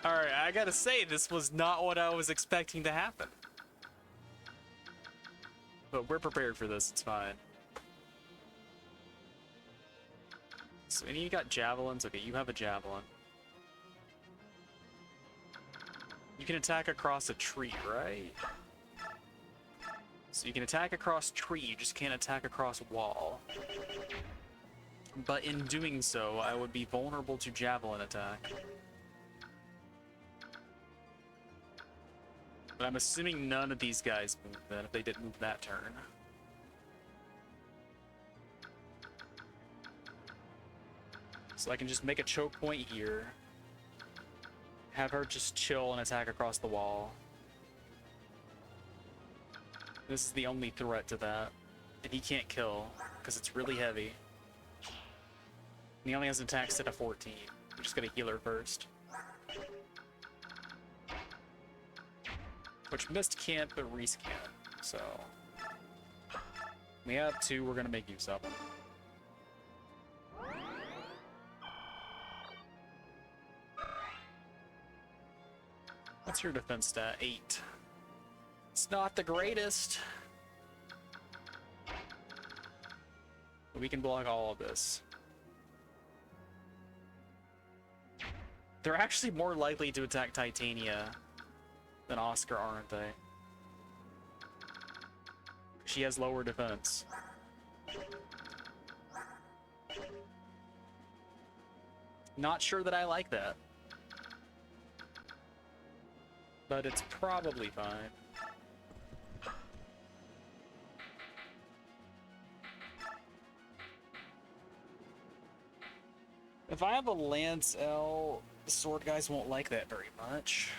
Alright, I gotta say, this was not what I was expecting to happen. But we're prepared for this, it's fine. So, and you got javelins? Okay, you have a javelin. You can attack across a tree, right? So you can attack across tree, you just can't attack across wall. But in doing so, I would be vulnerable to javelin attack. But I'm assuming none of these guys move then, if they didn't move that turn. So I can just make a choke point here. Have her just chill and attack across the wall. This is the only threat to that. And he can't kill, because it's really heavy. And he only has an attack set of 14. I'm just gonna heal her first. Which Mist can't, but Reese can. So... we have 2, we're gonna make use of them. What's your defense stat? 8. It's not the greatest. But we can block all of this. They're actually more likely to attack Titania than Oscar, aren't they? She has lower defense. Not sure that I like that. But it's probably fine. If I have a Lance L, the sword guys won't like that very much.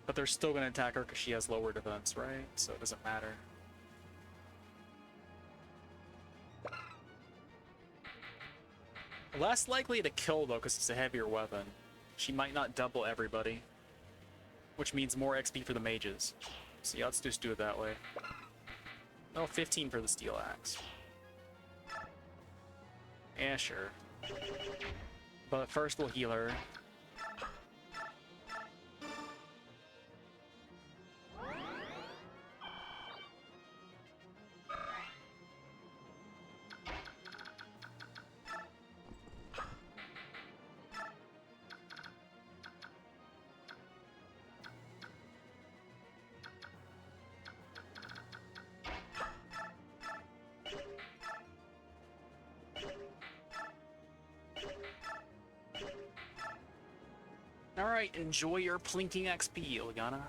But they're still going to attack her because she has lower defense, right? So it doesn't matter. Less likely to kill, though, because it's a heavier weapon. She might not double everybody. Which means more XP for the mages. So yeah, let's just do it that way. Oh, 15 for the steel axe. Yeah, sure. But first we'll heal her. Alright, enjoy your plinking XP, Ileana.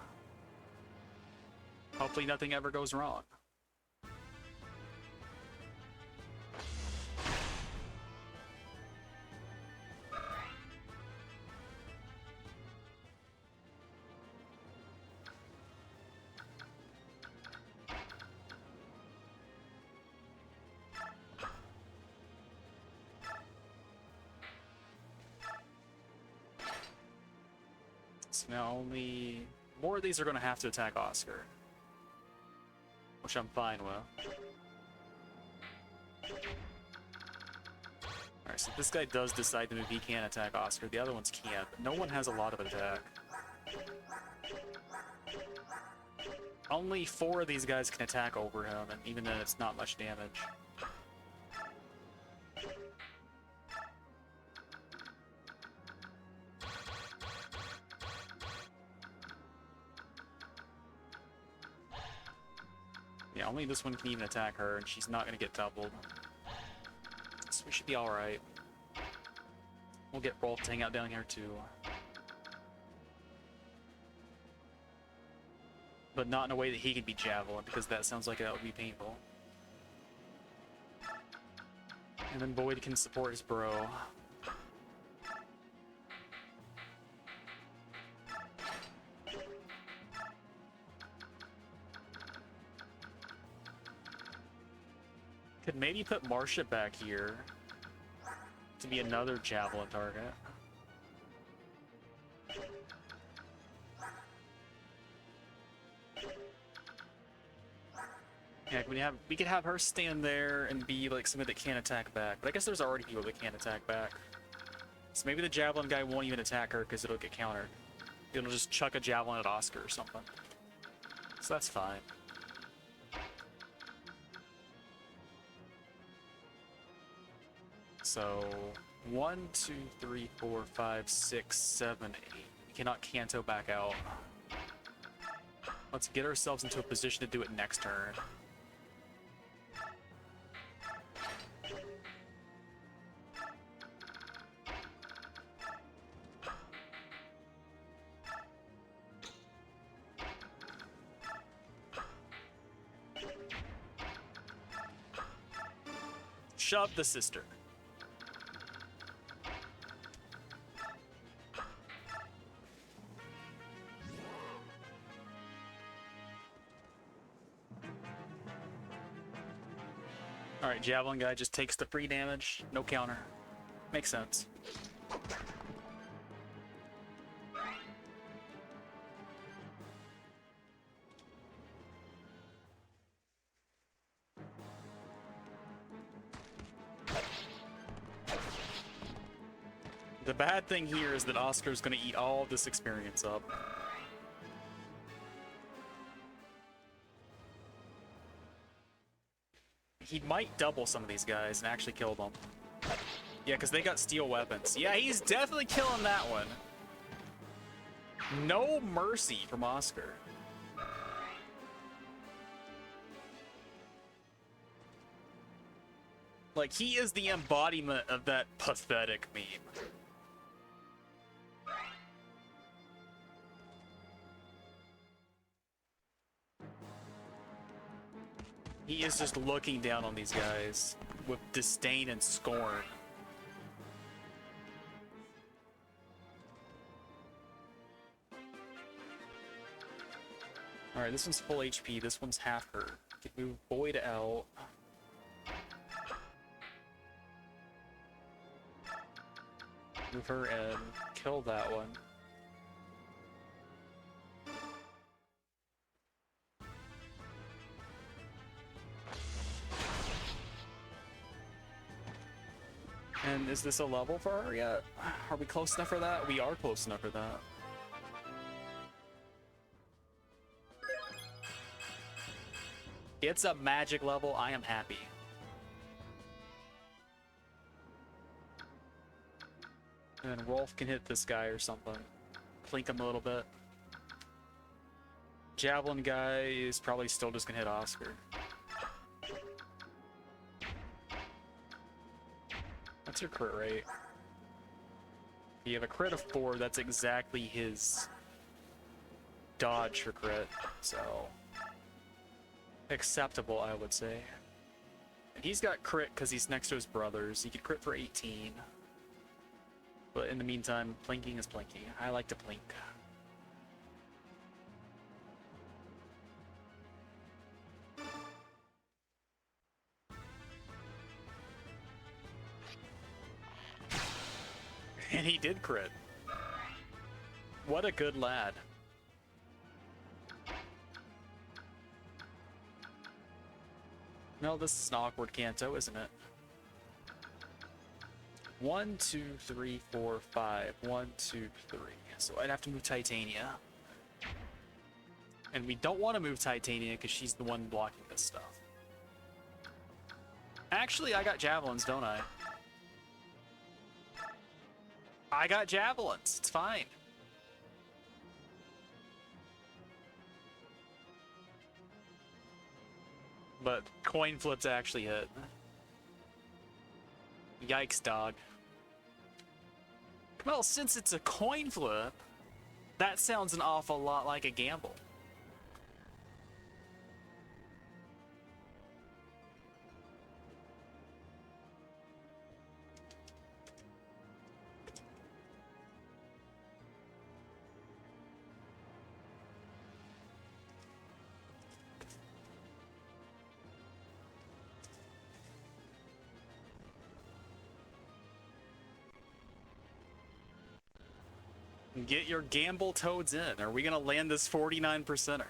Hopefully nothing ever goes wrong. So now only more of these are going to have to attack Oscar, which I'm fine with. Alright, so this guy does decide to move. He can attack Oscar. The other ones can't. But no one has a lot of attack. Only 4 of these guys can attack over him, and even then it's not much damage. Yeah, only this one can even attack her, and she's not going to get doubled. So we should be alright. We'll get Rolf to hang out down here too. But not in a way that he can be javelin, because that sounds like that would be painful. And then Boyd can support his bro. Could maybe put Marcia back here to be another javelin target. Yeah, we could have her stand there and be like somebody that can't attack back. But I guess there's already people that can't attack back. So maybe the javelin guy won't even attack her because it'll get countered. It'll just chuck a javelin at Oscar or something. So that's fine. So 1, 2, 3, 4, 5, 6, 7, 8. We cannot Canto back out. Let's get ourselves into a position to do it next turn. Shove the sister. Alright, Javelin guy just takes the free damage, no counter. Makes sense. The bad thing here is that Oscar's gonna eat all this experience up. He might double some of these guys and actually kill them. Yeah, because they got steel weapons. Yeah, he's definitely killing that one. No mercy from Oscar. Like, he is the embodiment of that pathetic meme. He is just looking down on these guys with disdain and scorn. Alright, this one's full HP, this one's half hurt. Can move Boyd out. Move her in. Kill that one. And is this a level for her yet? Are we close enough for that? We are close enough for that. It's a magic level. I am happy. And Rolf can hit this guy or something. Plink him a little bit. Javelin guy is probably still just gonna hit Oscar. What's your crit rate? You have a crit of 4, that's exactly his dodge for crit, so acceptable, I would say. And he's got crit because he's next to his brothers. He could crit for 18. But in the meantime, plinking is plinking. I like to plink. And he did crit. What a good lad. No, this is an awkward canto, isn't it? 1, 2, 3, 4, 5. 1, 2, 3. So I'd have to move Titania. And we don't want to move Titania because she's the one blocking this stuff. Actually, I got javelins, don't I? I got javelins. It's fine. But coin flips actually hit. Yikes, dog. Well, since it's a coin flip, that sounds an awful lot like a gamble. Get your gamble toads in. Are we gonna land this 49%er?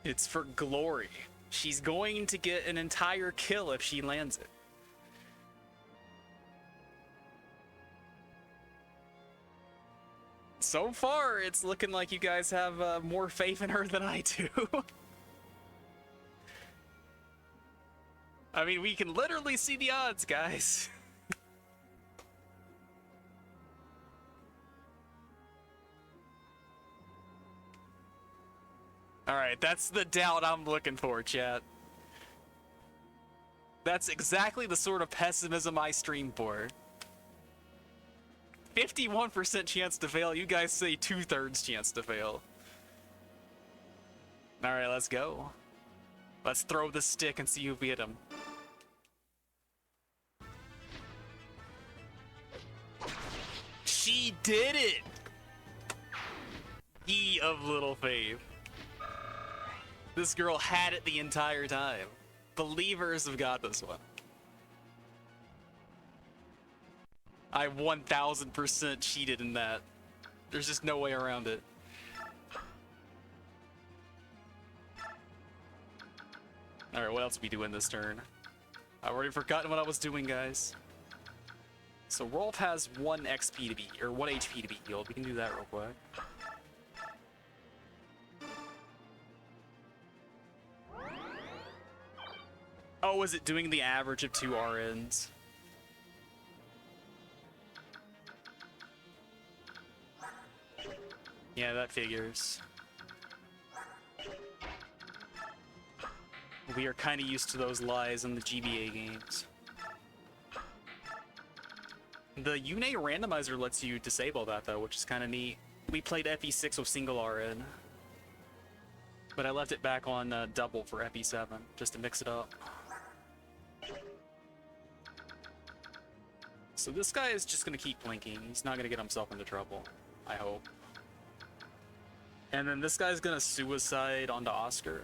It's for glory. She's going to get an entire kill if she lands it. So far, it's looking like you guys have more faith in her than I do. I mean, we can literally see the odds, guys. Alright, that's the doubt I'm looking for, chat. That's exactly the sort of pessimism I stream for. 51% chance to fail, you guys say 2/3 chance to fail. Alright, let's go. Let's throw the stick and see who beat him. She did it! Ye of little faith. This girl had it the entire time. Believers have got this one. I 1000% cheated in that. There's just no way around it. Alright, what else are we doing this turn? I've already forgotten what I was doing, guys. So Rolf has 1 XP to be, or 1 HP to be healed. We can do that real quick. Oh, is it doing the average of 2 RNs? Yeah, that figures. We are kind of used to those lies in the GBA games. The UNA randomizer lets you disable that, though, which is kind of neat. We played FE6 with single RN, but I left it back on double for FE7, just to mix it up. So this guy is just going to keep blinking. He's not going to get himself into trouble, I hope. And then this guy's going to suicide onto Oscar.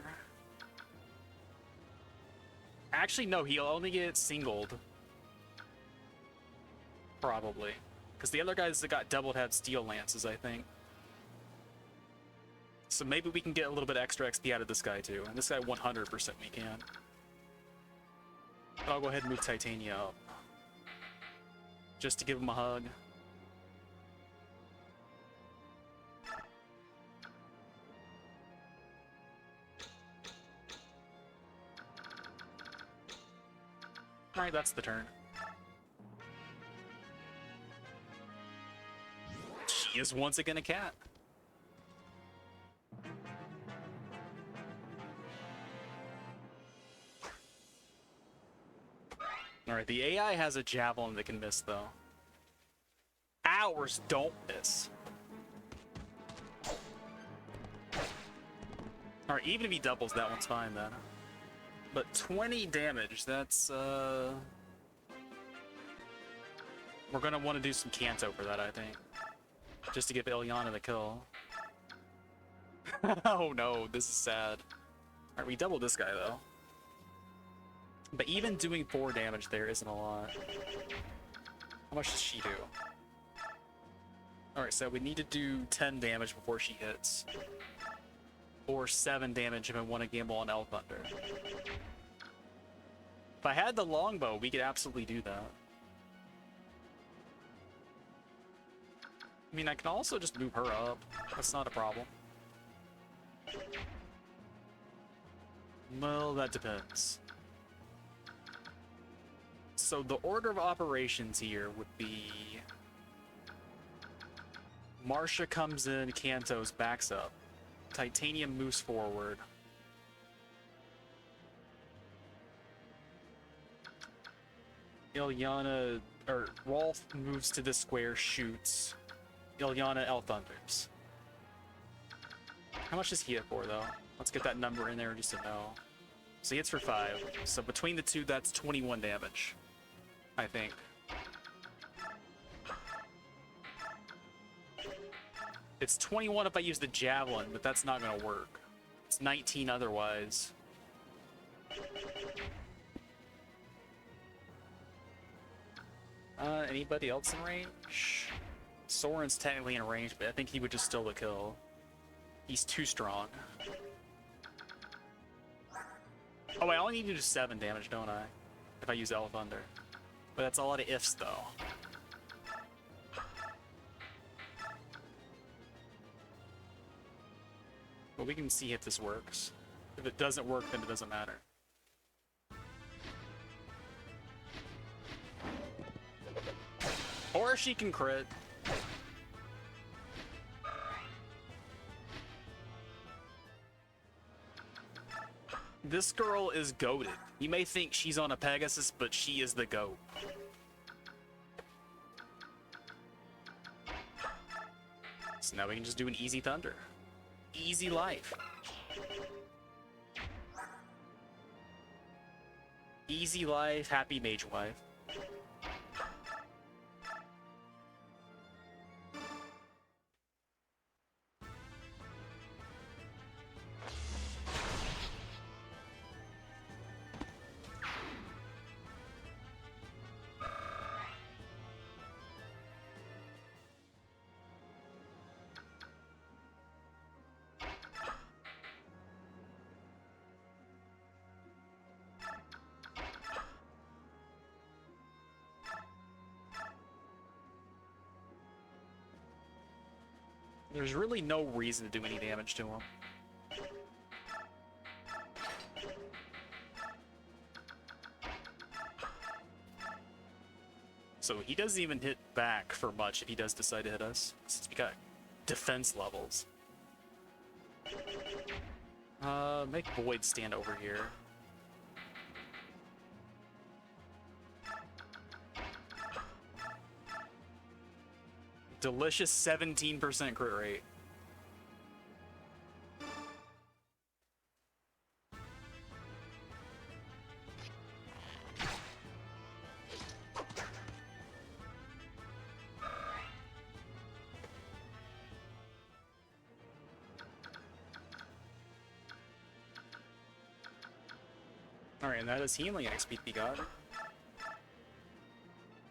Actually, no, he'll only get singled. Probably. Because the other guys that got doubled had steel lances, I think. So maybe we can get a little bit extra XP out of this guy, too. And this guy 100% we can. But I'll go ahead and move Titania up. Just to give him a hug. Alright, that's the turn. She is once again a cat. Alright, the AI has a javelin that can miss, though. Ours don't miss. Alright, even if he doubles, that one's fine, then. But 20 damage, that's, we're gonna want to do some Kanto for that, I think. Just to give Ilyana the kill. Oh no, this is sad. Alright, we doubled this guy, though. But even doing 4 damage there isn't a lot. How much does she do? Alright, so we need to do 10 damage before she hits. Or 7 damage if I want to gamble on Elf Thunder. If I had the longbow, we could absolutely do that. I mean, I can also just move her up. That's not a problem. Well, that depends. So the order of operations here would be... Marsha comes in, Kanto's backs up. Titanium moves forward. Ilyana, or Rolf moves to the square, shoots. Ilyana Elf Thunders. How much does he hit for, though? Let's get that number in there just to know. So he hits for 5. So between the two, that's 21 damage, I think. It's 21 if I use the javelin, but that's not going to work. It's 19 otherwise. Anybody else in range? Soren's technically in range, but I think he would just steal the kill. He's too strong. Oh, I only need to do 7 damage, don't I? If I use Elf Thunder. But that's a lot of ifs, though. But we can see if this works. If it doesn't work, then it doesn't matter. Or she can crit. This girl is goated. You may think she's on a Pegasus, but she is the GOAT. So now we can just do an easy Thunder. Easy life. Easy life, happy mage wife. There's really no reason to do any damage to him. So he doesn't even hit back for much if he does decide to hit us, since we got defense levels. Make Void stand over here. Delicious 17% crit rate. Alright, and that is healing XP we got.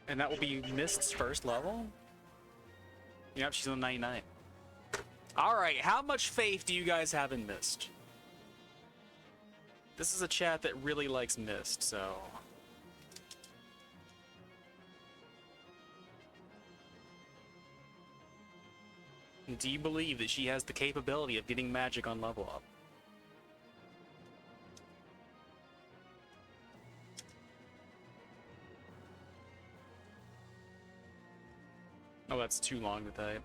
And that will be Mist's first level? Yep, she's on 99. Alright, how much faith do you guys have in Mist? This is a chat that really likes Mist, so... Do you believe that she has the capability of getting magic on level up? Oh, that's too long to type.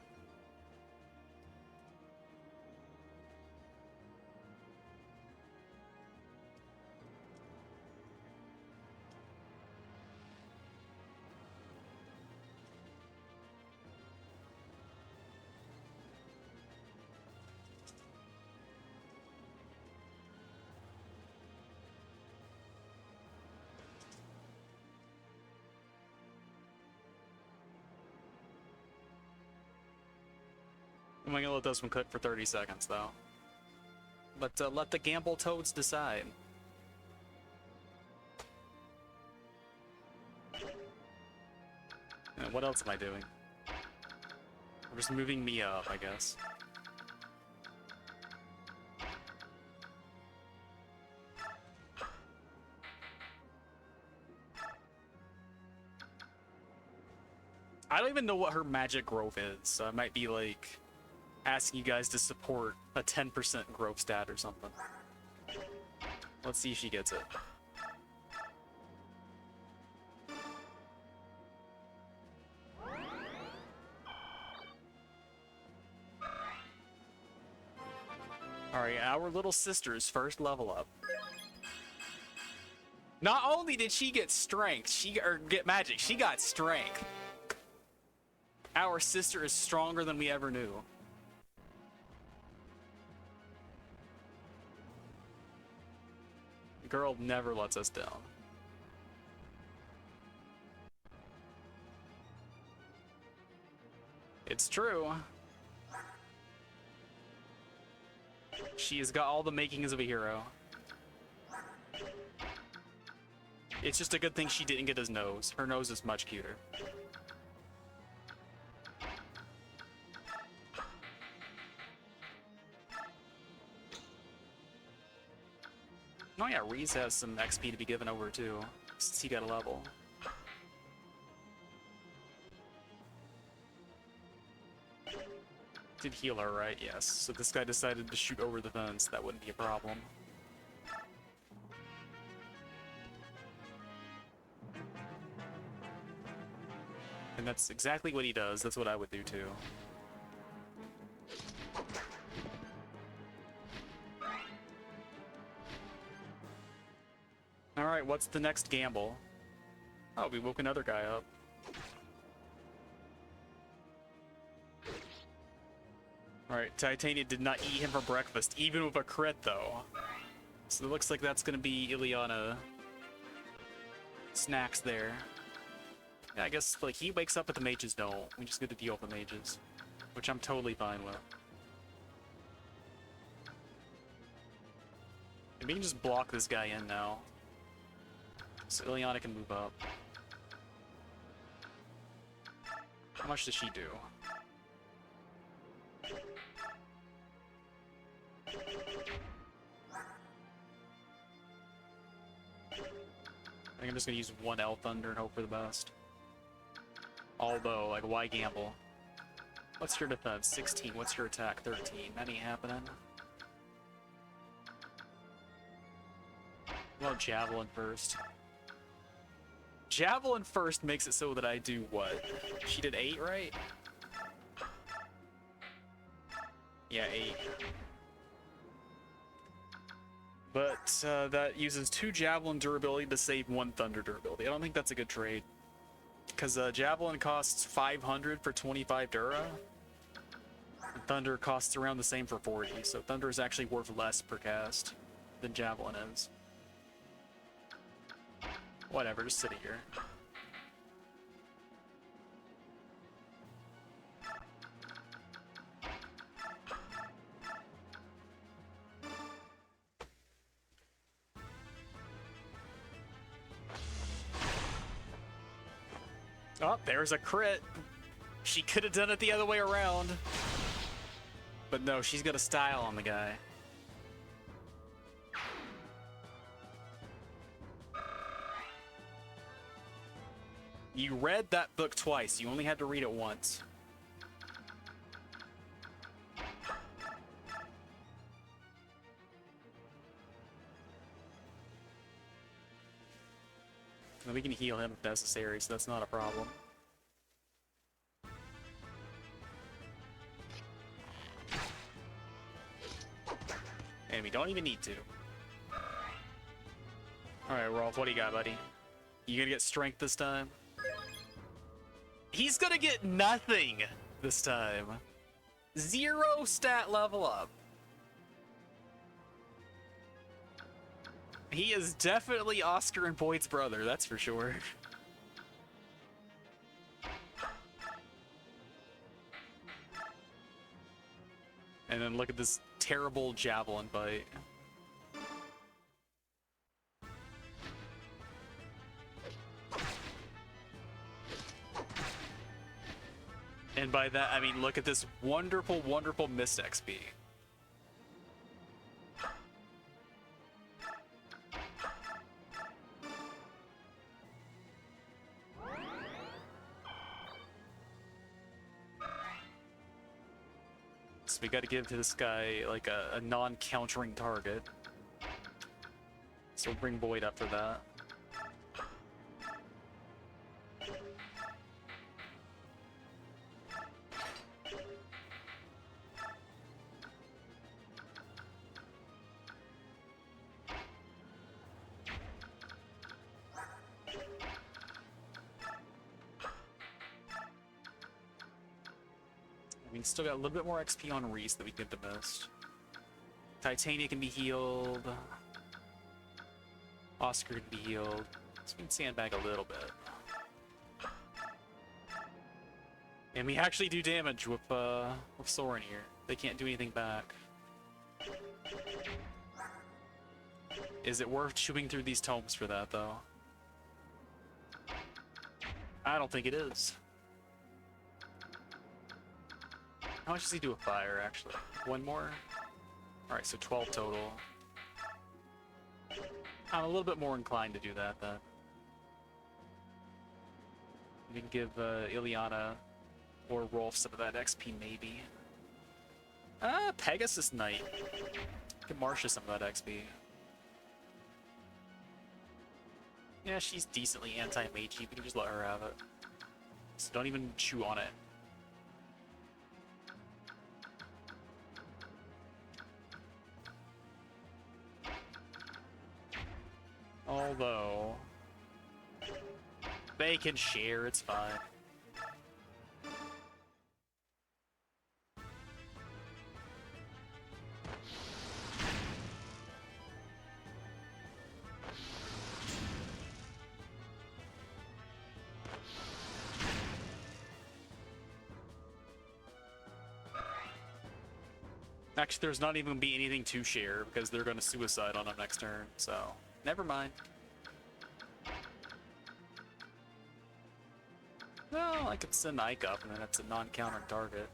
I'm gonna let this one cook for 30 seconds, though. But let the gamble toads decide. What else am I doing? I'm just moving me up, I guess. I don't even know what her magic growth is, so I might be like asking you guys to support a 10% growth stat or something. Let's see if she gets it. Alright, our little sister's first level up. Not only did she get strength, or get magic, she got strength. Our sister is stronger than we ever knew. Girl never lets us down. It's true. She has got all the makings of a hero. It's just a good thing she didn't get his nose. Her nose is much cuter. Oh yeah, Reese has some XP to be given over too, since he got a level. Did heal her, right? Yes. So this guy decided to shoot over the fence. That wouldn't be a problem. And that's exactly what he does. That's what I would do too. Alright, what's the next gamble? Oh, we woke another guy up. Alright, Titania did not eat him for breakfast, even with a crit though. So it looks like that's gonna be Ileana snacks there. Yeah, I guess like he wakes up but the mages don't. We just get to deal with the mages, which I'm totally fine with. And we can just block this guy in now. So Ileana can move up. How much does she do? I think I'm just gonna use one L Thunder and hope for the best. Although, like, why gamble? What's your defense? 16. What's your attack? 13. That ain't happening. Well, Javelin first. Javelin first makes it so that I do what? She did 8, right? Yeah, 8. But that uses 2 Javelin durability to save 1 Thunder durability. I don't think that's a good trade. Because Javelin costs 500 for 25 Dura. And Thunder costs around the same for 40. So Thunder is actually worth less per cast than Javelin is. Whatever, just sit here. Oh, there's a crit. She could have done it the other way around. But no, she's got a style on the guy. You read that book twice. You only had to read it once. And we can heal him if necessary, so that's not a problem. And we don't even need to. Alright, Rolf, what do you got, buddy? You gonna get strength this time? He's gonna get nothing this time. 0 stat level up. He is definitely Oscar and Boyd's brother, that's for sure. And then look at this terrible javelin bite. And by that, I mean, look at this wonderful, wonderful missed XP. So we gotta give to this guy, like, a non-countering target. So we'll bring Boyd up for that. We still got a little bit more XP on Reese that we can give to Mist. Titania can be healed. Oscar can be healed. So we can sandbag a little bit. And we actually do damage with Soren here. They can't do anything back. Is it worth chewing through these tomes for that, though? I don't think it is. How much does he do with fire, actually? 1 more? Alright, so 12 total. I'm a little bit more inclined to do that, then. We can give Ileana or Rolf some of that XP, maybe. Pegasus Knight. Give Marcia some of that XP. Yeah, she's decently anti-magey. We can just let her have it. So don't even chew on it. Although they can share, it's fine. Actually, there's not even gonna be anything to share because they're gonna suicide on them next turn, so never mind. Well, I could send Ike up and then it's a non-countering target.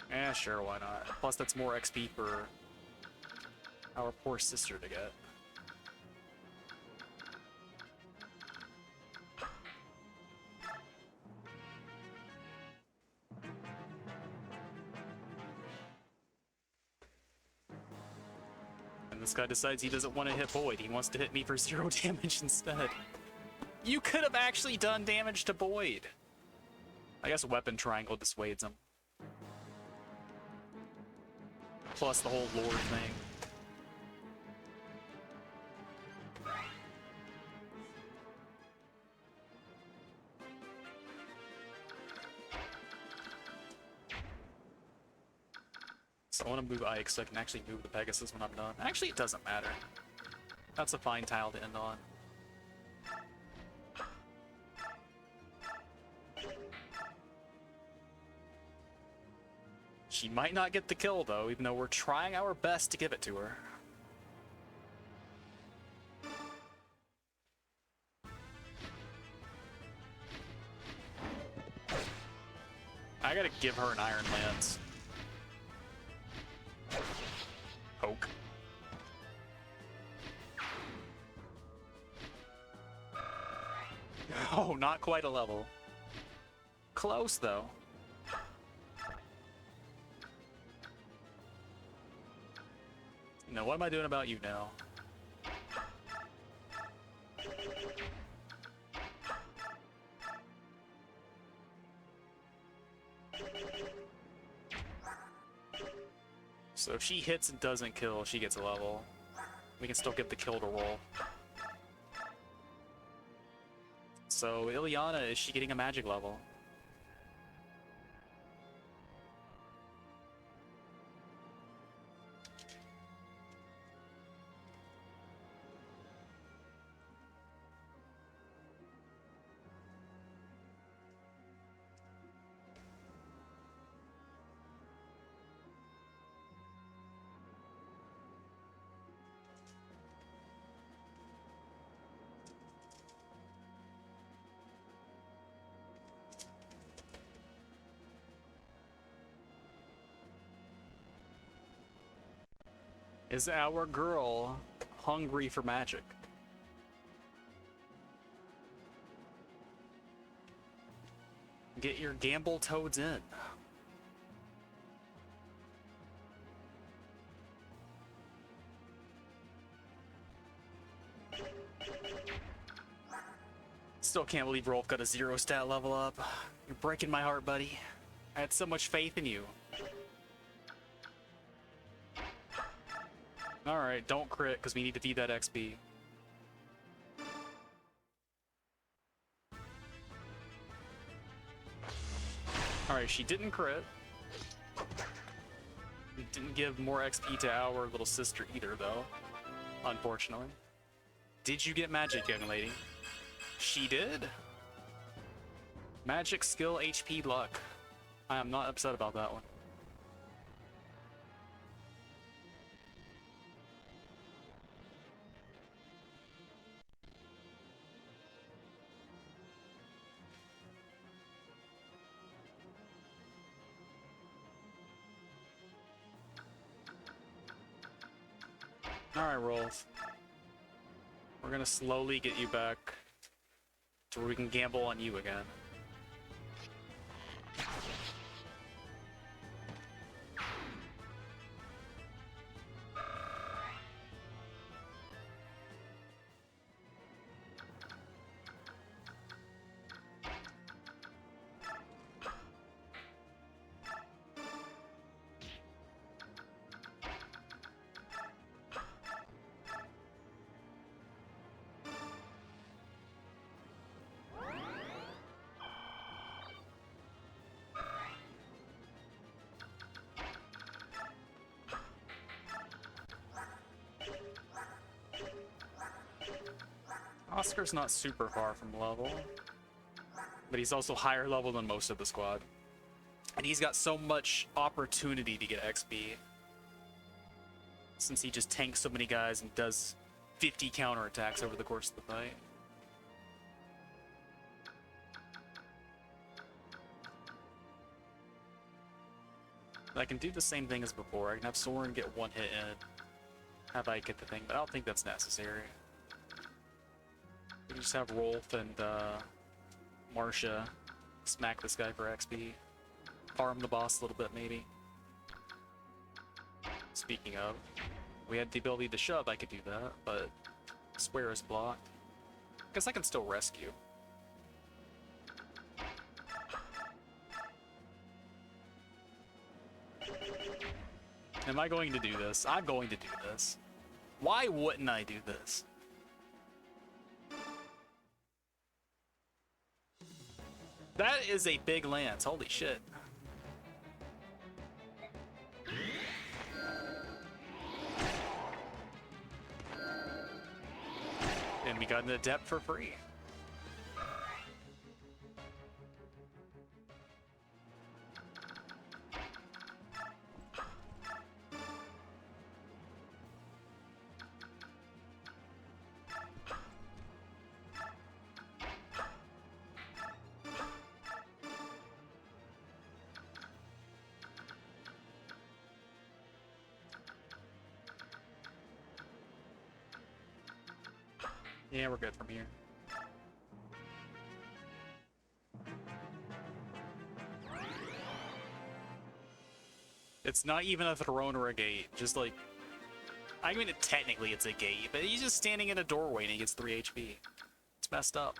Yeah, sure, why not? Plus, that's more XP for our poor sister to get. And this guy decides he doesn't want to hit Boyd. He wants to hit me for 0 damage instead. You could have actually done damage to Boyd. I guess weapon triangle dissuades him. Plus the whole lore thing. So I want to move Ike so I can actually move the Pegasus when I'm done. Actually, it doesn't matter. That's a fine tile to end on. She might not get the kill, though, even though we're trying our best to give it to her. I gotta give her an Iron Lance. Poke. Oh, not quite a level. Close, though. Now, what am I doing about you now? So if she hits and doesn't kill, she gets a level. We can still get the kill to roll. So Ilyana, is she getting a magic level? Is our girl hungry for magic? Get your gamble toads in. Still can't believe Rolf got a 0 stat level up. You're breaking my heart, buddy. I had so much faith in you. Alright, don't crit, because we need to feed that XP. Alright, she didn't crit. Didn't give more XP to our little sister either, though. Unfortunately. Did you get magic, young lady? She did? Magic, skill, HP, luck. I am not upset about that one. Alright, Rolf. We're gonna slowly get you back to where we can gamble on you again. Oscar's not super far from level, but he's also higher level than most of the squad. And he's got so much opportunity to get XP, since he just tanks so many guys and does 50 counterattacks over the course of the fight. I can do the same thing as before. I can have Soren get one hit in, have Ike get the thing, but I don't think that's necessary. We can just have Rolf and Marcia smack this guy for XP. Farm the boss a little bit, maybe. Speaking of. We had the ability to shove, I could do that, but square is blocked. Guess I can still rescue. Am I going to do this? I'm going to do this. Why wouldn't I do this? That is a big lance, holy shit. And we got an adept for free. Yeah, we're good from here. It's not even a throne or a gate, just like... I mean, technically it's a gate, but he's just standing in a doorway and he gets 3 HP. It's messed up.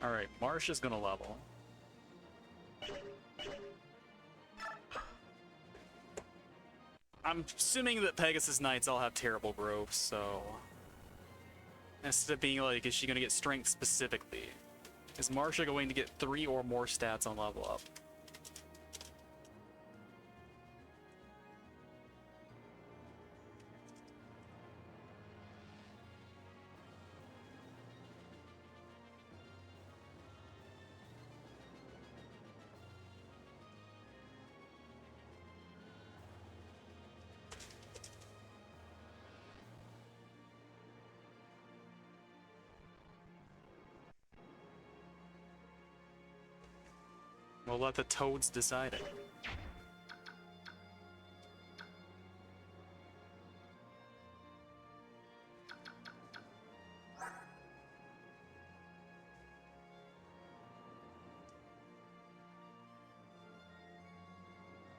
Alright, Marsh is gonna level. I'm assuming that Pegasus Knights all have terrible growth, so... Instead of being like, is she gonna get strength specifically? Is Marsha going to get 3 or more stats on level up? We'll let the toads decide it.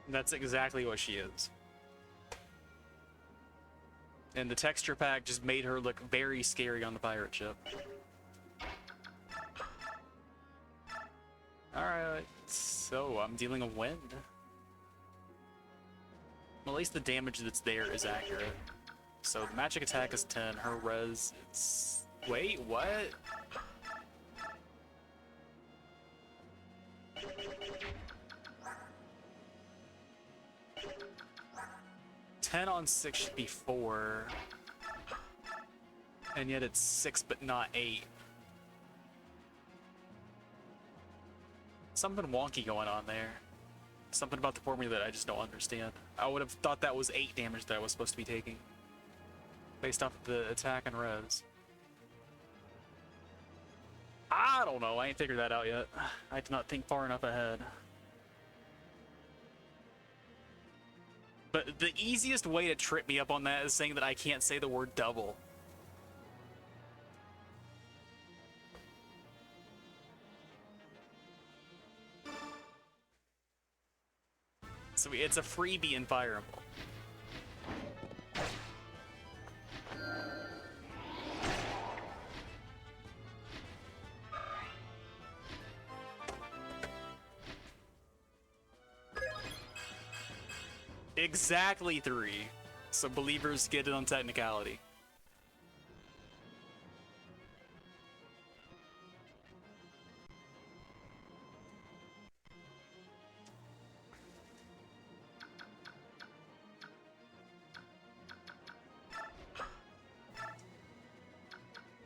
That's exactly what she is. And the texture pack just made her look very scary on the pirate ship. Alright, so I'm dealing a wind. At least the damage that's there is accurate. So the magic attack is 10, her res is... Wait, what? Ten on 6 should be 4. And yet it's 6 but not 8. Something wonky going on there. Something about the formula that I just don't understand. I would have thought that was 8 damage that I was supposed to be taking. Based off the attack and res. I don't know, I ain't figured that out yet. I did not think far enough ahead. But the easiest way to trip me up on that is saying that I can't say the word double. So it's a freebie in Fire Emblem. Exactly 3. So believers get it on technicality.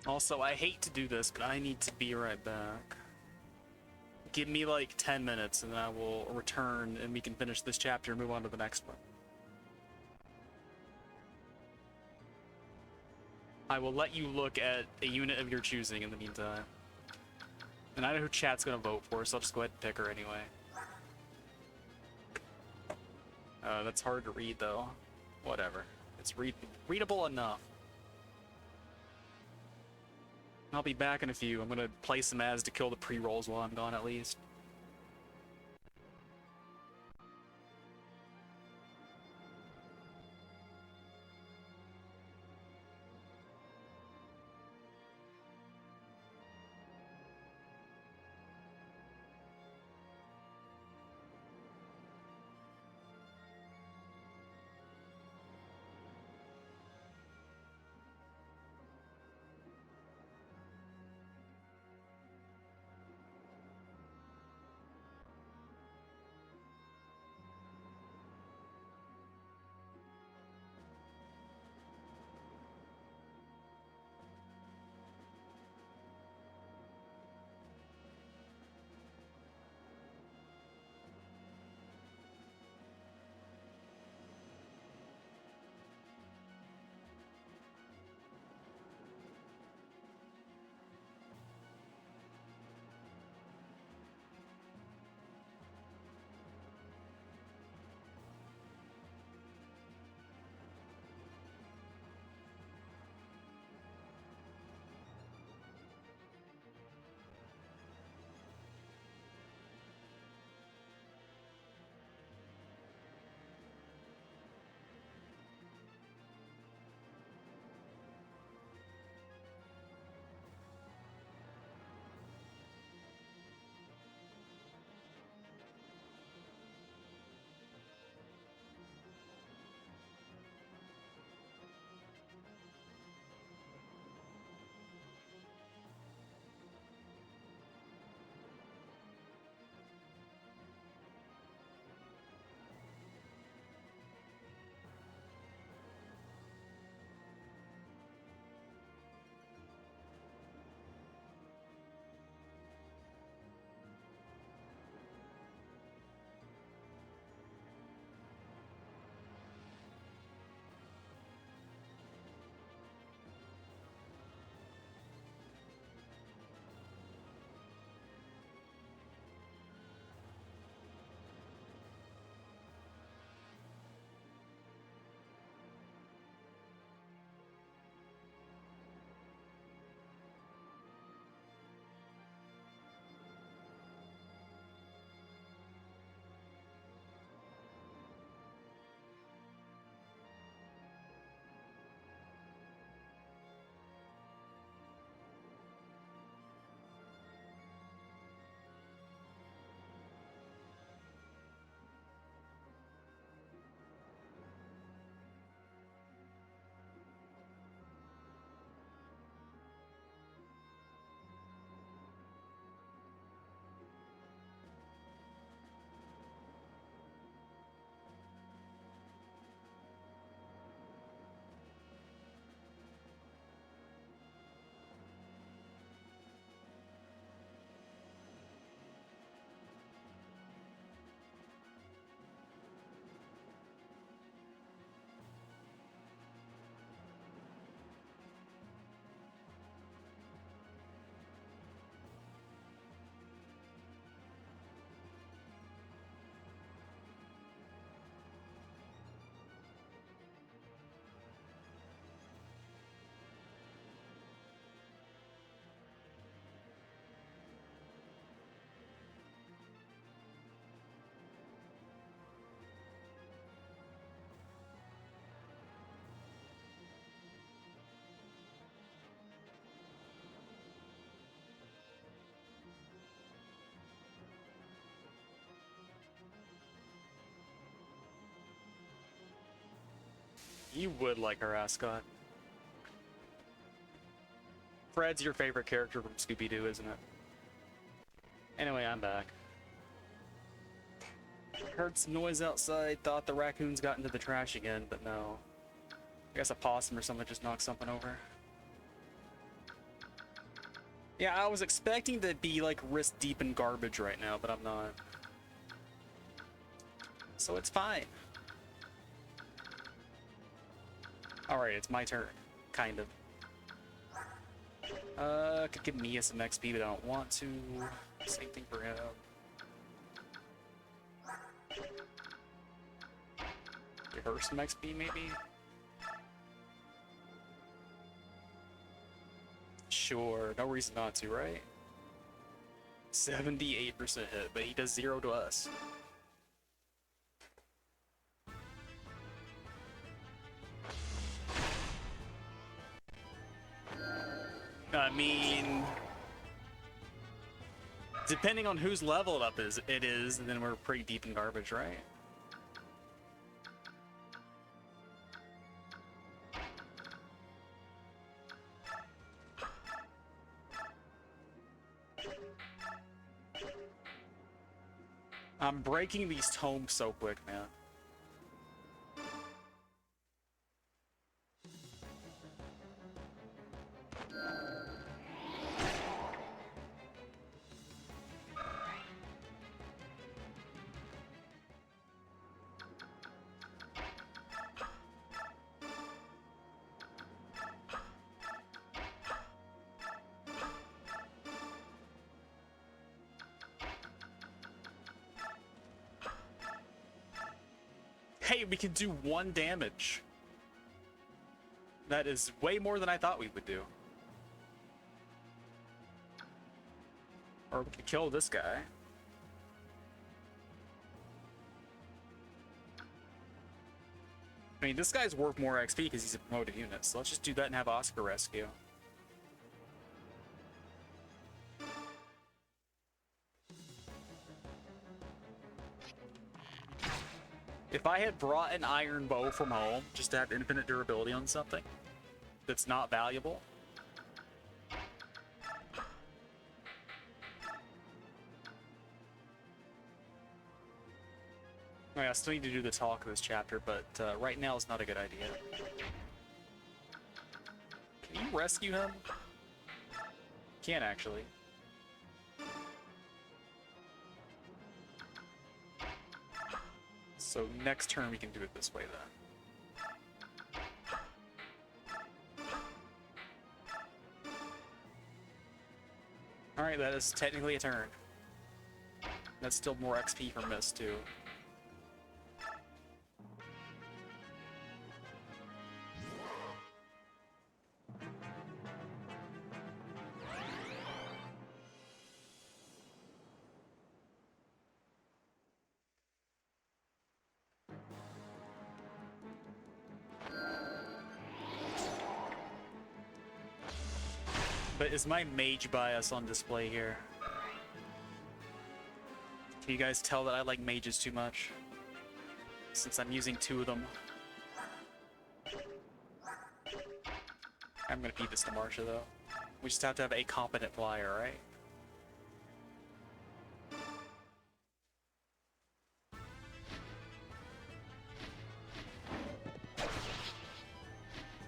Also, I hate to do this, but I need to be right back. Give me like 10 minutes and then I will return and we can finish this chapter and move on to the next one. I will let you look at a unit of your choosing in the meantime. And I know who chat's gonna vote for, so I'll just go ahead and pick her anyway. That's hard to read though. Whatever. It's readable enough. I'll be back in a few. I'm gonna play some ads to kill the pre-rolls while I'm gone at least. You would like our ascot. Fred's your favorite character from Scooby-Doo, isn't it? Anyway, I'm back. Heard some noise outside, thought the raccoons got into the trash again, but no. I guess a possum or something just knocked something over. Yeah, I was expecting to be like wrist deep in garbage right now, but I'm not. So it's fine. Alright, it's my turn. Kind of. Could give Mia some XP, but I don't want to. Same thing for him. Give her some XP, maybe? Sure, no reason not to, right? 78% hit, but he does 0 to us. I mean, depending on whose level up it is, then we're pretty deep in garbage, right? I'm breaking these tomes so quick, man. Hey, we can do 1 damage. That is way more than I thought we would do. Or we could kill this guy. I mean, this guy's worth more XP because he's a promoted unit, so let's just do that and have Oscar rescue. If I had brought an iron bow from home just to have infinite durability on something that's not valuable, I still need to do the talk of this chapter, but right now is not a good idea. Can you rescue him? Can't actually. So next turn we can do it this way then. Alright, that is technically a turn. That's still more XP from this too. But is my mage bias on display here? Can you guys tell that I like mages too much? Since I'm using 2 of them. I'm gonna feed this to Marsha though. We just have to have a competent flyer, right?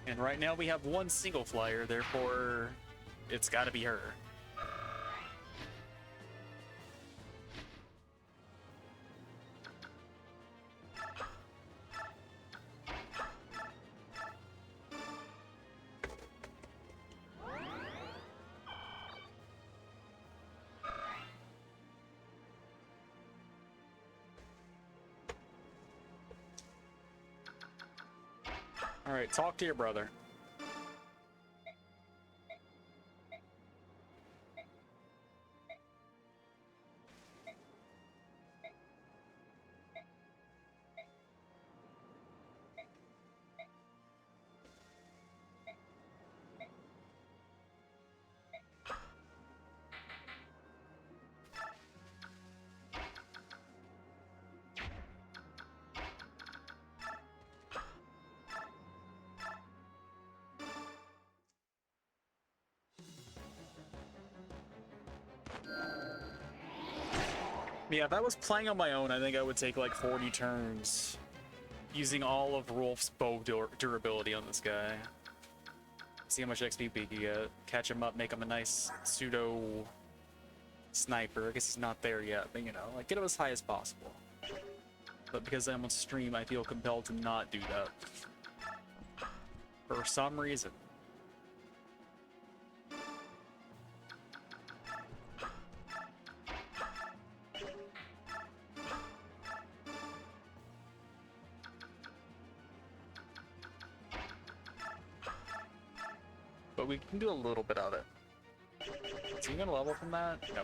And right now we have 1 single flyer, therefore it's gotta be her. Alright, talk to your brother. Yeah, if I was playing on my own, I think I would take like 40 turns using all of Rolf's bow durability on this guy. See how much XP we can get. Catch him up, make him a nice pseudo sniper. I guess he's not there yet, but you know, like get him as high as possible. But because I'm on stream, I feel compelled to not do that. For some reason. But we can do a little bit of it. Is he gonna level from that? No.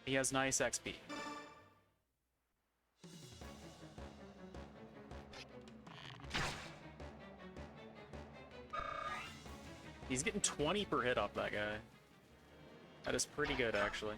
He has nice XP. He's getting 20 per hit off that guy. That is pretty good, actually.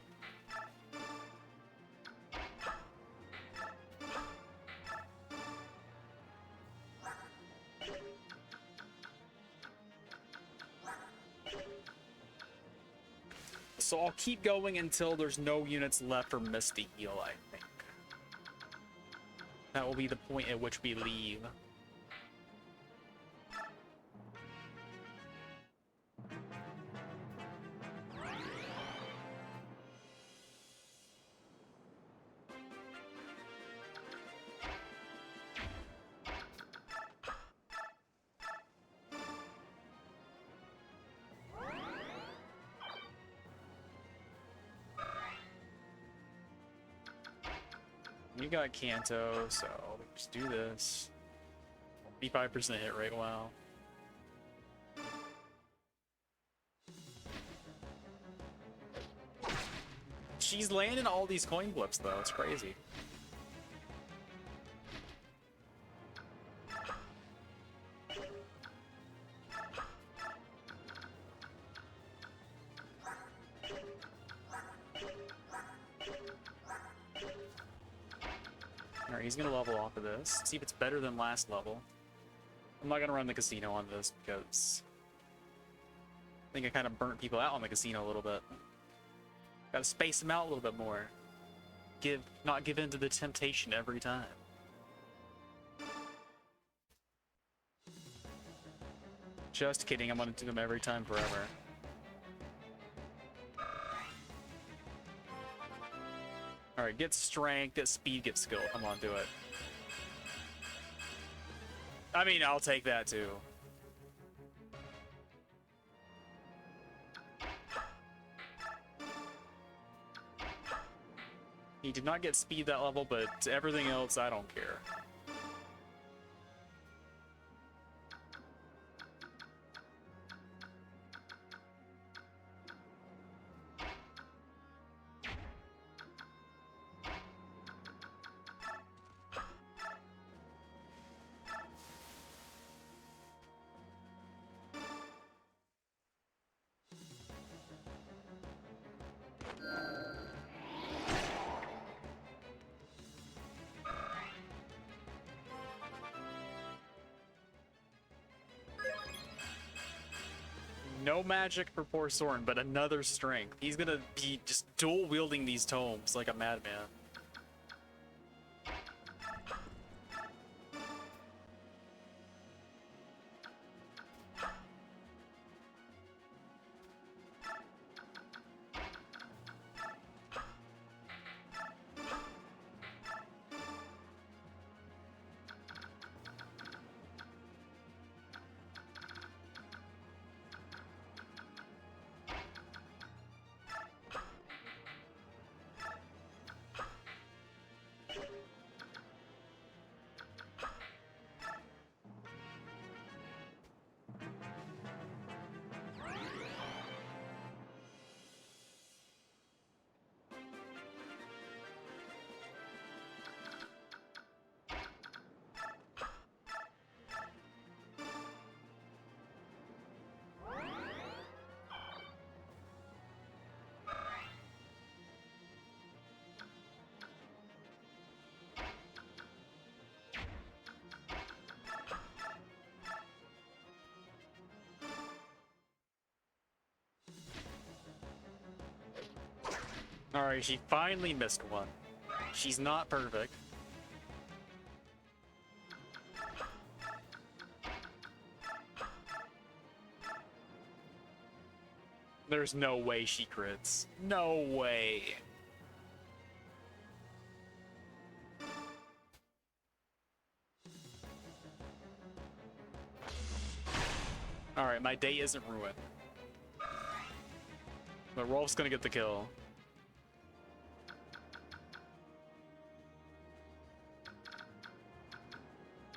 So I'll keep going until there's no units left for Misty heal, I think. That will be the point at which we leave. You got Kanto, so let's do this. 55% hit rate, wow. She's landing all these coin blips, though. It's crazy. Alright, he's gonna level off of this. See if it's better than last level. I'm not gonna run the casino on this because I think I kind of burnt people out on the casino a little bit. Gotta space them out a little bit more. Not give in to the temptation every time. Just kidding, I'm gonna do them every time forever. Alright, get strength, get speed, get skill. Come on, do it. I mean, I'll take that too. He did not get speed that level, but everything else, I don't care. No magic for poor Soren, but another strength. He's gonna be just dual wielding these tomes like a madman. Alright, she finally missed one. She's not perfect. There's no way she crits. No way. Alright, my day isn't ruined. But Rolf's gonna get the kill.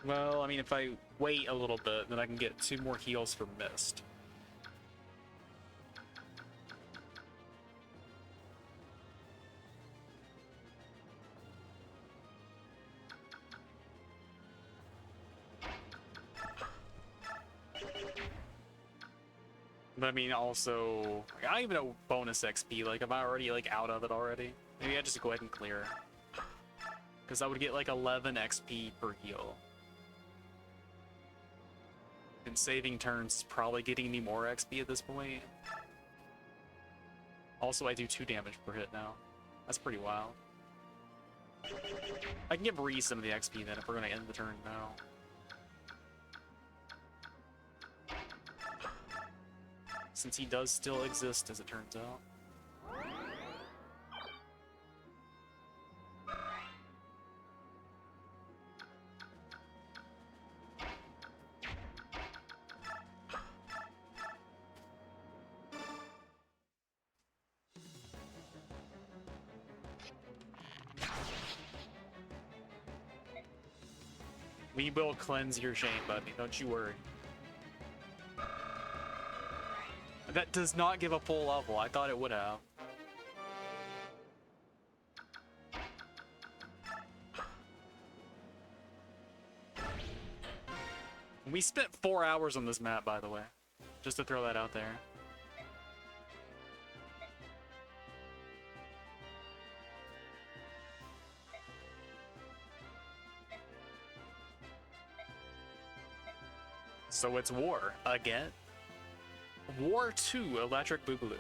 Well, I mean, if I wait a little bit, then I can get 2 more heals for Mist. But I mean, also, I don't even know bonus XP. Like, am I already, like, out of it already? Maybe I just go ahead and clear. Because I would get, like, 11 XP per heal. And saving turns is probably getting me more XP at this point. Also, I do 2 damage per hit now. That's pretty wild. I can give Reese some of the XP then if we're going to end the turn now. Since he does still exist, as it turns out. We will cleanse your shame, buddy. Don't you worry. That does not give a full level. I thought it would have. We spent 4 hours on this map, by the way. Just to throw that out there. So it's war again. War 2, Electric Boogaloo.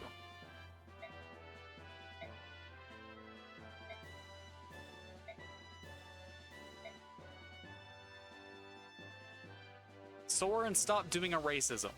Soren, stop doing a racism.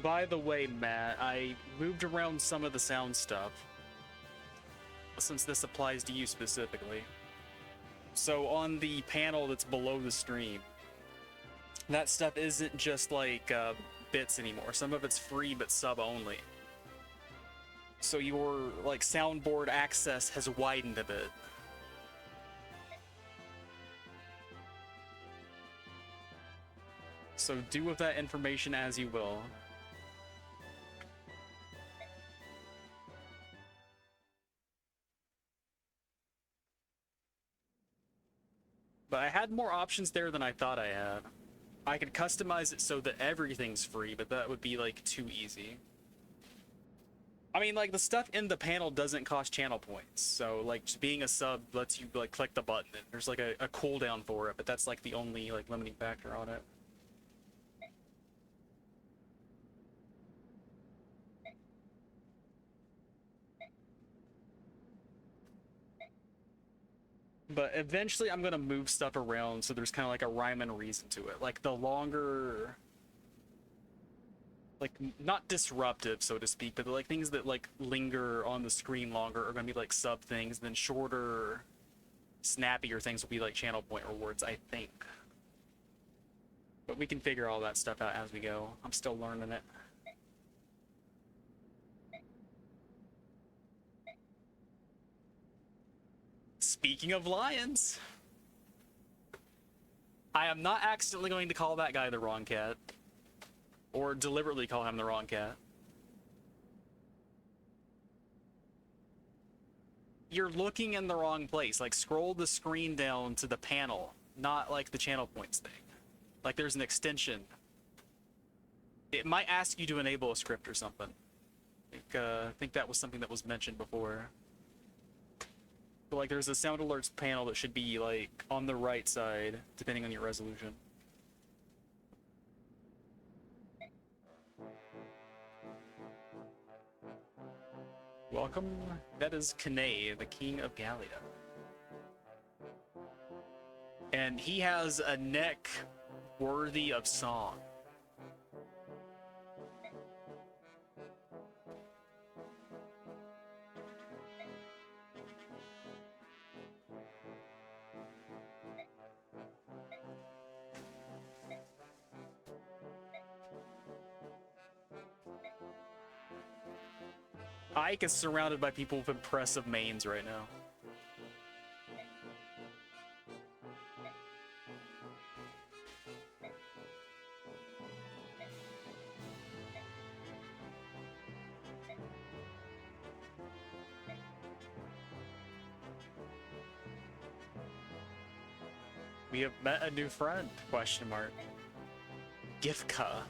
By the way, Matt, I moved around some of the sound stuff, since this applies to you specifically. So on the panel that's below the stream, that stuff isn't just like bits anymore. Some of it's free but sub only. So your like soundboard access has widened a bit. So do with that information as you will. But I had more options there than I thought I had. I could customize it so that everything's free, but that would be like too easy. I mean, like the stuff in the panel doesn't cost channel points, so like just being a sub lets you like click the button and there's like a cooldown for it, but that's like the only like limiting factor on it. But eventually I'm gonna move stuff around so there's kind of like a rhyme and reason to it. Like the longer, like not disruptive so to speak, but like things that like linger on the screen longer are gonna be like sub things, and then shorter, snappier things will be like channel point rewards, I think. But we can figure all that stuff out as we go. I'm still learning it. Speaking of lions, I am not accidentally going to call that guy the wrong cat. Or deliberately call him the wrong cat. You're looking in the wrong place. Like, scroll the screen down to the panel, not like the channel points thing. Like, there's an extension. It might ask you to enable a script or something. I think that was something that was mentioned before. But like, there's a sound alerts panel that should be like on the right side, depending on your resolution. Welcome. That is Kane, the King of Gallia. And he has a neck worthy of song. Ike is surrounded by people with impressive mains right now. We have met a new friend, question mark. Gifka.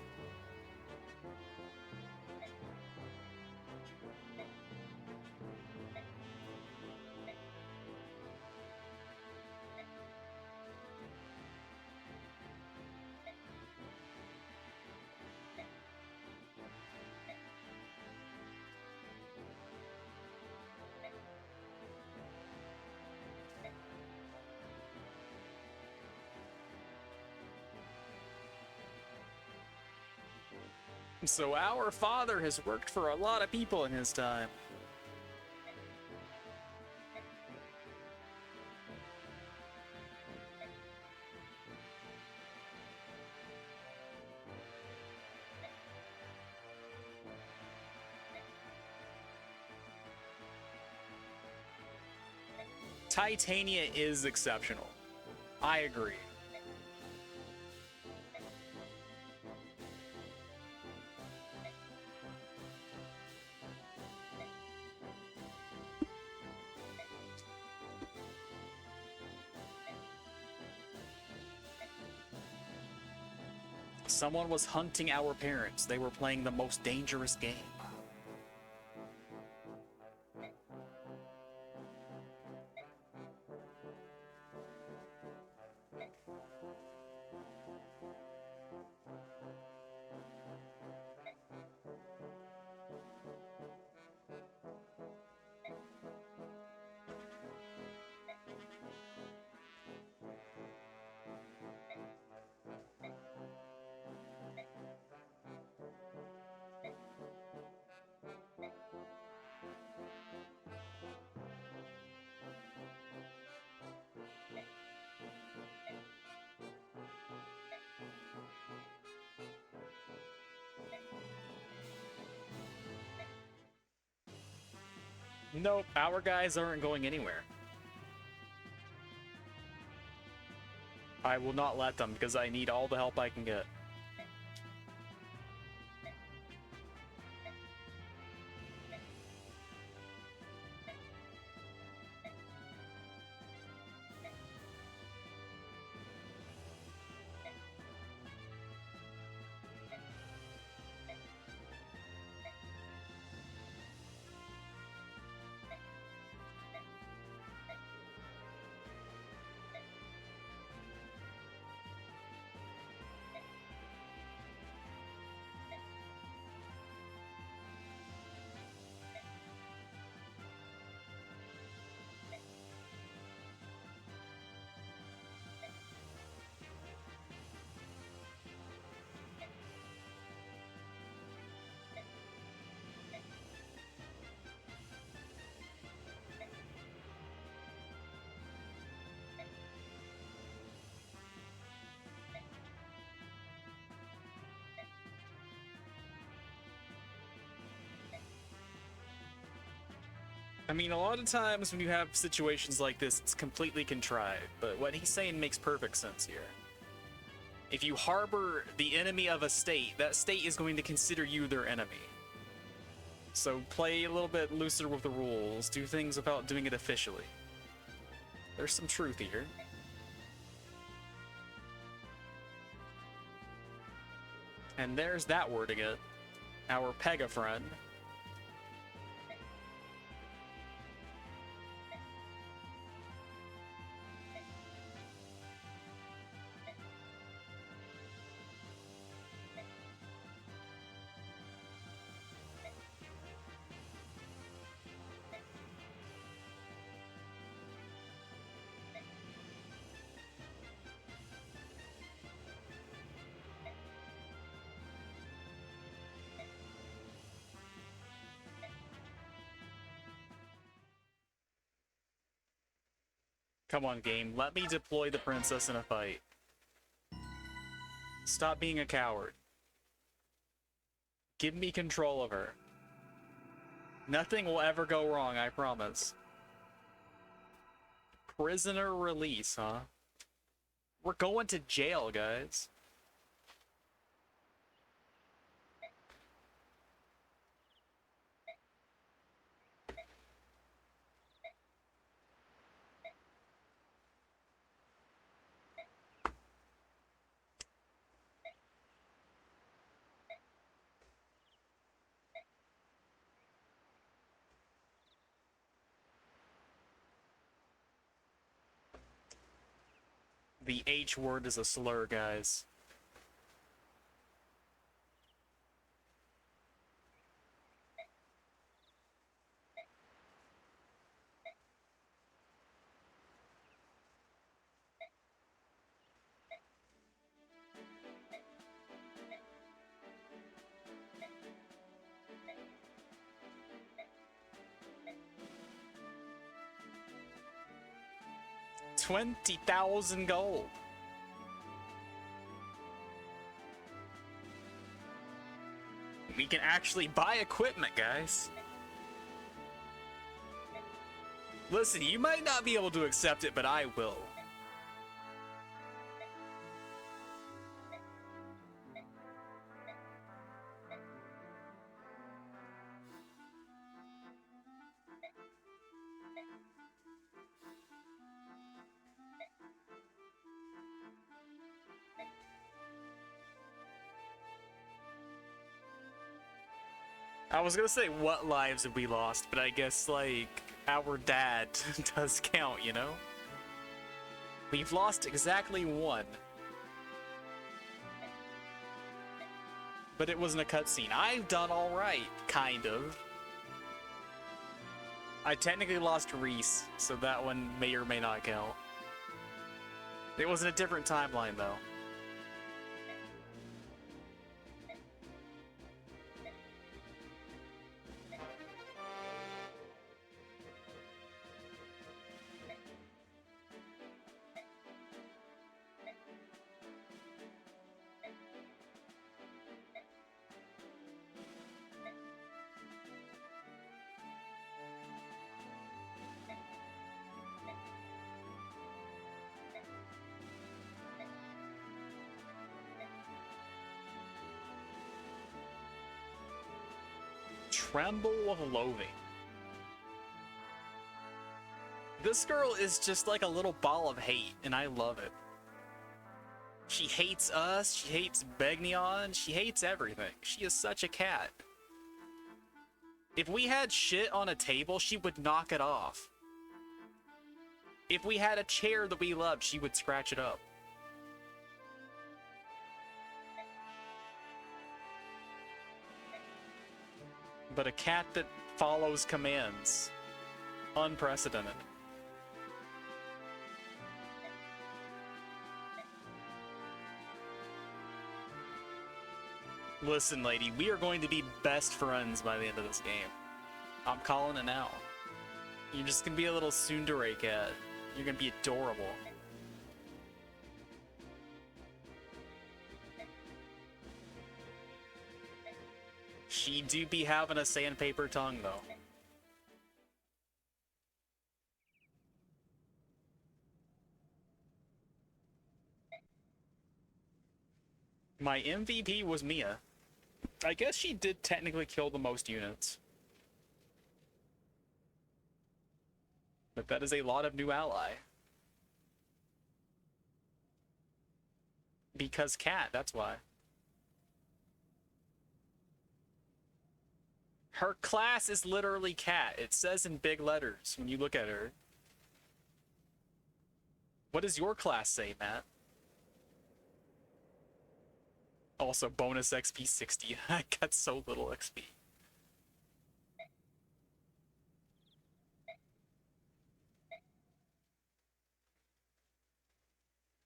So our father has worked for a lot of people in his time. Titania is exceptional. I agree. Someone was hunting our parents. They were playing the most dangerous game. Nope, our guys aren't going anywhere. I will not let them because I need all the help I can get. I mean, a lot of times when you have situations like this, it's completely contrived, but what he's saying makes perfect sense here. If you harbor the enemy of a state, that state is going to consider you their enemy. So play a little bit looser with the rules, do things without doing it officially. There's some truth here. And there's that word again. Our Pega friend. Come on, game. Let me deploy the princess in a fight. Stop being a coward. Give me control of her. Nothing will ever go wrong, I promise. Prisoner release, huh? We're going to jail, guys. The H word is a slur, guys. $20,000 gold. We can actually buy equipment, guys. Listen, you might not be able to accept it, but I will. I was gonna say what lives have we lost, but I guess, like, our dad does count, you know? We've lost exactly one. But it wasn't a cutscene. I've done alright, kind of. I technically lost Reese, so that one may or may not count. It was in a different timeline, though. Tremble of loathing. This girl is just like a little ball of hate, and I love it. She hates us, she hates Begnion, she hates everything. She is such a cat. If we had shit on a table, she would knock it off. If we had a chair that we loved, she would scratch it up. But a cat that follows commands. Unprecedented. Listen, lady, we are going to be best friends by the end of this game. I'm calling it now. You're just gonna be a little tsundere cat. You're gonna be adorable. She do be having a sandpaper tongue, though. My MVP was Mia. I guess she did technically kill the most units. But that is a lot of new ally. Because cat, that's why. Her class is literally cat. It says in big letters when you look at her. What does your class say, Matt? Also, bonus XP 60. I got so little XP.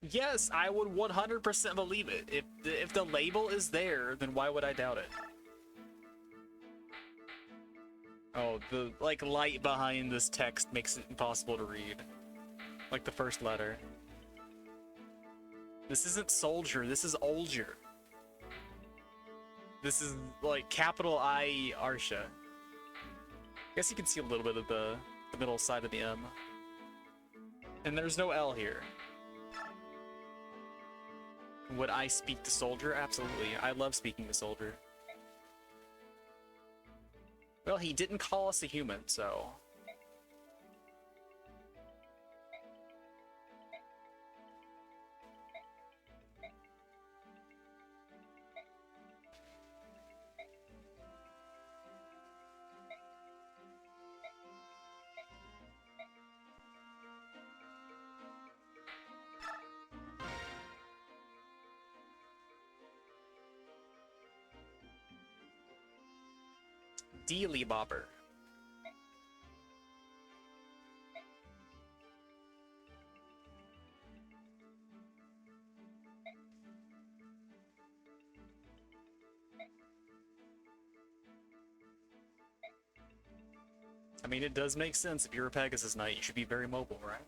Yes, I would 100% believe it. If the label is there, then why would I doubt it? Oh, the, like, light behind this text makes it impossible to read. Like the first letter. This isn't soldier, this is Olger. This is, like, capital I Arsha. Guess you can see a little bit of the middle side of the M. And there's no L here. Would I speak to Soldier? Absolutely. I love speaking to Soldier. Well, he didn't call us a human, so... Dealy Bobber. I mean, it does make sense. If you're a Pegasus Knight, you should be very mobile, right?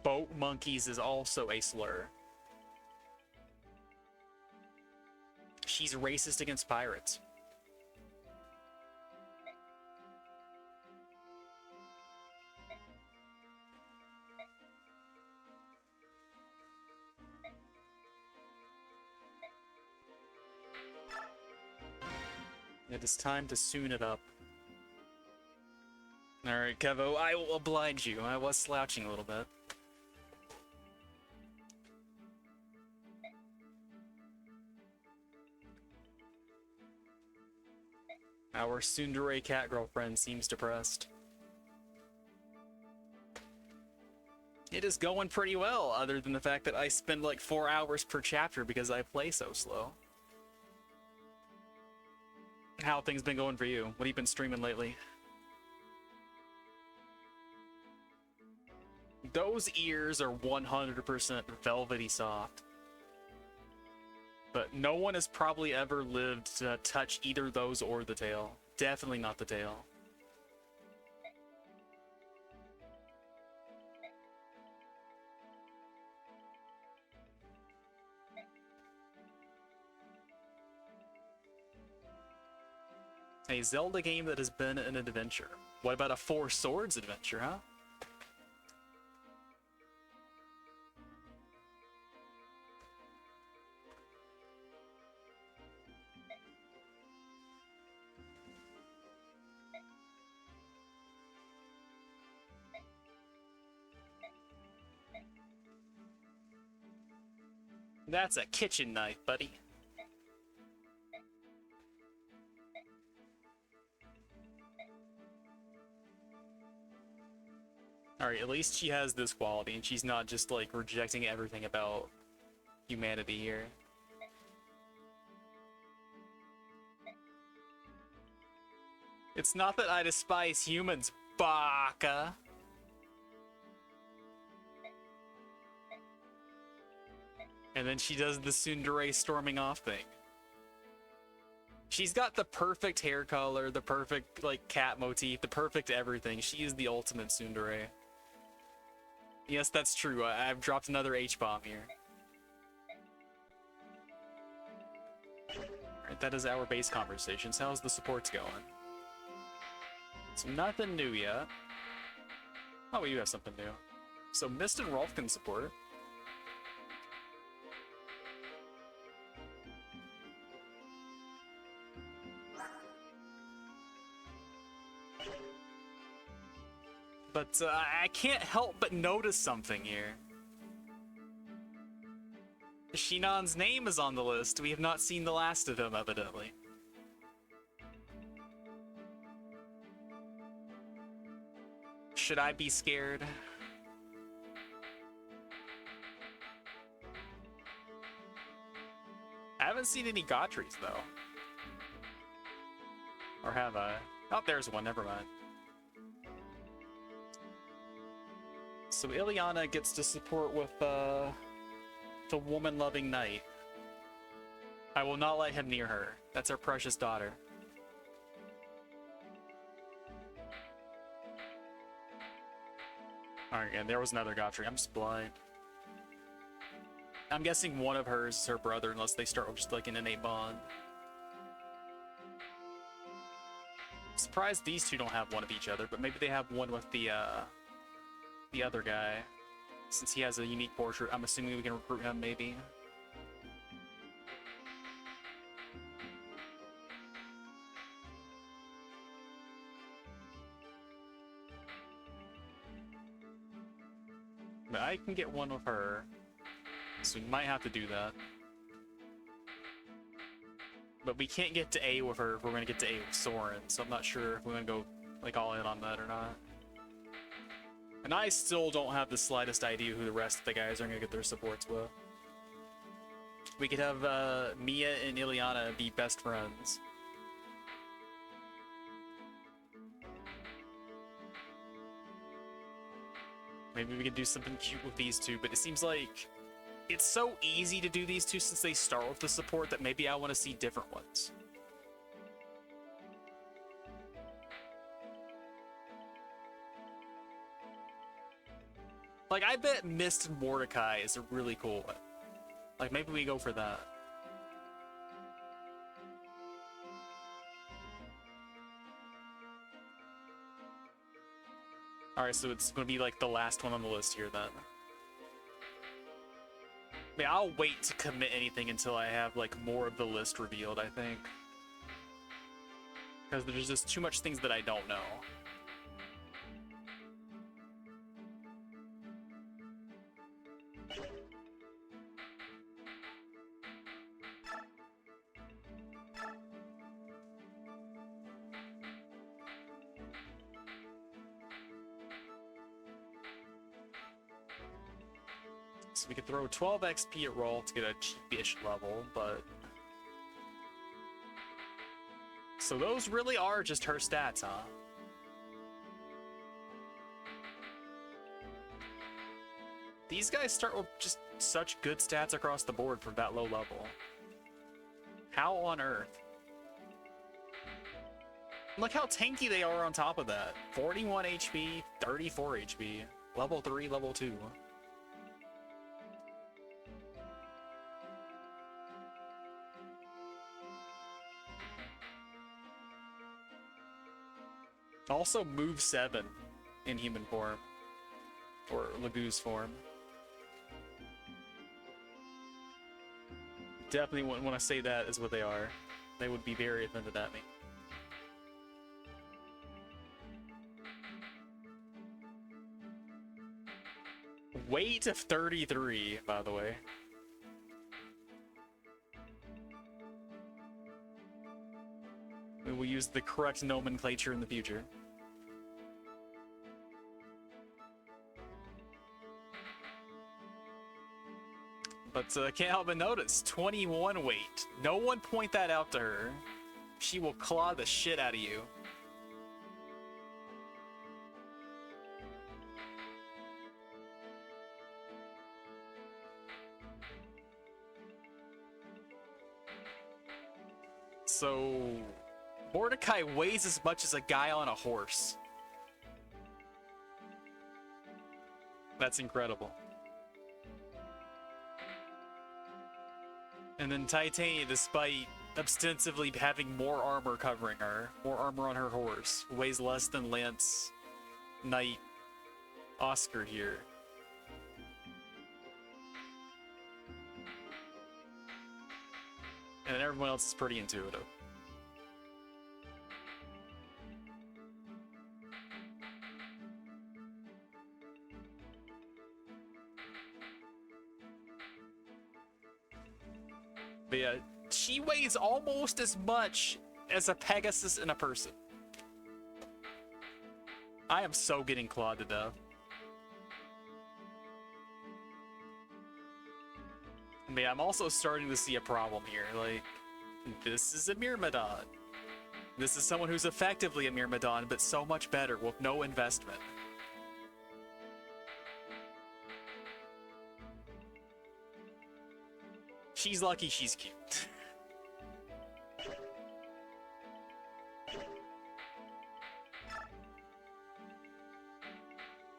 Boat monkeys is also a slur. She's racist against pirates. It is time to soon it up. Alright, Kevo, I will oblige you. I was slouching a little bit. Our tsundere cat girlfriend seems depressed. It is going pretty well, other than the fact that I spend like 4 hours per chapter because I play so slow. How have things been going for you? What have you been streaming lately? Those ears are 100% velvety soft. But no one has probably ever lived to touch either those or the tail. Definitely not the tail. A Zelda game that has been an adventure. What about a Four Swords adventure, huh? That's a kitchen knife, buddy. Alright, at least she has this quality, and she's not just, like, rejecting everything about humanity here. It's not that I despise humans, baka! And then she does the tsundere storming off thing. She's got the perfect hair color, the perfect, like, cat motif, the perfect everything. She is the ultimate tsundere. Yes, that's true. I've dropped another H-bomb here. Alright, that is our base conversations. How's the supports going? So nothing new yet. Oh, we do have something new. So Mist and Rolf can support. But I can't help but notice something here. Shinon's name is on the list. We have not seen the last of him, evidently. Should I be scared? I haven't seen any Gautries, though. Or have I? Oh, there's one. Never mind. So Ileana gets to support with the woman-loving knight. I will not let him near her. That's our precious daughter. Alright, and there was another Godfrey. I'm just blind. I'm guessing one of hers is her brother, unless they start with just like an innate bond. I'm surprised these two don't have one of each other, but maybe they have one with the other guy. Since he has a unique portrait, I'm assuming we can recruit him, maybe. But I can get one with her, so we might have to do that. But we can't get to A with her if we're going to get to A with Soren, so I'm not sure if we're going to go like all in on that or not. And I still don't have the slightest idea who the rest of the guys are going to get their supports with. We could have Mia and Ileana be best friends. Maybe we could do something cute with these two, but it seems like it's so easy to do these two since they start with the support that maybe I want to see different ones. Like, I bet Mist and Mordecai is a really cool one. Like, maybe we go for that. Alright, so it's gonna be like the last one on the list here then. I mean, I'll wait to commit anything until I have like more of the list revealed, I think. Because there's just too much things that I don't know. So we could throw 12 XP at roll to get a cheapish level, but... So those really are just her stats, huh? These guys start with just such good stats across the board for that low level. How on earth? Look how tanky they are on top of that. 41 HP, 34 HP. Level 3, level 2. Also move 7 in human form. Or Lagu's form. Definitely wouldn't want to say that is what they are. They would be very offended at me. Weight of 33, by the way. We will use the correct nomenclature in the future. But I can't help but notice, 21 weight. No one point that out to her. She will claw the shit out of you. So, Mordecai weighs as much as a guy on a horse. That's incredible. And then Titania, despite ostensibly having more armor covering her, more armor on her horse, weighs less than Lance, Knight, Oscar here. And everyone else is pretty intuitive. But yeah, she weighs almost as much as a Pegasus and a person. I am so getting clawed to death. I mean, I'm also starting to see a problem here. Like, this is a Myrmidon. This is someone who's effectively a Myrmidon, but so much better with no investment. She's lucky she's cute.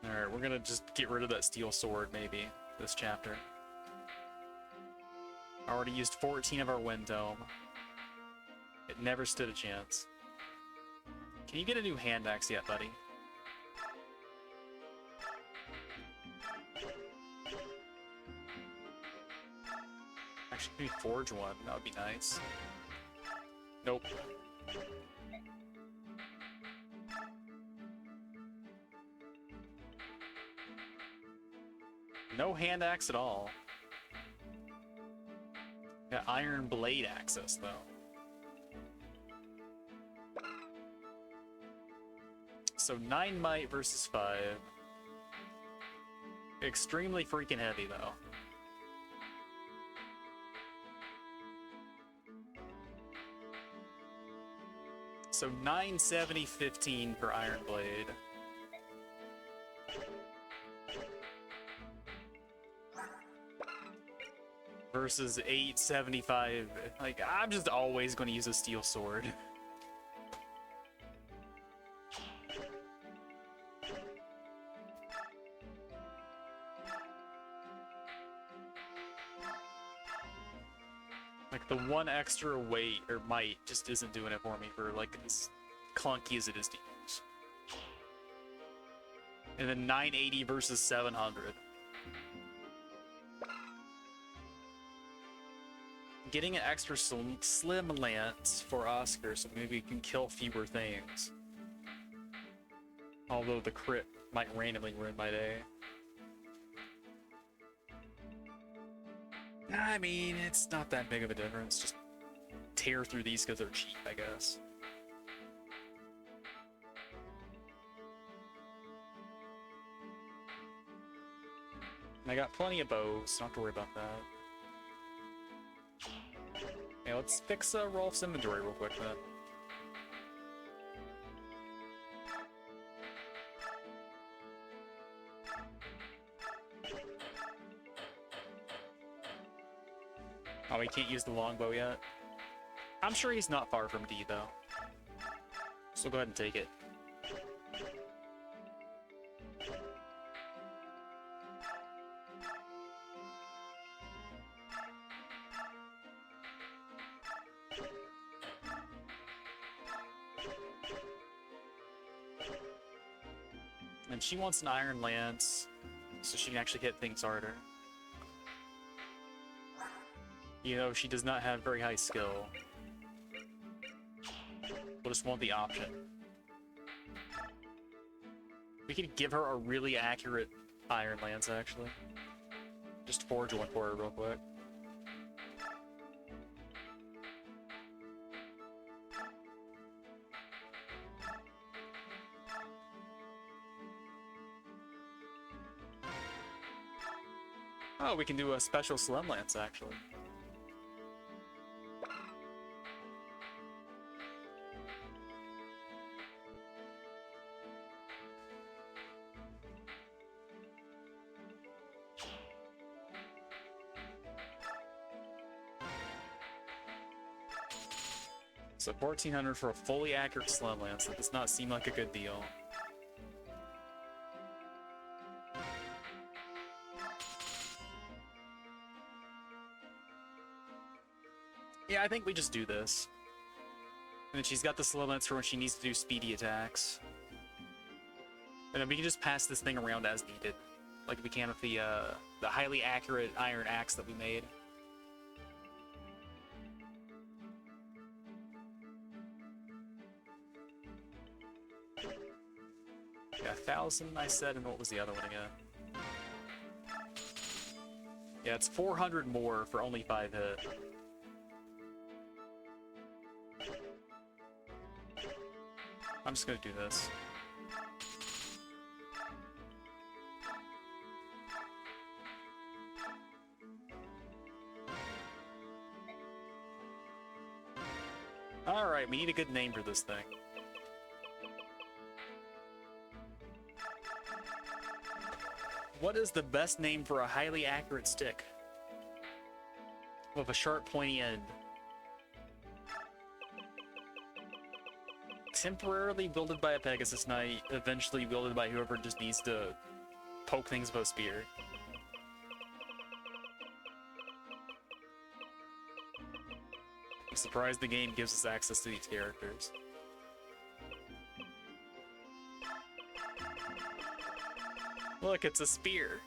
Alright, we're gonna just get rid of that steel sword, maybe, this chapter. I already used 14 of our wind dome. It never stood a chance. Can you get a new hand axe yet, buddy? Actually, maybe forge one. That would be nice. Nope. No hand axe at all. Got iron blade access, though. So 9 might versus 5. Extremely freaking heavy, though. So 970, 15 for iron blade. Versus 875. Like, I'm just always going to use a steel sword. Like, the one extra weight or might just isn't doing it for me for, like, as clunky as it is to use. And then 980 versus 700. Getting an extra slim lance for Oscar so maybe we can kill fewer things. Although the crit might randomly ruin my day. I mean, it's not that big of a difference. Just tear through these because they're cheap, I guess. And I got plenty of bows, so don't have to worry about that. Okay, let's fix Rolf's inventory real quick then. Oh, he can't use the longbow yet? I'm sure he's not far from D, though. So go ahead and take it. And she wants an iron lance, so she can actually hit things harder. You know, she does not have very high skill. We'll just want the option. We could give her a really accurate iron lance, actually. Just forge one for her real quick. Oh, we can do a special slim lance, actually. So 1400 for a fully accurate slim lance. That does not seem like a good deal. Yeah, I think we just do this. And then she's got the slim lance for when she needs to do speedy attacks. And then we can just pass this thing around as needed. Like we can with the highly accurate iron axe that we made. Yeah, 1,000 I said, and what was the other one again? Yeah, it's 400 more for only 5 hit. I'm just gonna do this. Alright, we need a good name for this thing. What is the best name for a highly accurate stick? with a sharp, pointy end. Temporarily wielded by a Pegasus Knight, eventually wielded by whoever just needs to poke things with a spear. I'm surprised the game gives us access to these characters. Look, it's a spear.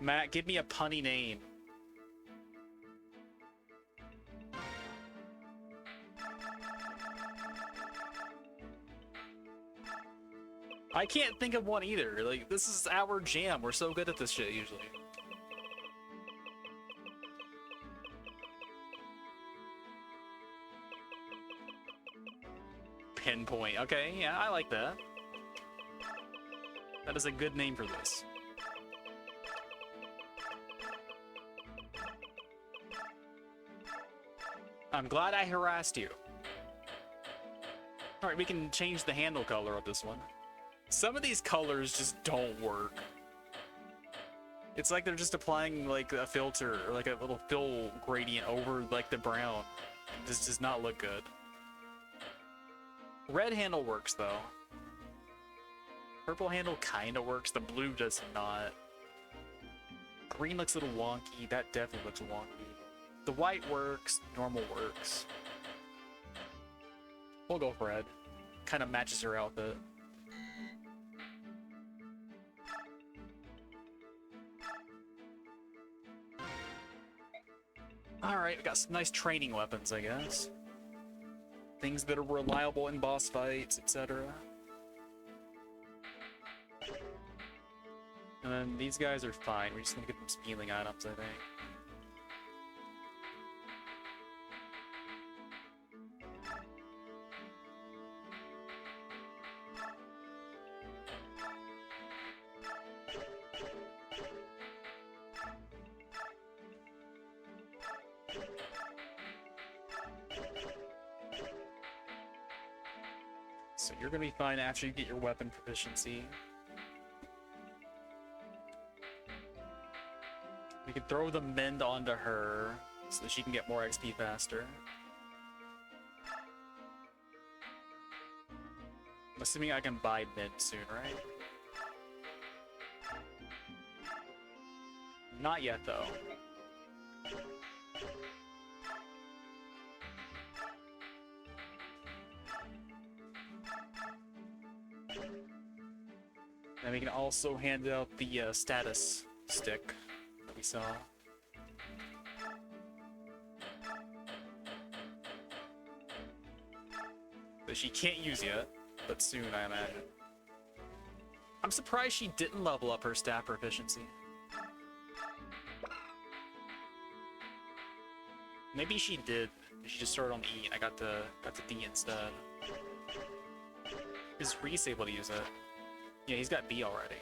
Matt, give me a punny name. I can't think of one either. Like, this is our jam. We're so good at this shit usually. Pinpoint. Okay, yeah, I like that. That is a good name for this. I'm glad I harassed you. Alright, we can change the handle color of this one. Some of these colors just don't work. It's like they're just applying like a filter or like a little fill gradient over like the brown. This does not look good. Red handle works though. Purple handle kinda works, the blue does not. Green looks a little wonky, that definitely looks wonky. The white works, normal works. We'll go for red. Kinda matches her outfit. Alright, we got some nice training weapons, I guess. Things that are reliable in boss fights, etc. And then these guys are fine. We're just gonna get them some healing items, I think. So you're gonna be fine after you get your weapon proficiency. We can throw the mend onto her so that she can get more XP faster. I'm assuming I can buy mend soon, right? Not yet, though. And we can also hand out the status stick that we saw. That she can't use yet, but soon, I imagine. I'm surprised she didn't level up her staff proficiency. Maybe she did. She just started on E and I got the D instead. Is Reese able to use it? Yeah, he's got B already.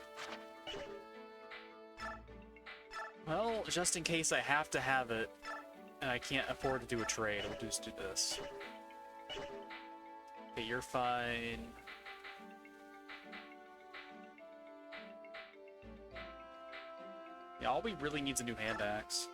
Well, just in case I have to have it, and I can't afford to do a trade, I'll just do this. Okay, you're fine. Yeah, all we really need is a new hand axe.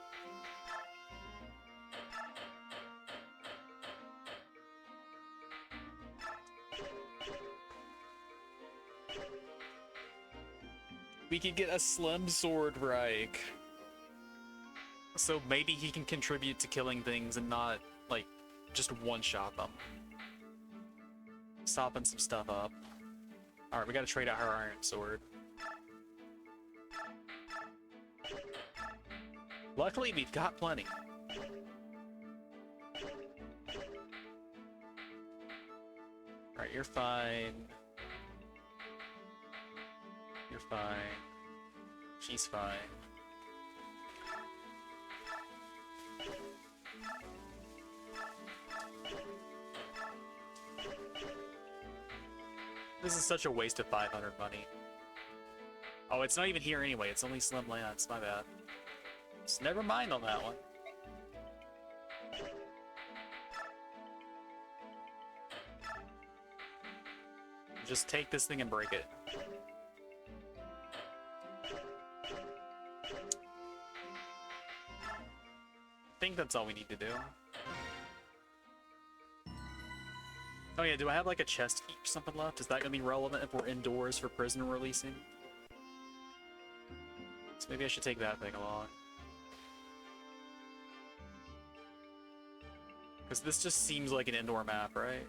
We could get a slim sword, Reich. So maybe he can contribute to killing things and not, like, just one-shot them. Stopping some stuff up. Alright, we gotta trade out her iron sword. Luckily, we've got plenty. Alright, you're fine. You're fine. She's fine. This is such a waste of 500 money. Oh, it's not even here anyway. It's only Slim Lance. My bad. Just never mind on that one. Just take this thing and break it. I think that's all we need to do. Oh yeah, do I have like a chest heap or something left? Is that gonna be relevant if we're indoors for prisoner releasing? So maybe I should take that thing along. Because this just seems like an indoor map, right?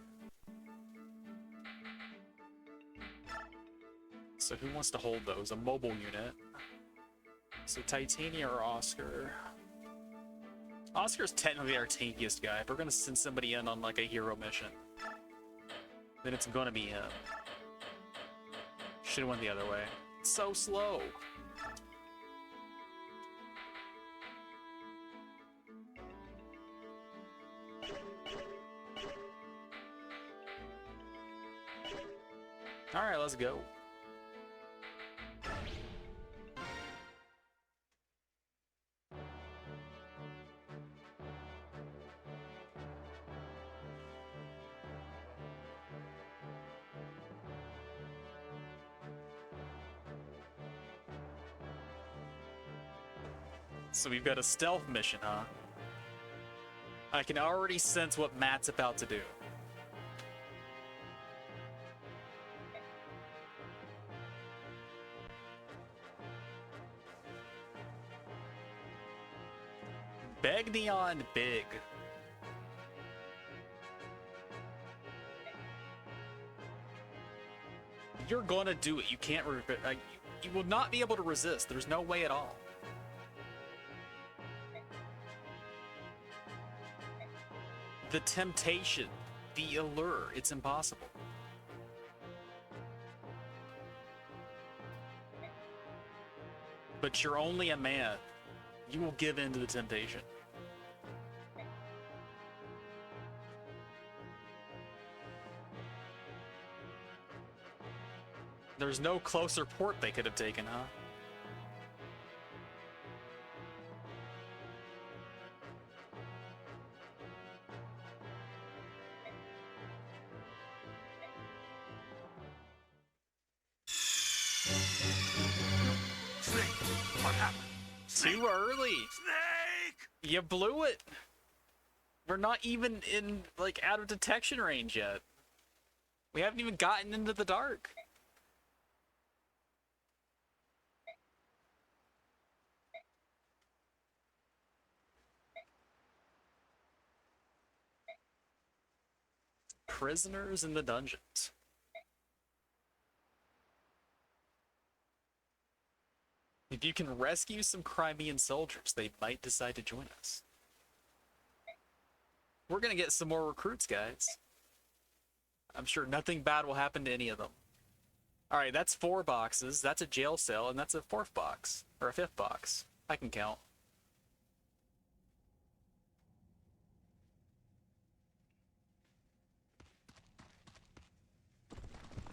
So who wants to hold those? A mobile unit. So Titania or Oscar? Oscar's technically our tankiest guy. If we're gonna send somebody in on like a hero mission, then it's gonna be him. Should've went the other way. It's so slow. Alright, let's go. So we've got a stealth mission, huh? I can already sense what Matt's about to do. Beg Neon Big. You're gonna do it. You can't. You will not be able to resist. There's no way at all. The temptation, the allure, it's impossible. But you're only a man. You will give in to the temptation. There's no closer port they could have taken, huh?
Snake, what happened?
Too early.
Snake!
You blew it. We're not even in, like, out of detection range yet. We haven't even gotten into the dark. Prisoners in the dungeons. If you can rescue some Crimean soldiers, they might decide to join us. We're gonna get some more recruits, guys. I'm sure nothing bad will happen to any of them. Alright, that's 4 boxes, that's a jail cell, and that's a 4th box. Or a 5th box. I can count.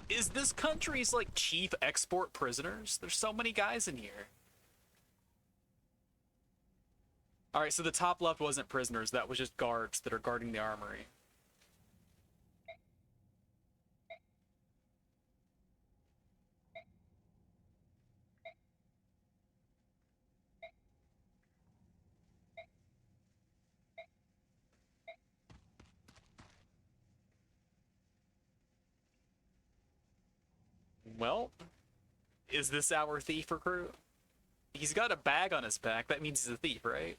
Is this country's, like, chief export prisoners? There's so many guys in here. Alright, so the top left wasn't prisoners, that was just guards that are guarding the armory. Well, is this our thief recruit? He's got a bag on his back, that means he's a thief, right?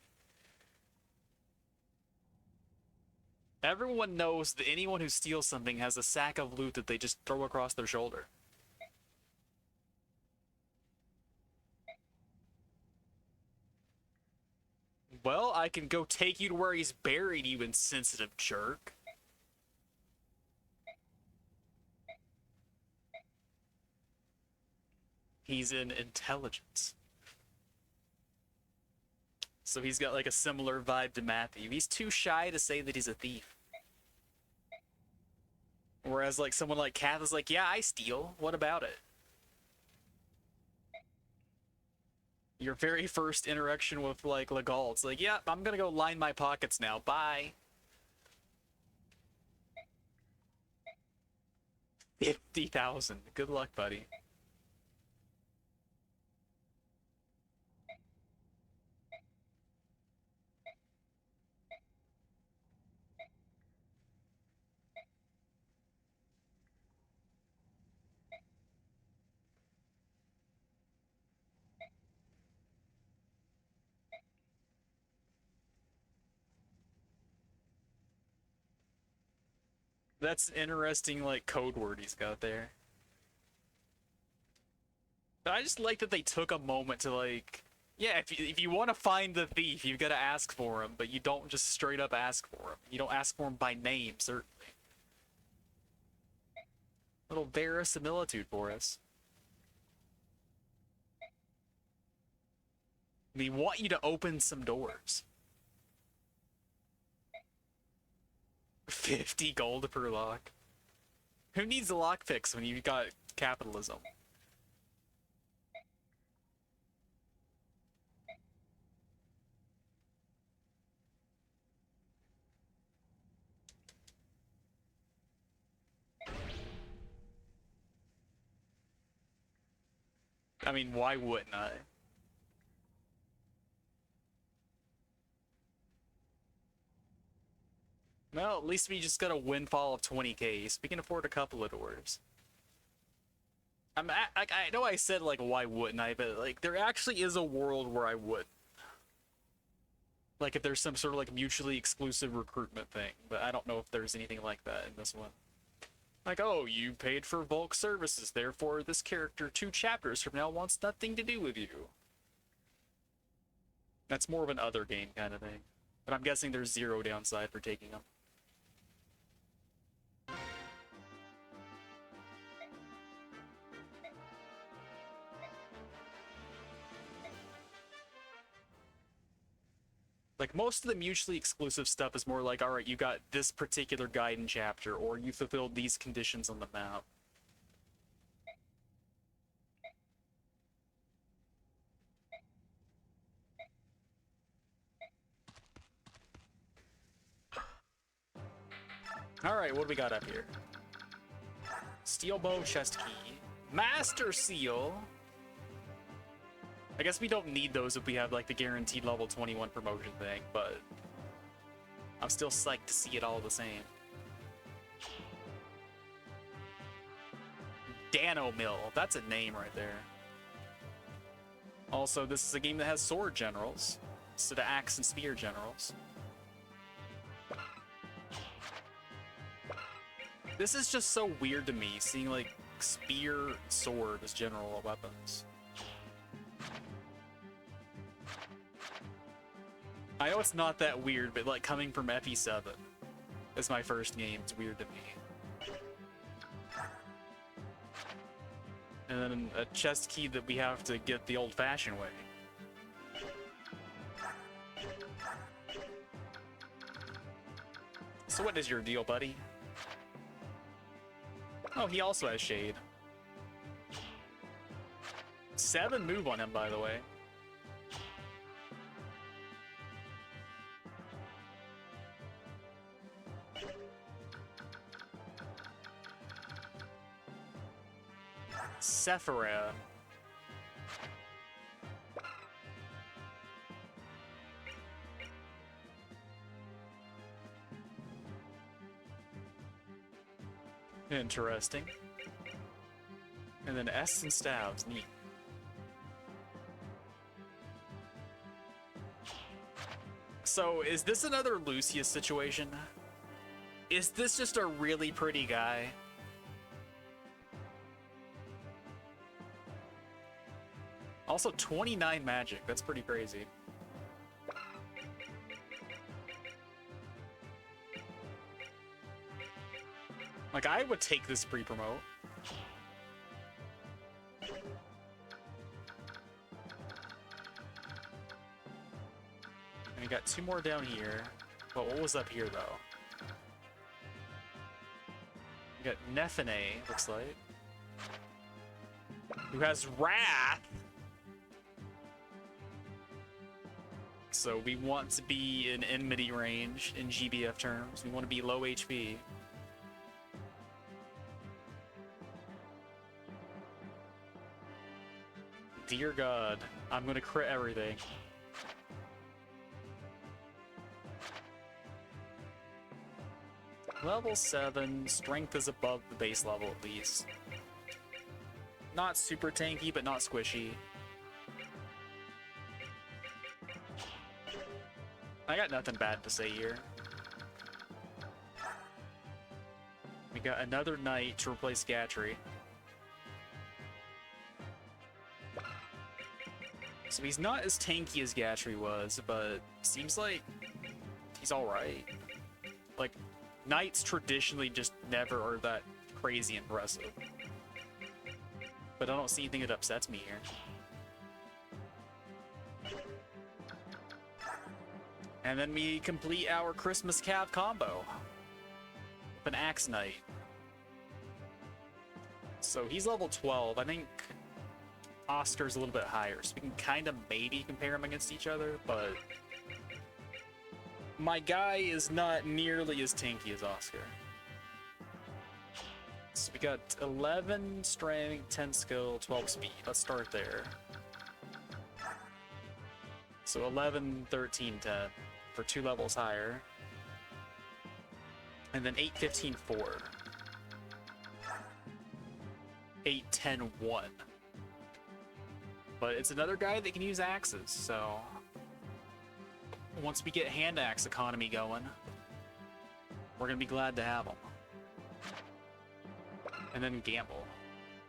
Everyone knows that anyone who steals something has a sack of loot that they just throw across their shoulder. Well, I can go take you to where he's buried, you insensitive jerk. He's in intelligence. So he's got like a similar vibe to Matthew. He's too shy to say that he's a thief. Whereas like someone like Kath is like, yeah, I steal. What about it? Your very first interaction with like Legal, it's like, yeah, I'm gonna go line my pockets now. Bye. 50,000. Good luck, buddy. That's an interesting, like, code word he's got there. But I just like that they took a moment to, like, yeah, if you want to find the thief, you've got to ask for him, but you don't just straight up ask for him. You don't ask for him by name, certainly. Little verisimilitude for us. We want you to open some doors. 50 gold per lock. Who needs a lockpicks when you've got capitalism? I mean, why wouldn't I? Well, at least we just got a windfall of 20k, so we can afford a couple of doors. I know I said, like, why wouldn't I, but, like, there actually is a world where I would. Like, if there's some sort of, like, mutually exclusive recruitment thing, but I don't know if there's anything like that in this one. Like, oh, you paid for bulk services, therefore this character 2 chapters from now wants nothing to do with you. That's more of an other game kind of thing. But I'm guessing there's zero downside for taking them. Like, most of the mutually exclusive stuff is more like, alright, you got this particular guide and chapter, or you fulfilled these conditions on the map. Alright, what do we got up here? Steel bow, chest key. Master seal! I guess we don't need those if we have, like, the guaranteed level 21 promotion thing, but I'm still psyched to see it all the same. Dano Mill, that's a name right there. Also, this is a game that has sword generals instead of axe and spear generals. This is just so weird to me, seeing, like, spear and sword as general weapons. I know it's not that weird, but, like, coming from FE7 as my first game, it's weird to me. And then a chest key that we have to get the old-fashioned way. So what is your deal, buddy? Oh, he also has shade. 7 move on him, by the way. Sephira. Interesting. And then S and stabs, neat. So, is this another Lucius situation? Is this just a really pretty guy? Also, 29 magic. That's pretty crazy. Like, I would take this pre-promote. And we got 2 more down here. But what was up here, though? We got Nephene, looks like. Who has Wrath! So we want to be in enmity range in GBF terms. We want to be low HP. dear God, I'm gonna crit everything. Level 7, strength is above the base level at least. Not super tanky, but not squishy. I got nothing bad to say here. We got another knight to replace Gatry. So he's not as tanky as Gatry was, but seems like he's alright. Like, knights traditionally just never are that crazy impressive. But I don't see anything that upsets me here. And then we complete our Christmas Cav combo with an Axe Knight. So he's level 12. I think Oscar's a little bit higher, so we can kind of maybe compare them against each other, but my guy is not nearly as tanky as Oscar. So we got 11 strength, 10 skill, 12 speed. Let's start there. So 11, 13, 10 for 2 levels higher. And then 8, 15, 4. 8, 10, 1. But it's another guy that can use axes, so once we get hand axe economy going, we're gonna be glad to have him. And then gamble.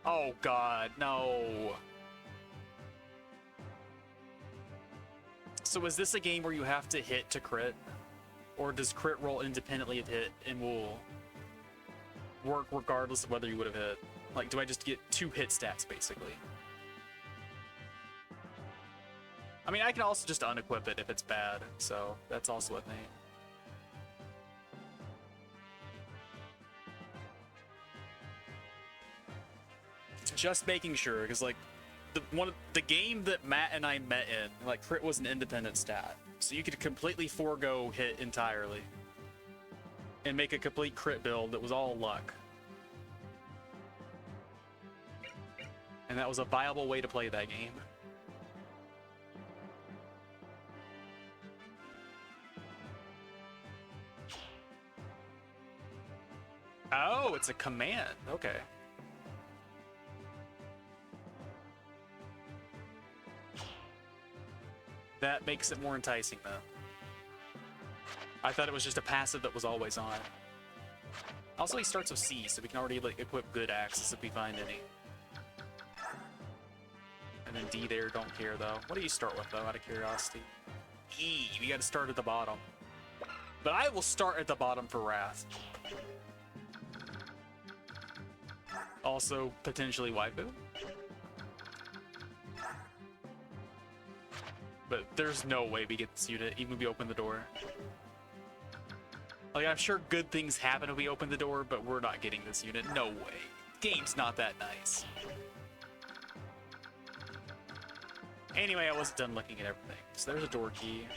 Oh god, no. So is this a game where you have to hit to crit? Or does crit roll independently of hit and will work regardless of whether you would have hit? Like, do I just get 2 hit stats, basically? I mean, I can also just unequip it if it's bad, so that's also a thing. Just making sure, because like the game that Matt and I met in, like crit was an independent stat, so you could completely forego hit entirely and make a complete crit build that was all luck. And that was a viable way to play that game. Oh, it's a command. Okay. That makes it more enticing, though. I thought it was just a passive that was always on. Also, he starts with C, so we can already like equip good axes if we find any. And then D there, don't care though. What do you start with though, out of curiosity? E, you gotta start at the bottom. But I will start at the bottom for Wrath. Also, potentially waifu. But there's no way we get this unit, even if we open the door. Like, I'm sure good things happen if we open the door, but we're not getting this unit. No way. Game's not that nice. Anyway, I wasn't done looking at everything. So there's a door key.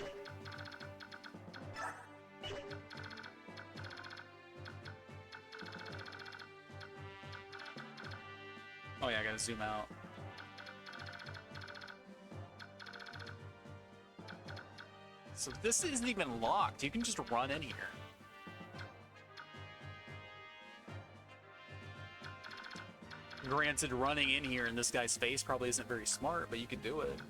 Oh yeah, I gotta zoom out. So this isn't even locked. You can just run in here. Granted, running in here in this guy's face probably isn't very smart, but you can do it.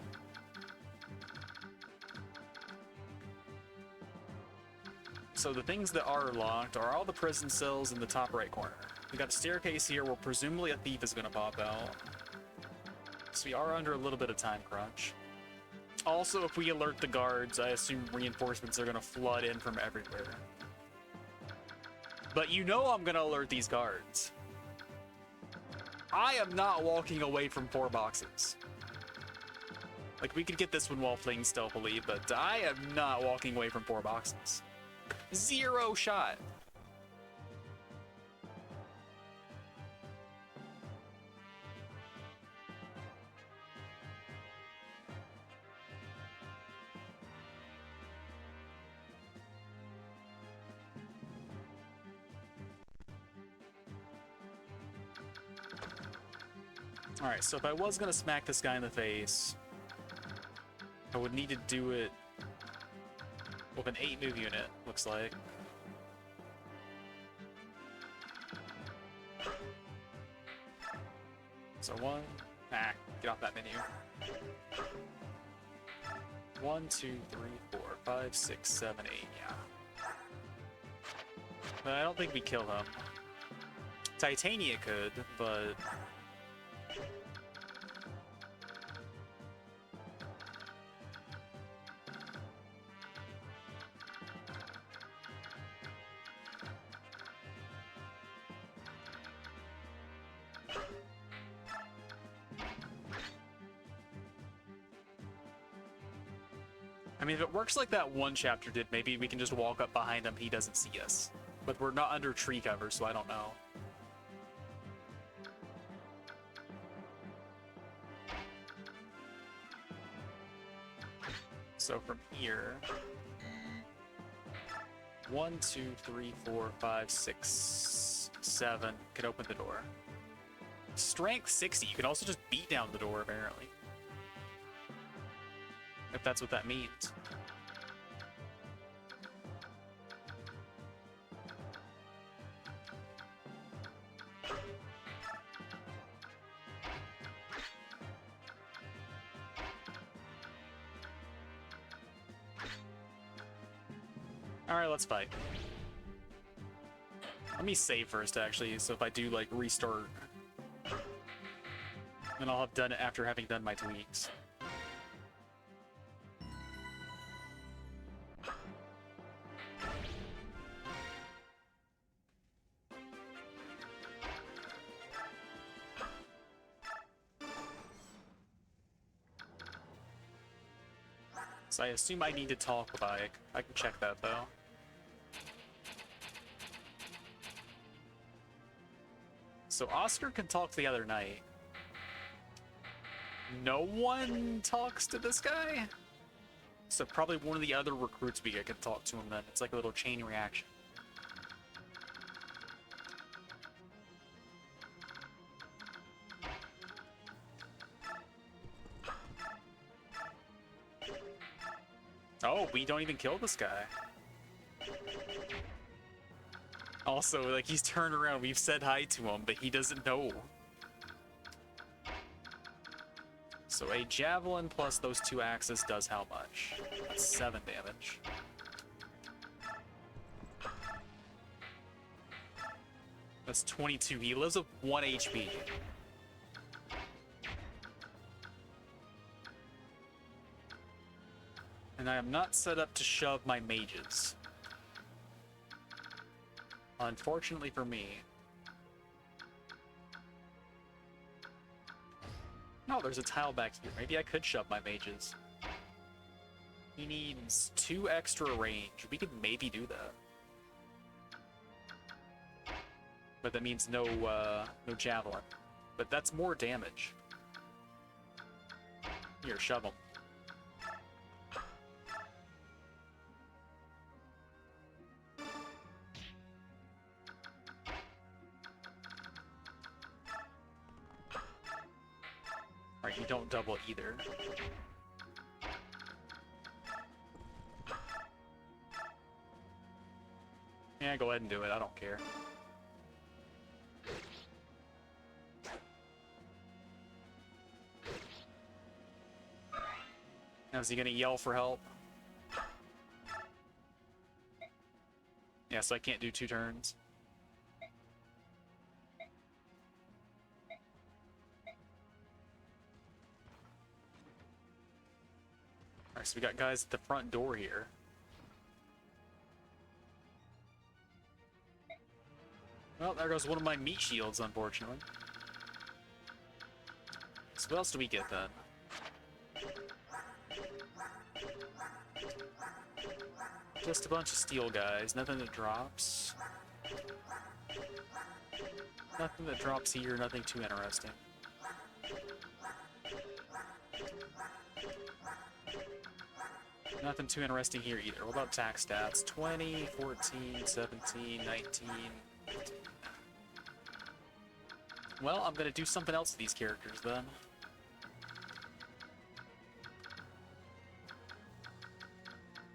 So the things that are locked are all the prison cells in the top right corner. We got a staircase here where presumably a thief is going to pop out. So we are under a little bit of time crunch. Also, if we alert the guards, I assume reinforcements are going to flood in from everywhere. But you know I'm going to alert these guards. I am not walking away from 4 boxes. Like, we could get this one while playing stealthily, but I am not walking away from 4 boxes. 0 shot. Alright, so if I was gonna smack this guy in the face, I would need to do it with an 8 move unit, looks like. So get off that menu. 1, 2, 3, 4, 5, 6, 7, 8, yeah. But I don't think we kill him. Titania could, but... I mean, if it works like that one chapter did, maybe we can just walk up behind him, he doesn't see us. But we're not under tree cover, so I don't know. So from here... 1, 2, 3, 4, 5, 6, 7 could open the door. Strength 60, you can also just beat down the door, apparently. If that's what that means. Alright, let's fight. Let me save first, actually, so if I do, like, restart, then I'll have done it after having done my tweaks. So I assume I need to talk with Ike. I can check that, though. So Oscar can talk to the other knight. No one talks to this guy? So probably one of the other recruits we get can talk to him then. It's like a little chain reaction. Oh, we don't even kill this guy. Also, like, he's turned around, we've said hi to him, but he doesn't know. So a javelin plus those 2 axes does how much? That's 7 damage. That's 22. He lives with 1 HP. And I am not set up to shove my mages. Unfortunately for me. No, there's a tile back here. Maybe I could shove my mages. He needs 2 extra range. We could maybe do that. But that means no javelin. But that's more damage. Here, shove him. Alright, you don't double either. Yeah, go ahead and do it. I don't care. Now, is he gonna yell for help? Yeah, so I can't do 2 turns. Alright, so we got guys at the front door here. Well, there goes one of my meat shields, unfortunately. So what else do we get then? Just a bunch of steel guys, nothing that drops. Nothing that drops here, nothing too interesting. Nothing too interesting here either. What about attack stats? 20, 14, 17, 19, 15. Well, I'm gonna do something else to these characters then.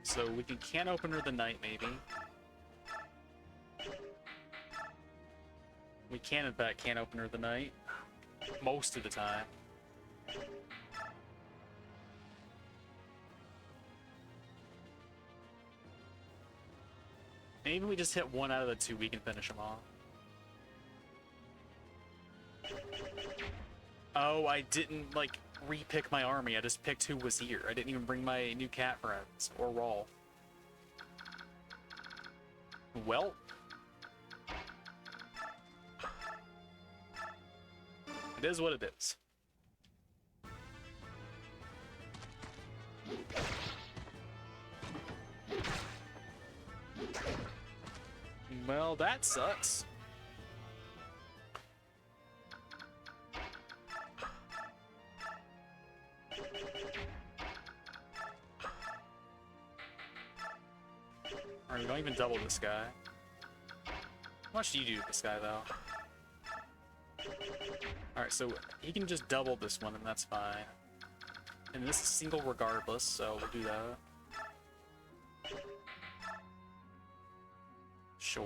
So we can opener the night, maybe. We can, in fact, can opener the night. Most of the time. Maybe we just hit one out of the two, we can finish them off. Oh, I didn't, like, re-pick my army. I just picked who was here. I didn't even bring my new cat friends, or Rolf. Well. It is what it is. Well, that sucks. Alright, we don't even double this guy. How much do you do to this guy, though? Alright, so he can just double this one, and that's fine. And this is single regardless, so we'll do that. Sure.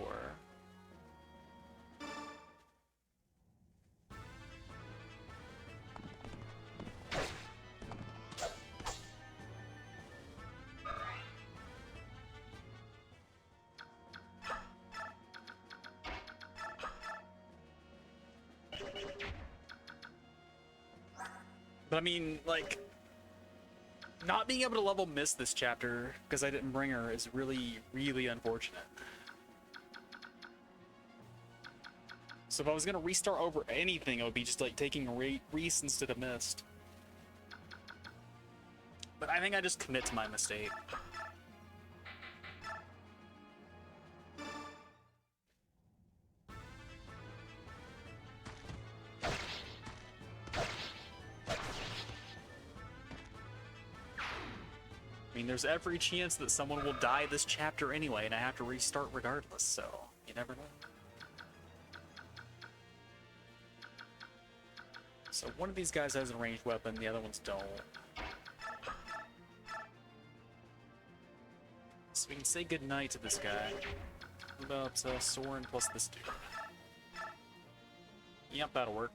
But I mean, like, not being able to level Mist this chapter because I didn't bring her is really, really unfortunate. So if I was gonna restart over anything, it would be just like taking Reese instead of Mist. But I think I just commit to my mistake. I mean, there's every chance that someone will die this chapter anyway, and I have to restart regardless, so you never know. So one of these guys has a ranged weapon, the other ones don't. So we can say goodnight to this guy. What about Soren plus this dude? Yep, that'll work.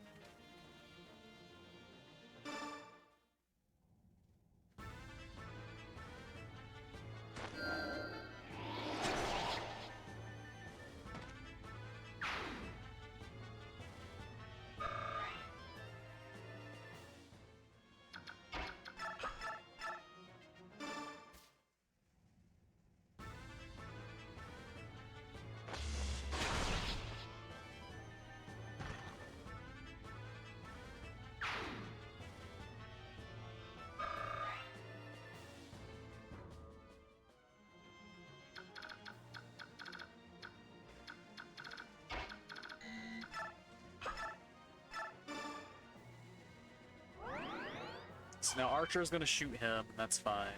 So now Archer's gonna shoot him, and that's fine.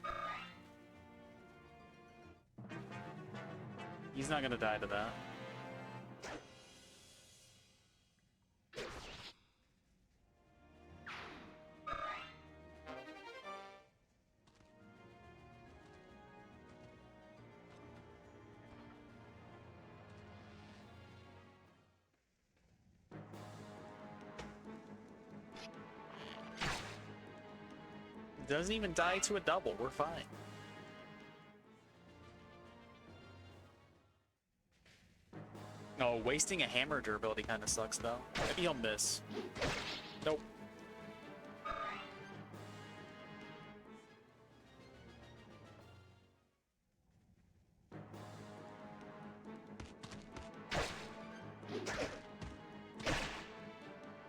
He's not gonna die to that. Doesn't even die to a double, we're fine. No, wasting a hammer durability kind of sucks though. Maybe he'll miss. Nope.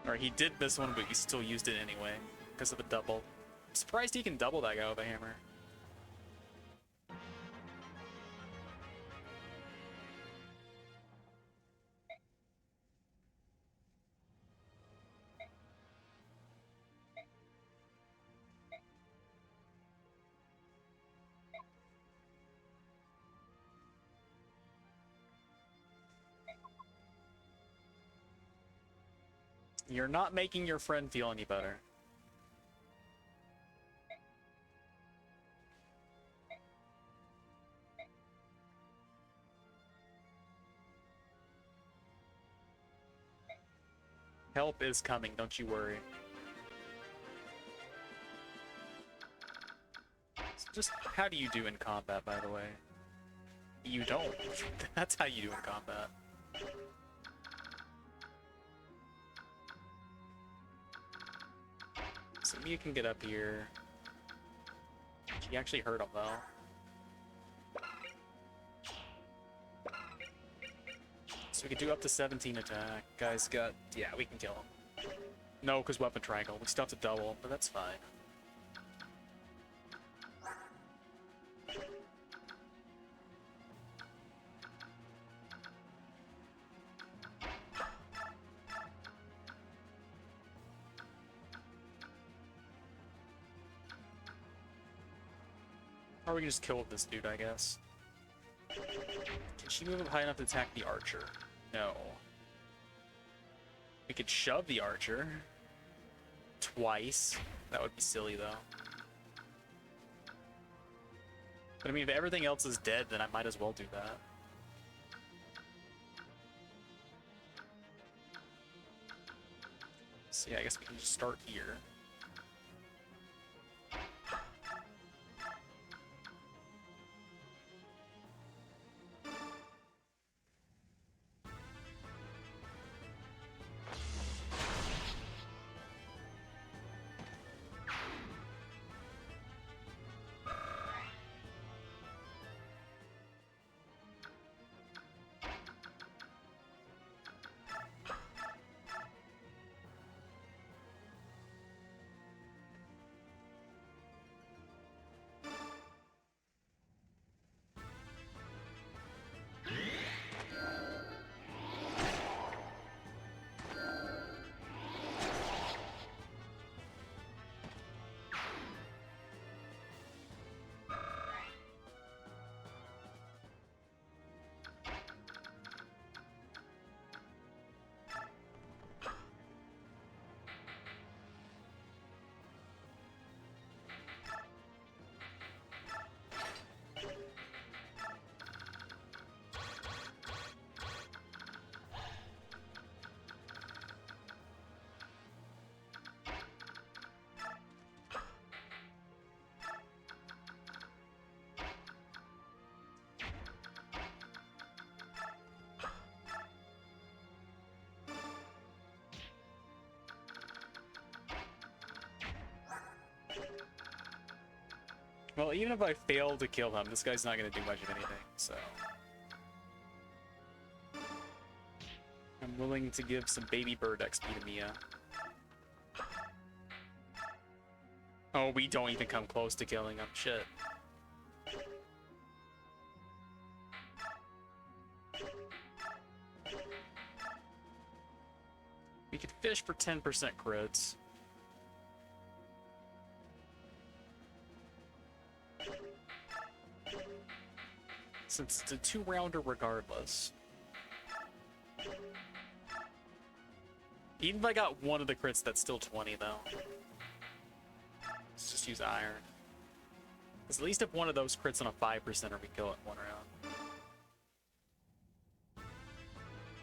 Alright, he did miss one, but he still used it anyway because of the double. I'm surprised he can double that guy with a hammer. You're not making your friend feel any better. Help is coming, don't you worry. So just how do you do in combat, by the way? You don't. That's how you do in combat. So Mia can get up here. She actually hurt him, though. So we could do up to 17 attack. Guy's got... Yeah, we can kill him. No, because weapon triangle. We still have to double, but that's fine. Or we can just kill this dude, I guess. Can she move up high enough to attack the archer? No. We could shove the archer. Twice. That would be silly, though. But I mean, if everything else is dead, then I might as well do that. So yeah, I guess we can just start here. Well, even if I fail to kill him, this guy's not going to do much of anything, so... I'm willing to give some baby bird XP to Mia. Oh, we don't even come close to killing him. Shit. We could fish for 10% crits. Since it's a 2-rounder regardless. Even if I got one of the crits, that's still 20 though. Let's just use iron. Because at least if one of those crits on a 5%er, we kill it in one round.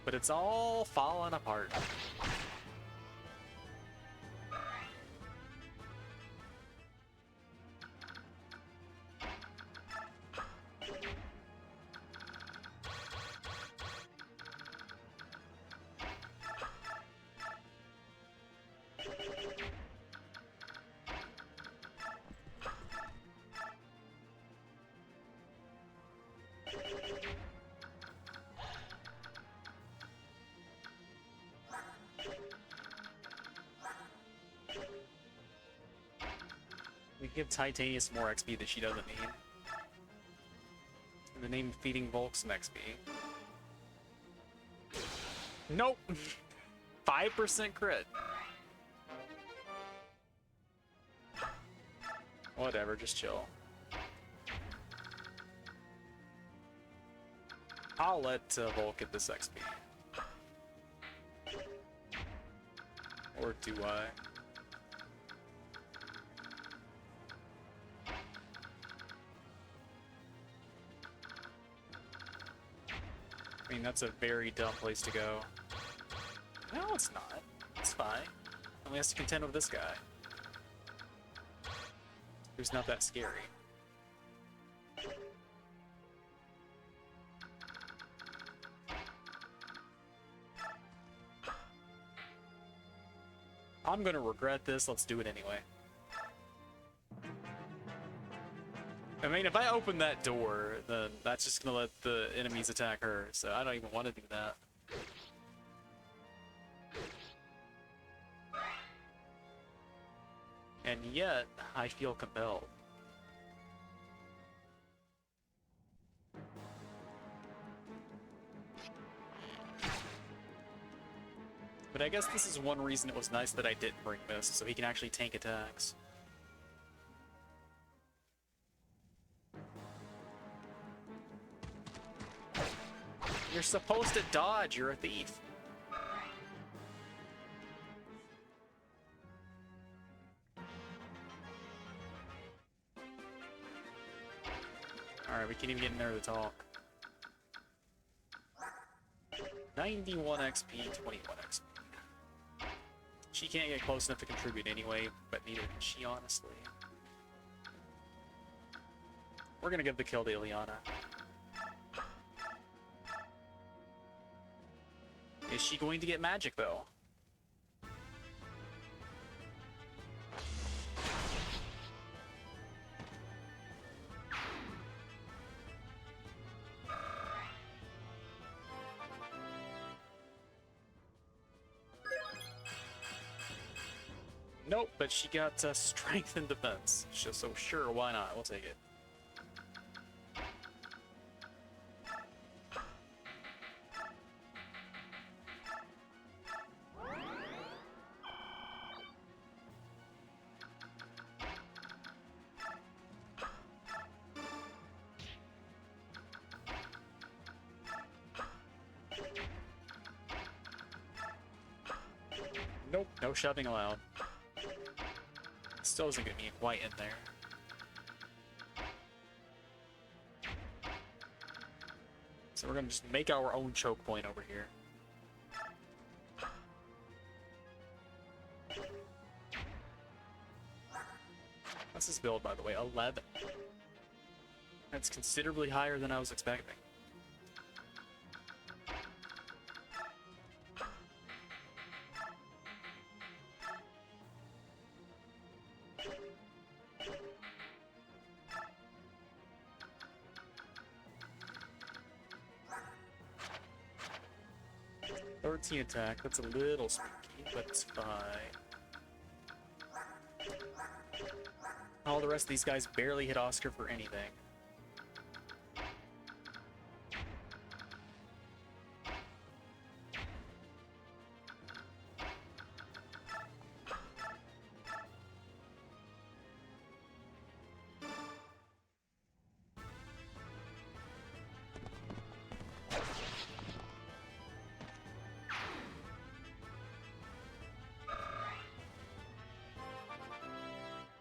But it's all falling apart. We give Titanius more XP that she doesn't need. In the name of feeding Volk some XP. Nope! 5% crit. Whatever, just chill. I'll let Volk get this XP. Or do I? I mean, that's a very dumb place to go. No, it's not. It's fine. Only has to contend with this guy. Who's not that scary. I'm gonna regret this. Let's do it anyway. I mean, if I open that door, then that's just gonna let the enemies attack her, so I don't even want to do that. And yet, I feel compelled. But I guess this is one reason it was nice that I didn't bring this, so he can actually tank attacks. You're supposed to dodge, you're a thief. Alright, we can't even get in there to talk. 91 XP, 21 XP. She can't get close enough to contribute anyway, but neither can she, honestly. We're gonna give the kill to Ileana. Is she going to get magic, though? Nope, but she got strength and defense. So sure, why not? We'll take it. Nope, no shoving allowed. Still isn't gonna be quite in there. So we're gonna just make our own choke point over here. What's this build, by the way? 11. That's considerably higher than I was expecting. Attack, that's a little spooky, but it's fine. All the rest of these guys barely hit Oscar for anything.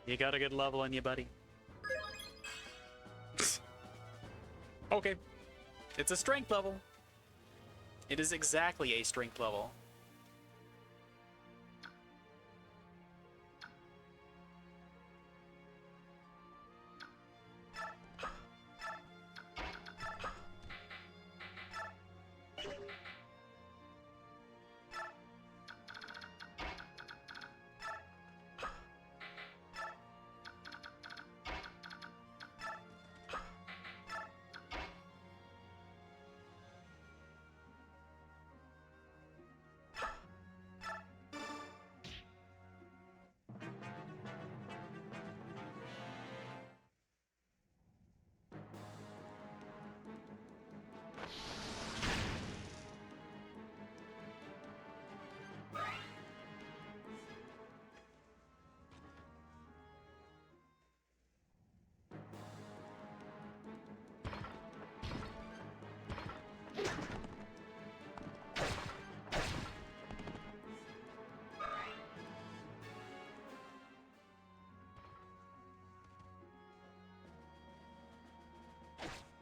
You got a good level on you, buddy. Okay. It's a strength level. It is exactly a strength level.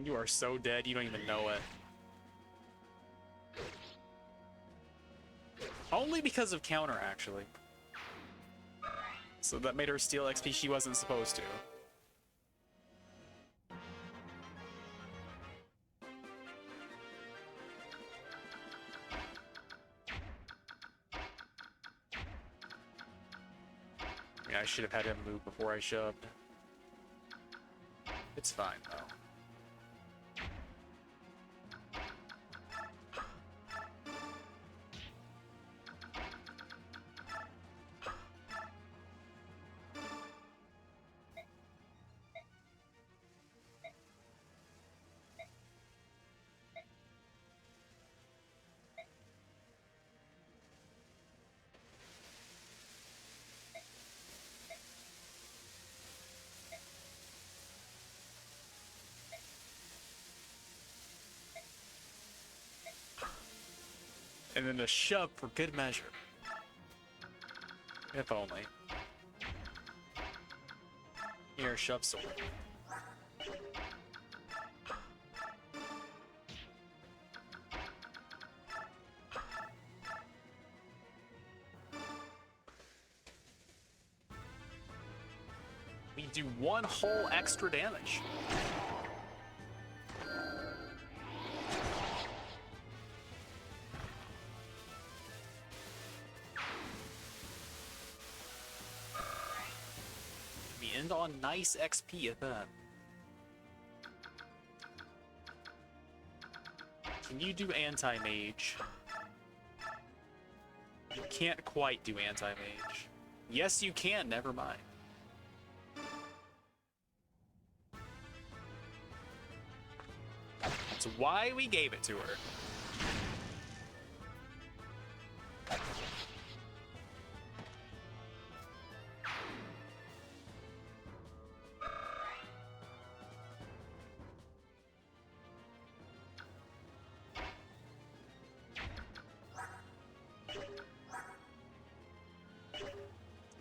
You are so dead, you don't even know it. Only because of counter, actually. So that made her steal XP she wasn't supposed to. Yeah, I should have had him move before I shoved. It's fine, though. And then a shove for good measure. If only. Here, shove sword. We do one whole extra damage. We end on nice XP at that. Can you do anti-mage? You can't quite do anti-mage. Yes, you can, never mind. That's why we gave it to her.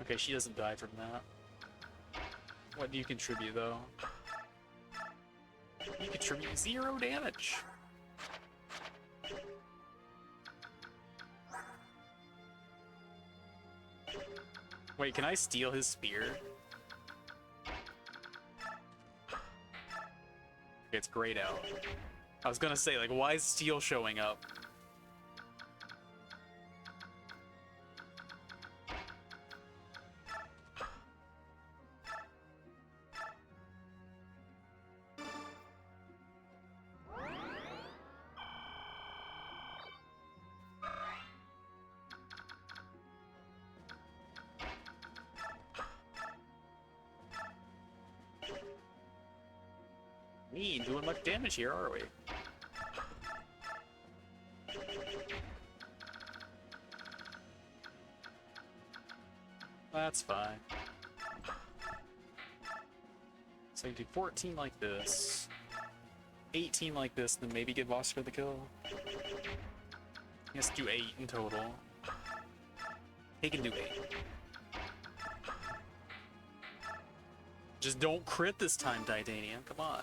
Okay, she doesn't die from that. What do you contribute, though? You contribute 0 damage. Wait, can I steal his spear? It's grayed out. I was gonna say, like, why is steel showing up? We ain't doing much damage here, are we? That's fine. So you do 14 like this, 18 like this, then maybe get boss for the kill. He has to do 8 in total. He can do 8. Just don't crit this time, Titanium. Come on.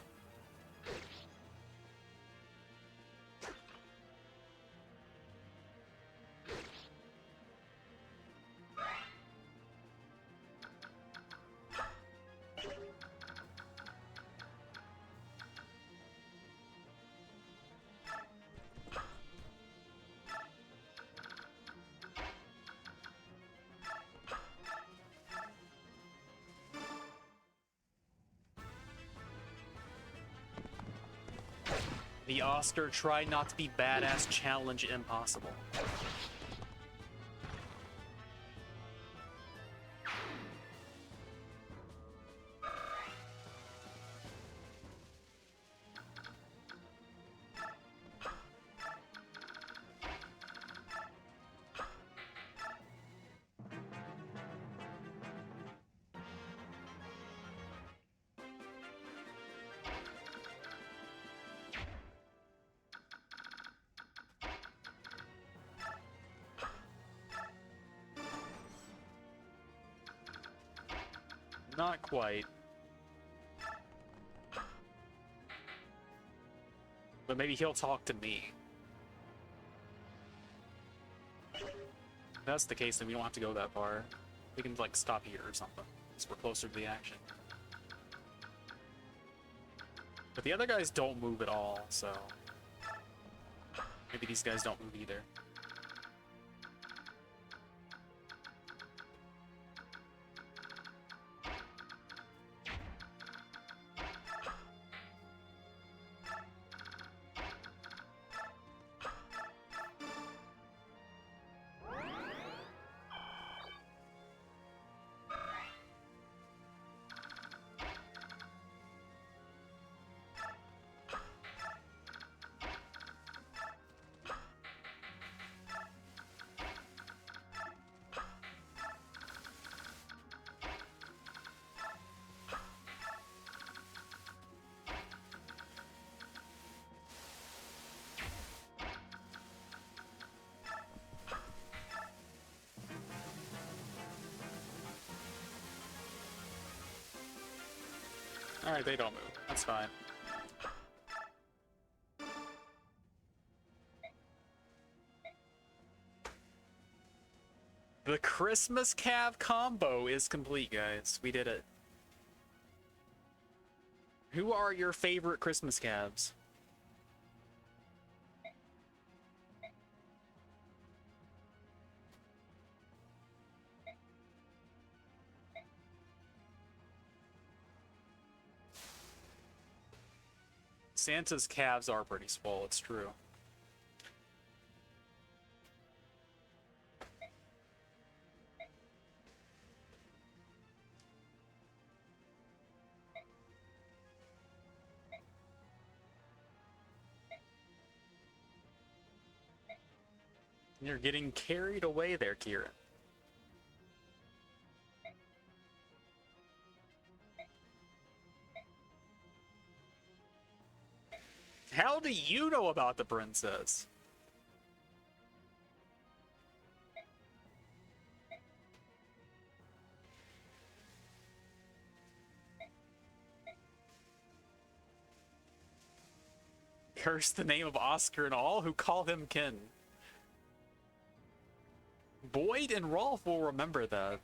The Oscar tried not to be badass, challenge impossible. Not quite. But maybe he'll talk to me. If that's the case, then we don't have to go that far. We can, like, stop here or something, because we're closer to the action. But the other guys don't move at all, so... maybe these guys don't move either. Alright, they don't move. That's fine. The Christmas Cav combo is complete, guys. We did it. Who are your favorite Christmas Cavs? Santa's calves are pretty swole, it's true. You're getting carried away there, Kieran. How do you know about the princess? Curse the name of Oscar and all who call him kin. Boyd and Rolf will remember that.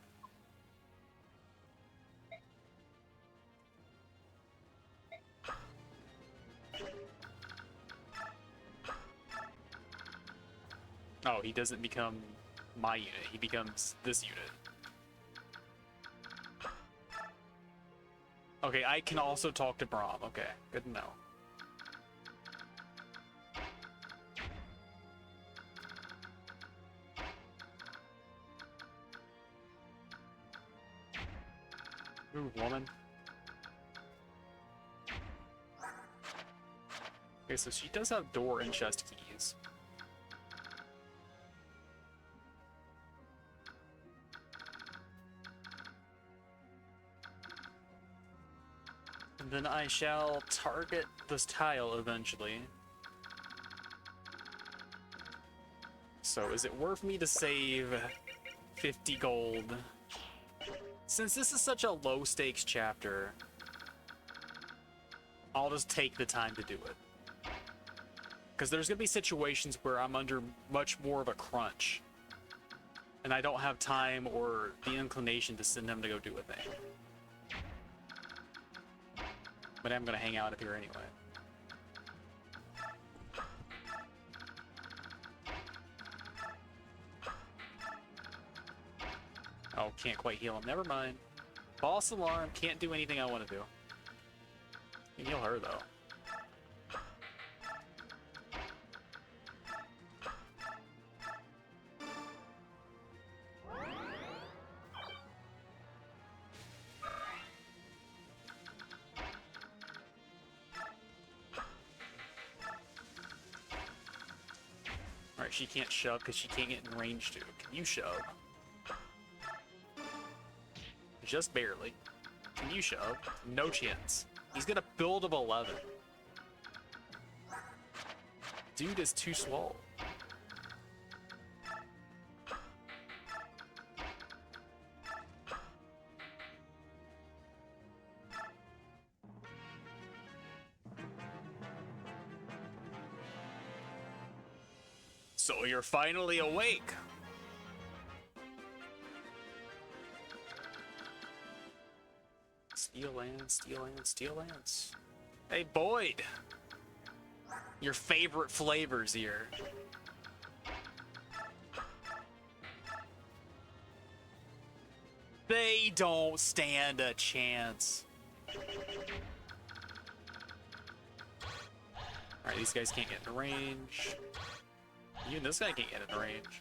Oh, he doesn't become my unit. He becomes this unit. Okay, I can also talk to Braum. Okay, good to know. Ooh, woman. Okay, so she does have door and chest keys. And then I shall target this tile eventually. So is it worth me to save 50 gold? Since this is such a low stakes chapter, I'll just take the time to do it. Because there's going to be situations where I'm under much more of a crunch. And I don't have time or the inclination to send him to go do a thing. But I'm going to hang out up here anyway. Oh, can't quite heal him. Never mind. Boss alarm. Can't do anything I want to do. You can heal her, though. Alright, she can't shove because she can't get in range to. Can you shove? Just barely. Can you shove? No chance. He's got a build of 11. Dude is too swole. So you're finally awake. Steal lands, steal lands, steal lands. Hey, Boyd! Your favorite flavors here. They don't stand a chance. Alright, these guys can't get in the range. Even this guy can't get in the range.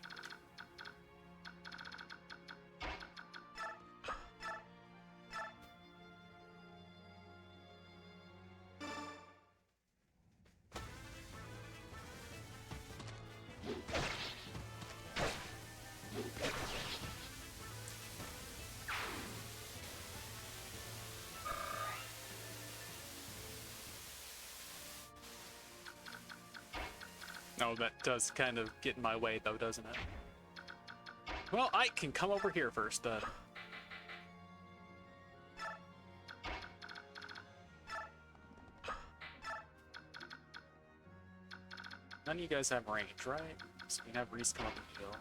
No, that does kind of get in my way, though, doesn't it? Well, I can come over here first, then. None of you guys have range, right? So we can have Reese come up and heal.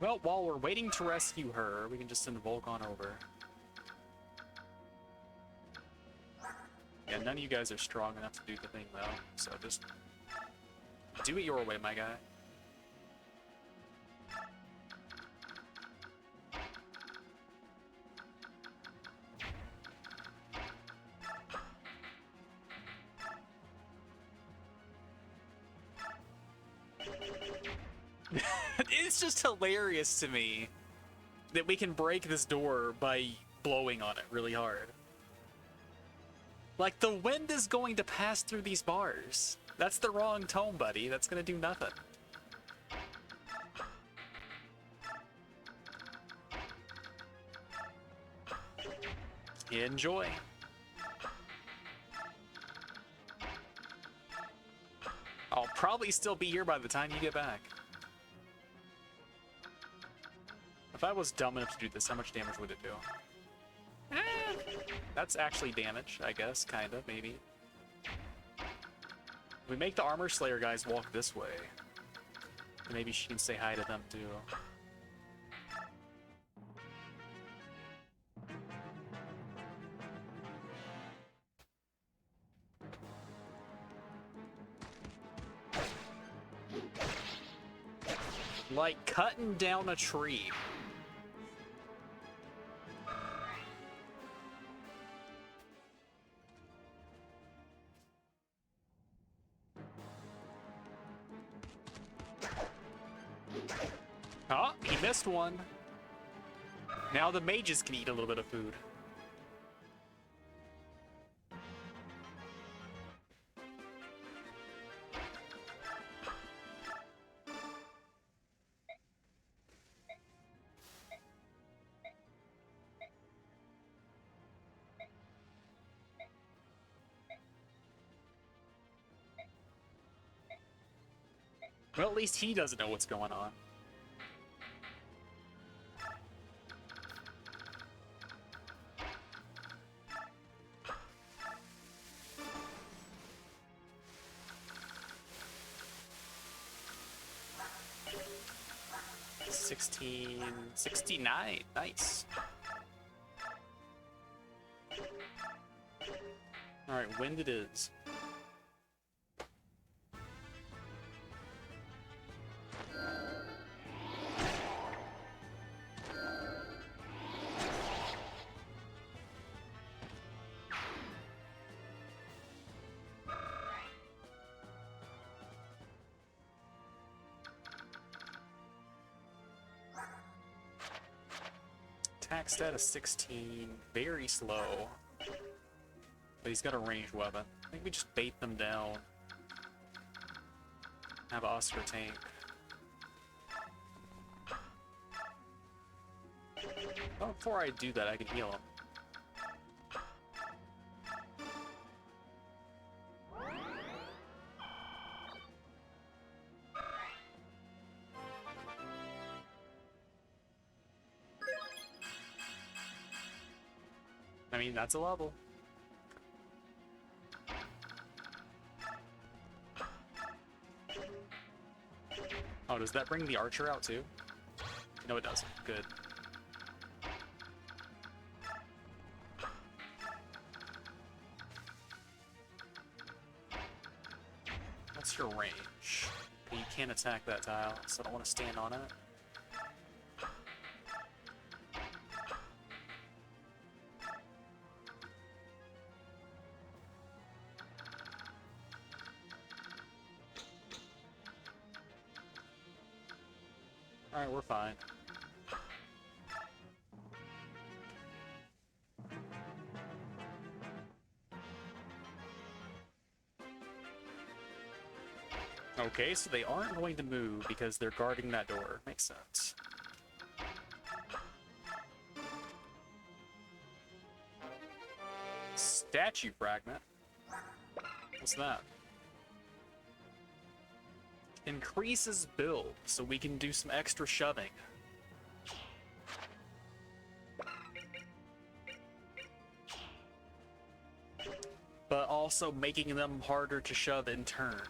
Well, while we're waiting to rescue her, we can just send Volcon over. Yeah, none of you guys are strong enough to do the thing, though, so just do it your way, my guy. It's just hilarious to me that we can break this door by blowing on it really hard. Like, the wind is going to pass through these bars. That's the wrong tone, buddy. That's gonna do nothing. Enjoy. I'll probably still be here by the time you get back. If I was dumb enough to do this, how much damage would it do? That's actually damage, I guess, kind of, maybe. We make the Armor Slayer guys walk this way. Maybe she can say hi to them, too. Like cutting down a tree. Oh, he missed one. Now the mages can eat a little bit of food. Well, at least he doesn't know what's going on. $16.69. Nice. All right, wind it is. Attack status 16, very slow. But he's got a ranged weapon. I think we just bait them down. Have Oscar tank. Oh, before I do that, I can heal him. I mean, that's a level. Oh, does that bring the archer out too? No, it doesn't. Good. What's your range? You can't attack that tile, so I don't want to stand on it. Alright, we're fine. Okay, so they aren't going to move because they're guarding that door. Makes sense. Statue fragment? What's that? Increases build, so we can do some extra shoving. But also making them harder to shove in turn.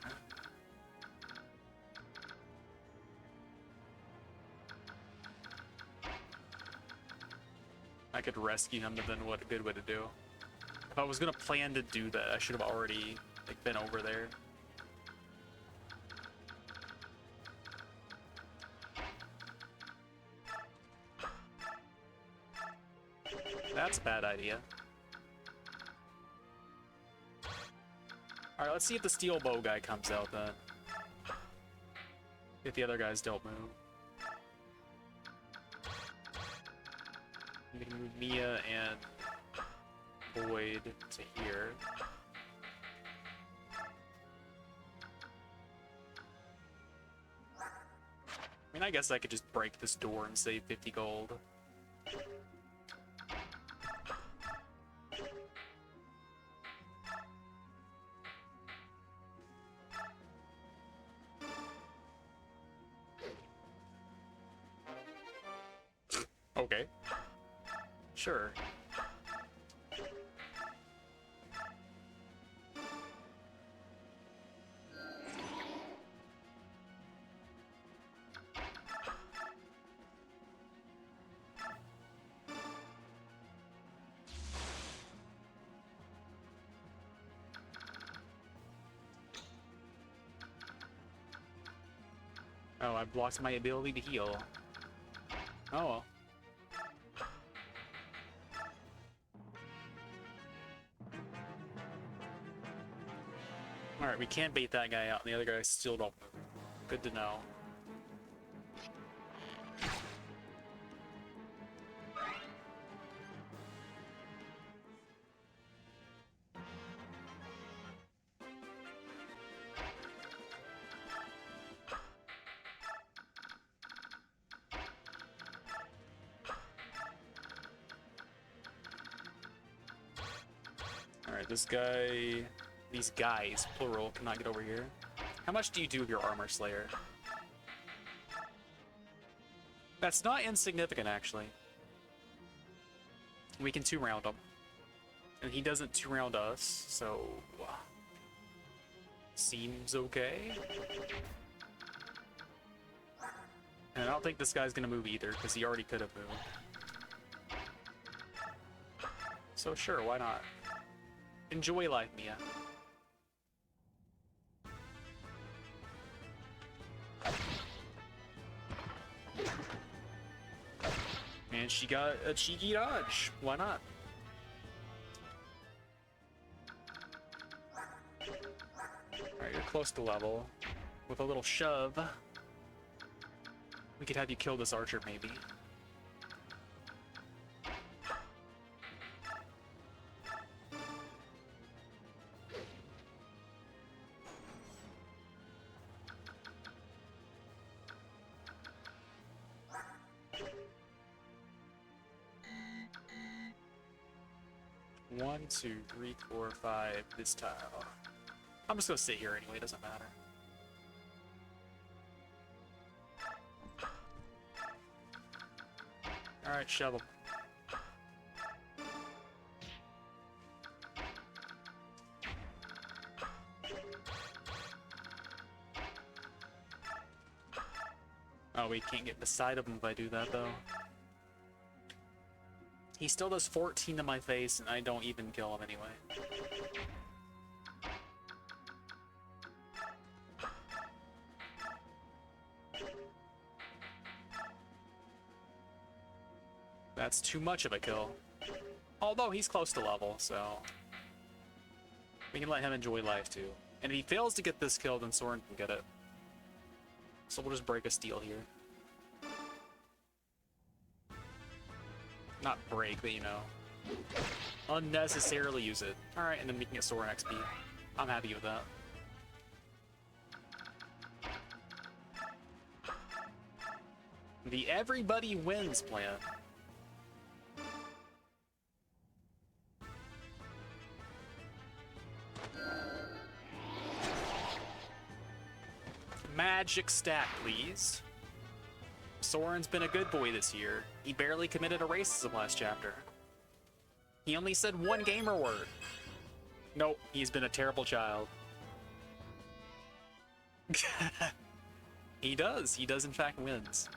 I could rescue him, but then what a good way to do. If I was gonna plan to do that, I should have already like been over there. That's a bad idea. Alright, let's see if the steel bow guy comes out then. If the other guys don't move. We can move Mia and Boyd to here. I mean, I guess I could just break this door and save 50 gold. Okay. Sure. Oh, I blocked my ability to heal. Oh well. Alright, we can't bait that guy out, and the other guy still don't move. Good to know. Alright, this guy... These guys, plural, cannot get over here. How much do you do with your armor slayer? That's not insignificant, actually. We can 2-round him. And he doesn't 2-round us, so... Seems okay. And I don't think this guy's gonna move either, because he already could have moved. So sure, why not? Enjoy life, Mia. And she got a cheeky dodge. Why not? Alright, you're close to level. With a little shove, we could have you kill this archer, maybe. One, two, three, four, five, this tile. I'm just gonna sit here anyway, it doesn't matter. Alright, shovel. we can't get beside him if I do that, though. He still does 14 to my face, and I don't even kill him anyway. That's too much of a kill. Although he's close to level, so we can let him enjoy life too. And if he fails to get this kill, then Soren can get it. So we'll just break a steal here. Not break, but you know, unnecessarily use it. Alright, and then we can get Soren XP. I'm happy with that. The everybody wins plan. Magic stat, please. Soren's been a good boy this year. He barely committed a racism last chapter. He only said one gamer word. Nope, he's been a terrible child. He does in fact wins.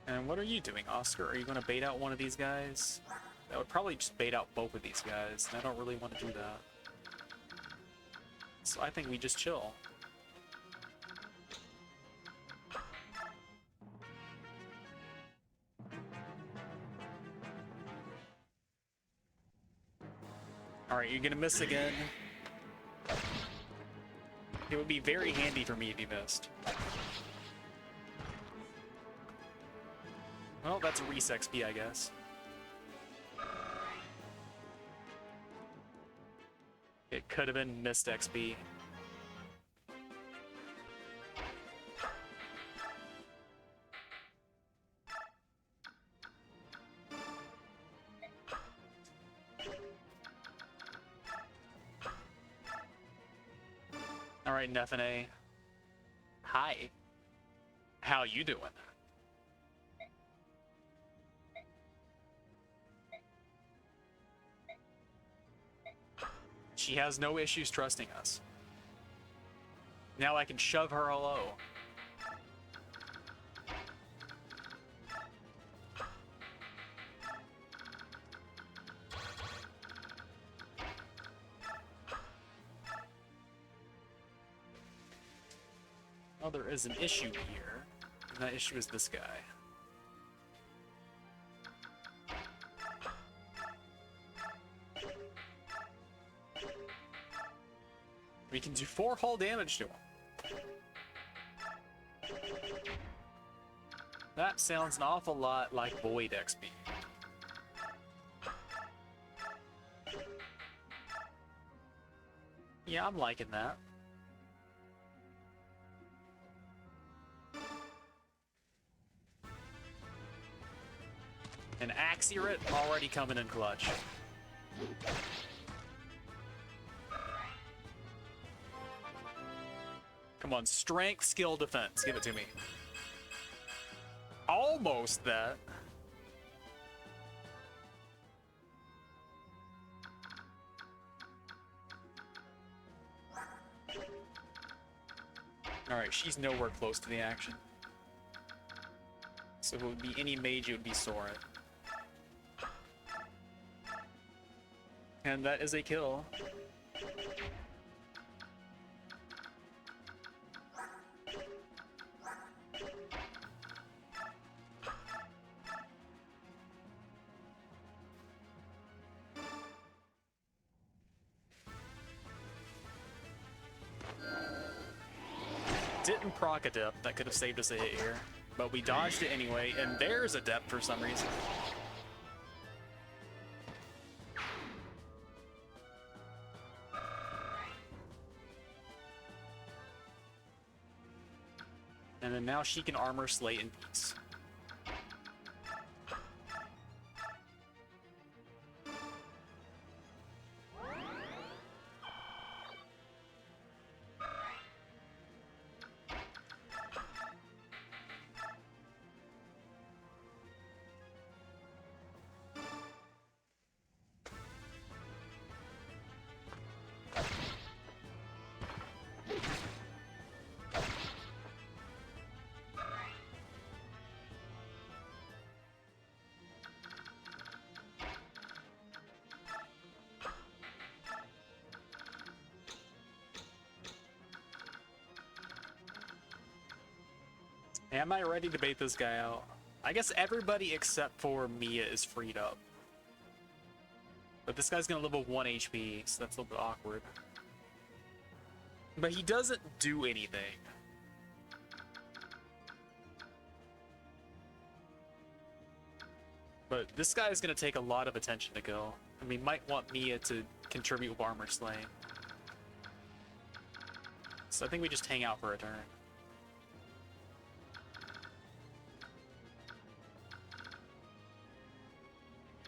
And what are you doing, Oscar? Are you going to bait out one of these guys? That would probably just bait out both of these guys, and I don't really want to do that. So I think we just chill. Alright, you're gonna miss again. It would be very handy for me if you missed. Well, that's Reese XP, I guess. It could have been missed XP. All right, Nefene. Hi. How you doing? She has no issues trusting us. Now I can shove her hello. Well, there is an issue here, and that issue is this guy. We can do 4 hull damage to him. That sounds an awful lot like Void XP. Yeah, I'm liking that. An Accurate already coming in clutch. Come on, strength, skill, defense. Give it to me. Almost that. Alright, she's nowhere close to the action. So if it would be any mage, it would be Soren. And that is a kill. Didn't proc a dip. That could have saved us a hit here. But we dodged it anyway, and there's a depth for some reason. And then now she can armor Slate in peace. Am I ready to bait this guy out? I guess everybody except for Mia is freed up. But this guy's gonna level 1 HP, so that's a little bit awkward. But he doesn't do anything. But this guy is gonna take a lot of attention to kill. I mean, might want Mia to contribute with armor slaying. So I think we just hang out for a turn.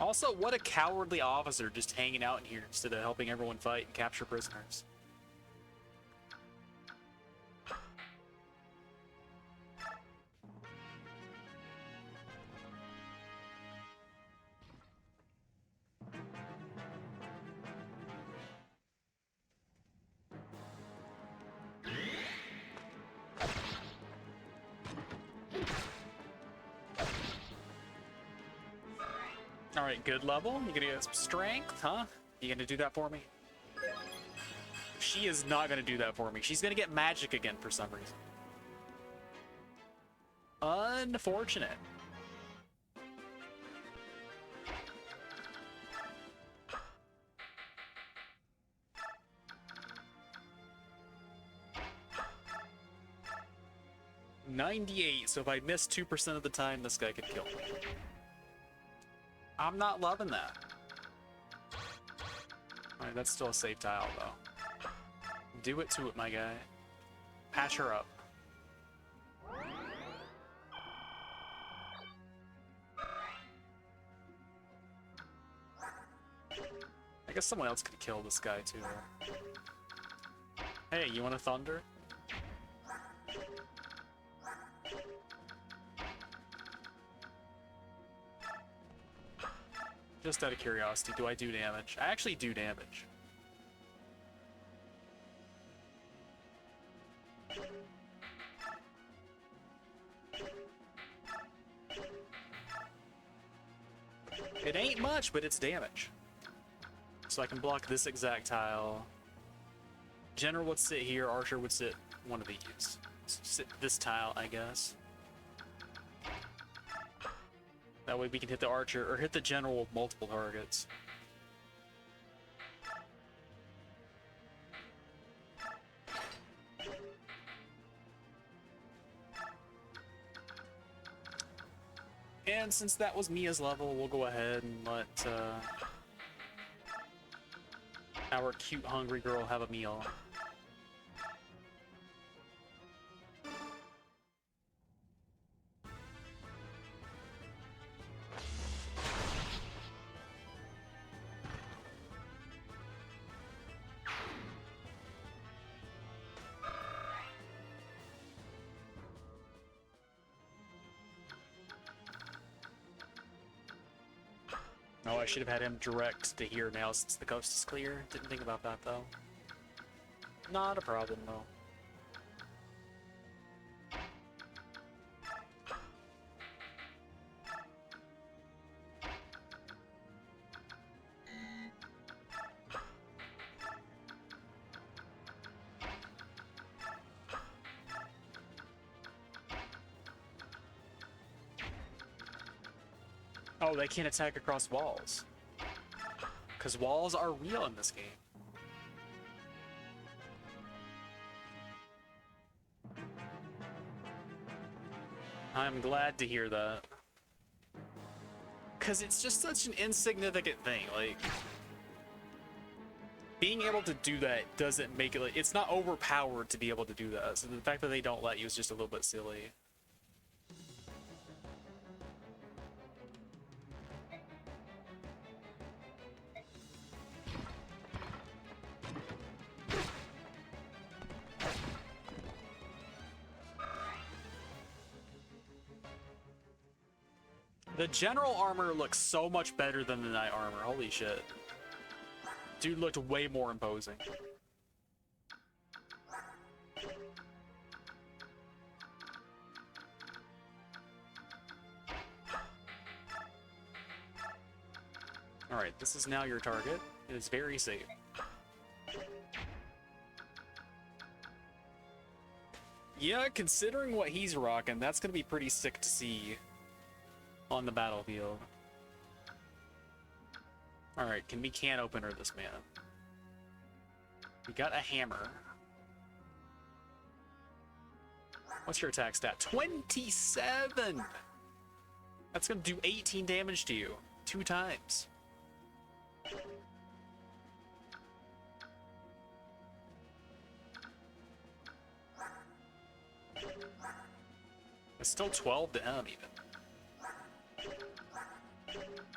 Also, what a cowardly officer just hanging out in here instead of helping everyone fight and capture prisoners. Alright, good level. You gonna get some strength, huh? You gonna do that for me? She is not gonna do that for me. She's gonna get magic again for some reason. Unfortunate. $98, so if I miss 2% of the time, this guy could kill me. I'm not loving that. Alright, that's still a safe tile, though. Do it to it, my guy. Patch her up. I guess someone else could kill this guy, too. Hey, you want a thunder? Just out of curiosity, do I do damage? I actually do damage. It ain't much, but it's damage. So I can block this exact tile. General would sit here, Archer would sit one of these. Sit this tile, I guess. That way we can hit the Archer, or hit the General with multiple targets. And since that was Mia's level, we'll go ahead and let our cute hungry girl have a meal. Oh, I should have had him direct to here now since the coast is clear. Didn't think about that, though. Not a problem, though. Oh, they can't attack across walls. Because walls are real in this game. I'm glad to hear that. Because it's just such an insignificant thing. Like, being able to do that doesn't make it, like, it's not overpowered to be able to do that. So the fact that they don't let you is just a little bit silly. The general armor looks so much better than the knight armor. Holy shit. Dude looked way more imposing. Alright, this is now your target. It is very safe. Yeah, considering what he's rocking, that's gonna be pretty sick to see on the battlefield. Alright, can we can opener this man? We got a hammer. What's your attack stat? 27! That's gonna do 18 damage to you. 2 times. It's still 12 to him, even.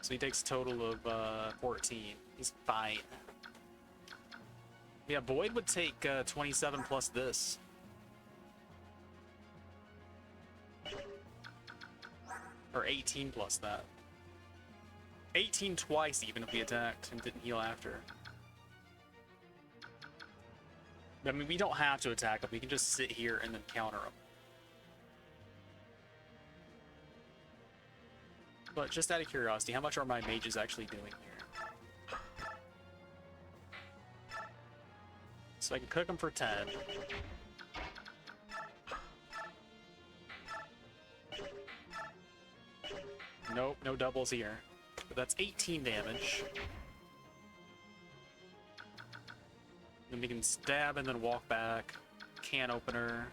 So he takes a total of 14. He's fine. Yeah, Void would take 27 plus this. Or 18 plus that. 18 twice even if we attacked and didn't heal after. I mean, we don't have to attack him. We can just sit here and then counter him. But just out of curiosity, how much are my mages actually doing here? So I can cook them for 10. Nope, no doubles here. But that's 18 damage. Then we can stab and then walk back. Can opener.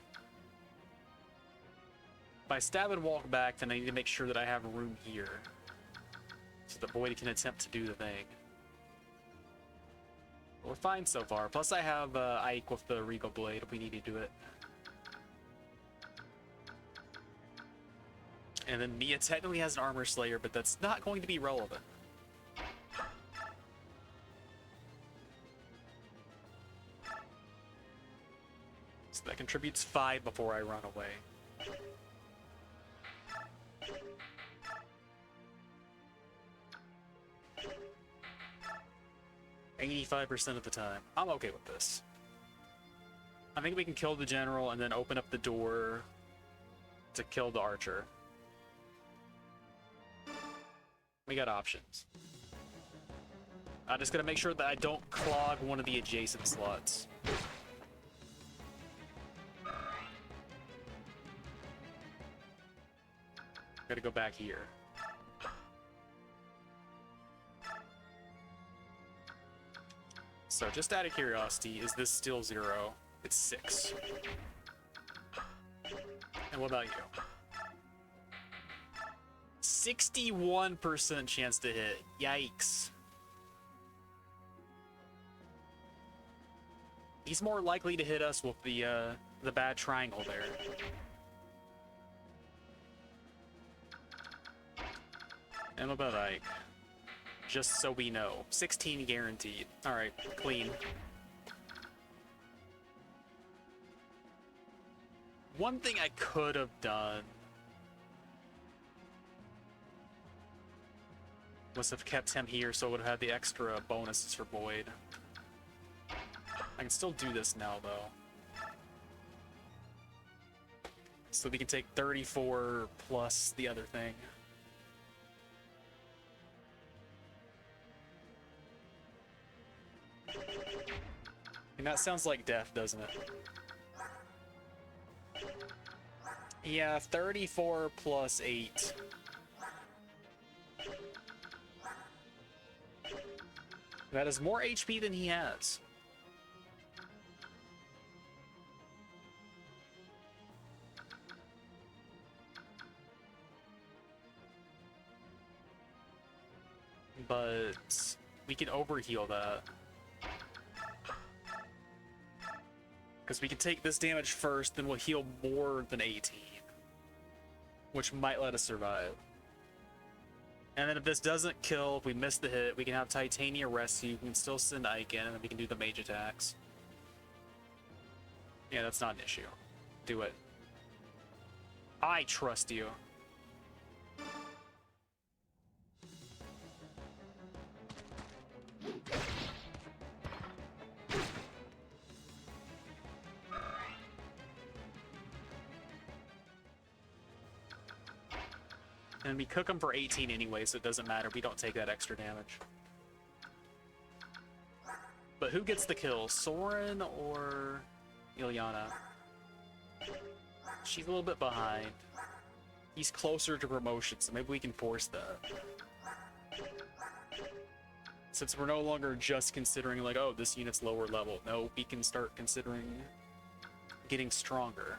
If I stab and walk back, then I need to make sure that I have room here. So the Void can attempt to do the thing. But we're fine so far. Plus I have Ike with the Regal Blade if we need to do it. And then Mia technically has an Armor Slayer, but that's not going to be relevant. So that contributes 5 before I run away. 85% of the time. I'm okay with this. I think we can kill the general and then open up the door to kill the archer. We got options. I just gotta make sure that I don't clog one of the adjacent slots. Gotta go back here. So just out of curiosity, is this still 0? It's 6. And what about you? 61% chance to hit. Yikes. He's more likely to hit us with the bad triangle there. And what about Ike? Just so we know. 16 guaranteed. Alright, clean. One thing I could have done was have kept him here so it would have had the extra bonuses for Void. I can still do this now, though. So we can take 34 plus the other thing. And that sounds like death, doesn't it? Yeah, 34 plus 8. That is more HP than he has. But we can overheal that. Because we can take this damage first, then we'll heal more than 18. Which might let us survive. And then if this doesn't kill, if we miss the hit, we can have Titania rescue, we can still send Ike in, and then we can do the mage attacks. Yeah, that's not an issue. Do it. I trust you. And we cook them for 18 anyway, so it doesn't matter. We don't take that extra damage. But who gets the kill? Soren or Ilyana? She's a little bit behind. He's closer to promotion, so maybe we can force that. Since we're no longer just considering like, oh, this unit's lower level. No, we can start considering getting stronger.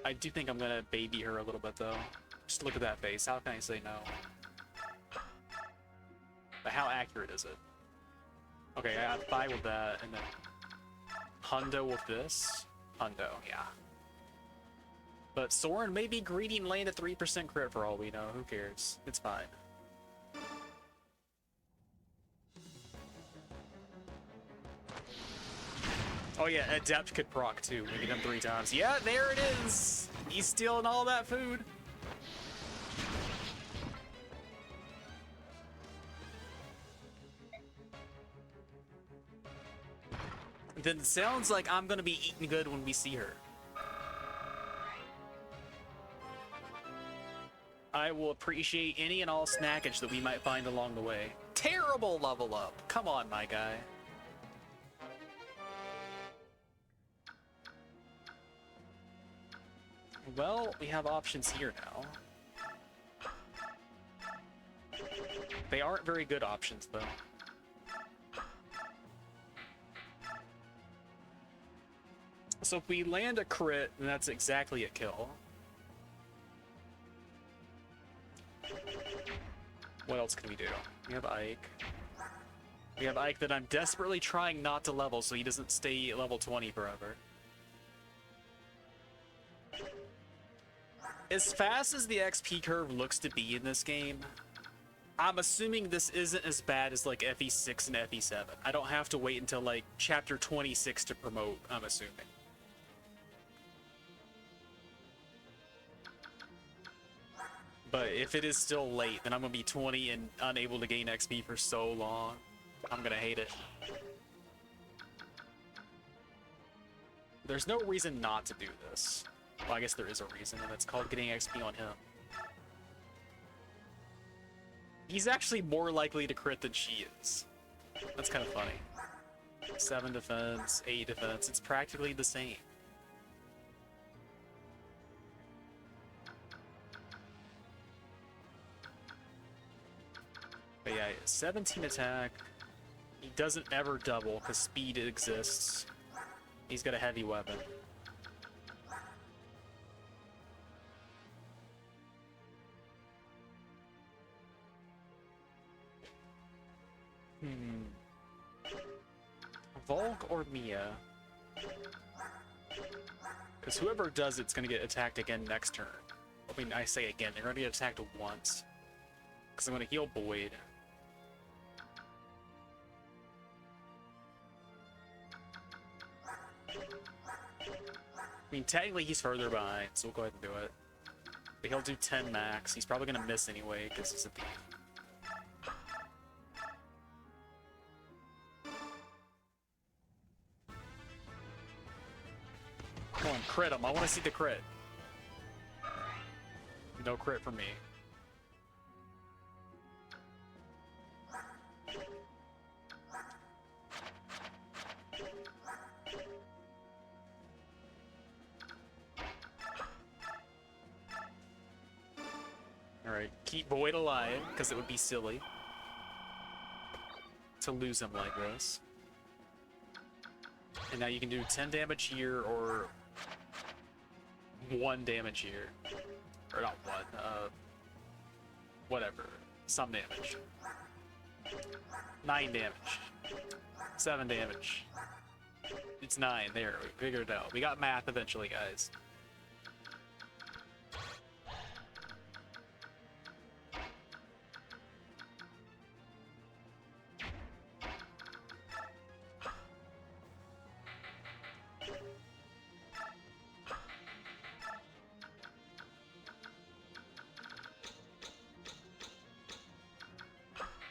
I do think I'm gonna baby her a little bit though. Just look at that face. How can I say no? But how accurate is it? Okay, I have 5 with that, and then hundo with this. Hundo, yeah. But Soren may be greedy and land a 3% crit for all we know. Who cares? It's fine. Oh yeah, Adept could proc too. We get him 3 times. Yeah, there it is! He's stealing all that food. Then it sounds like I'm gonna be eating good when we see her. I will appreciate any and all snackage that we might find along the way. Terrible level up! Come on, my guy. Well, we have options here now. They aren't very good options, though. So if we land a crit, then that's exactly a kill. What else can we do? We have Ike. We have Ike that I'm desperately trying not to level so he doesn't stay at level 20 forever. As fast as the XP curve looks to be in this game, I'm assuming this isn't as bad as like FE6 and FE7. I don't have to wait until like chapter 26 to promote, I'm assuming. But if it is still late, then I'm gonna be 20 and unable to gain XP for so long. I'm gonna hate it. There's no reason not to do this. Well, I guess there is a reason, and it's called getting XP on him. He's actually more likely to crit than she is. That's kind of funny. 7 defense, 8 defense, it's practically the same. But yeah, 17 attack. He doesn't ever double because speed exists. He's got a heavy weapon. Volk or Mia? Because whoever does it's going to get attacked again next turn. I mean, I say again, they're going to get attacked once. Because I'm going to heal Boyd. I mean, technically he's further behind, so we'll go ahead and do it. But he'll do 10 max. He's probably going to miss anyway, because he's a thief. Come on, crit him. I want to see the crit. No crit for me. Alright, keep Boyd alive, because it would be silly to lose him like this. And now you can do 10 damage here, or 1 damage here. Or not 1, whatever. Some damage. 9 damage. 7 damage. It's 9, there, we figured it out. We got math eventually, guys.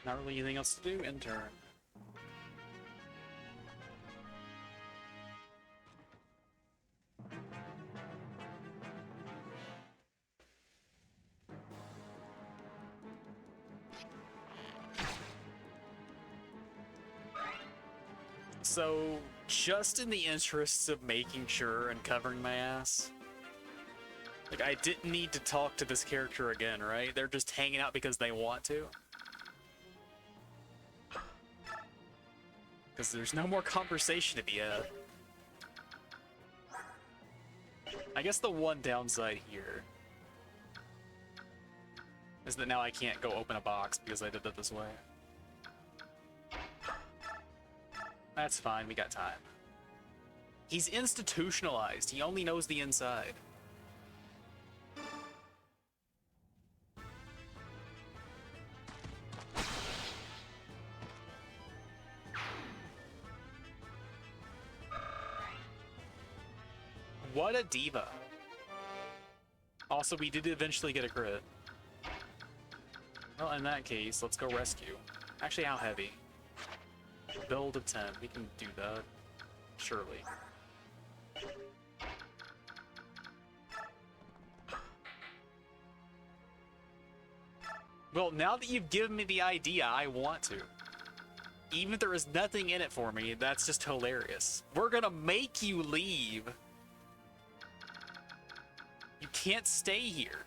Not really anything else to do, end turn. So, just in the interests of making sure and covering my ass, Like, I didn't need to talk to this character again, right? They're just hanging out because they want to. Because there's no more conversation to be had. I guess the one downside here is that now I can't go open a box because I did it this way. That's fine, we got time. He's institutionalized. He only knows the inside. What a diva. Also, we did eventually get a crit. Well, in that case, let's go rescue. Actually, how heavy? Build of 10. We can do that. Surely. Well, now that you've given me the idea, I want to. Even if there is nothing in it for me, that's just hilarious. We're gonna make you leave. You can't stay here.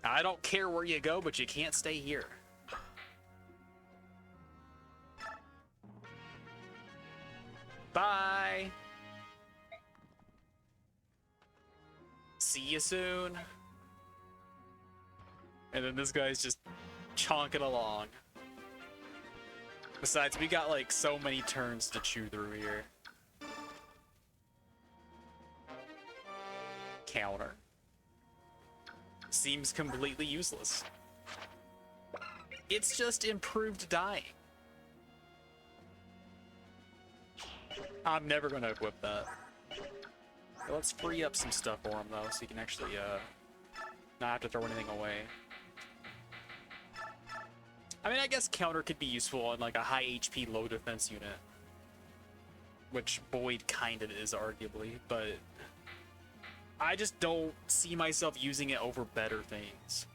I don't care where you go, but you can't stay here. Bye. See you soon. And then this guy's just chonking along. Besides, we got like so many turns to chew through here. Counter. Seems completely useless. It's just improved dying. I'm never gonna equip that. Let's free up some stuff for him though, so he can actually not have to throw anything away. I mean, I guess counter could be useful on like a high HP, low defense unit. Which Boyd kind of is, arguably, but I just don't see myself using it over better things.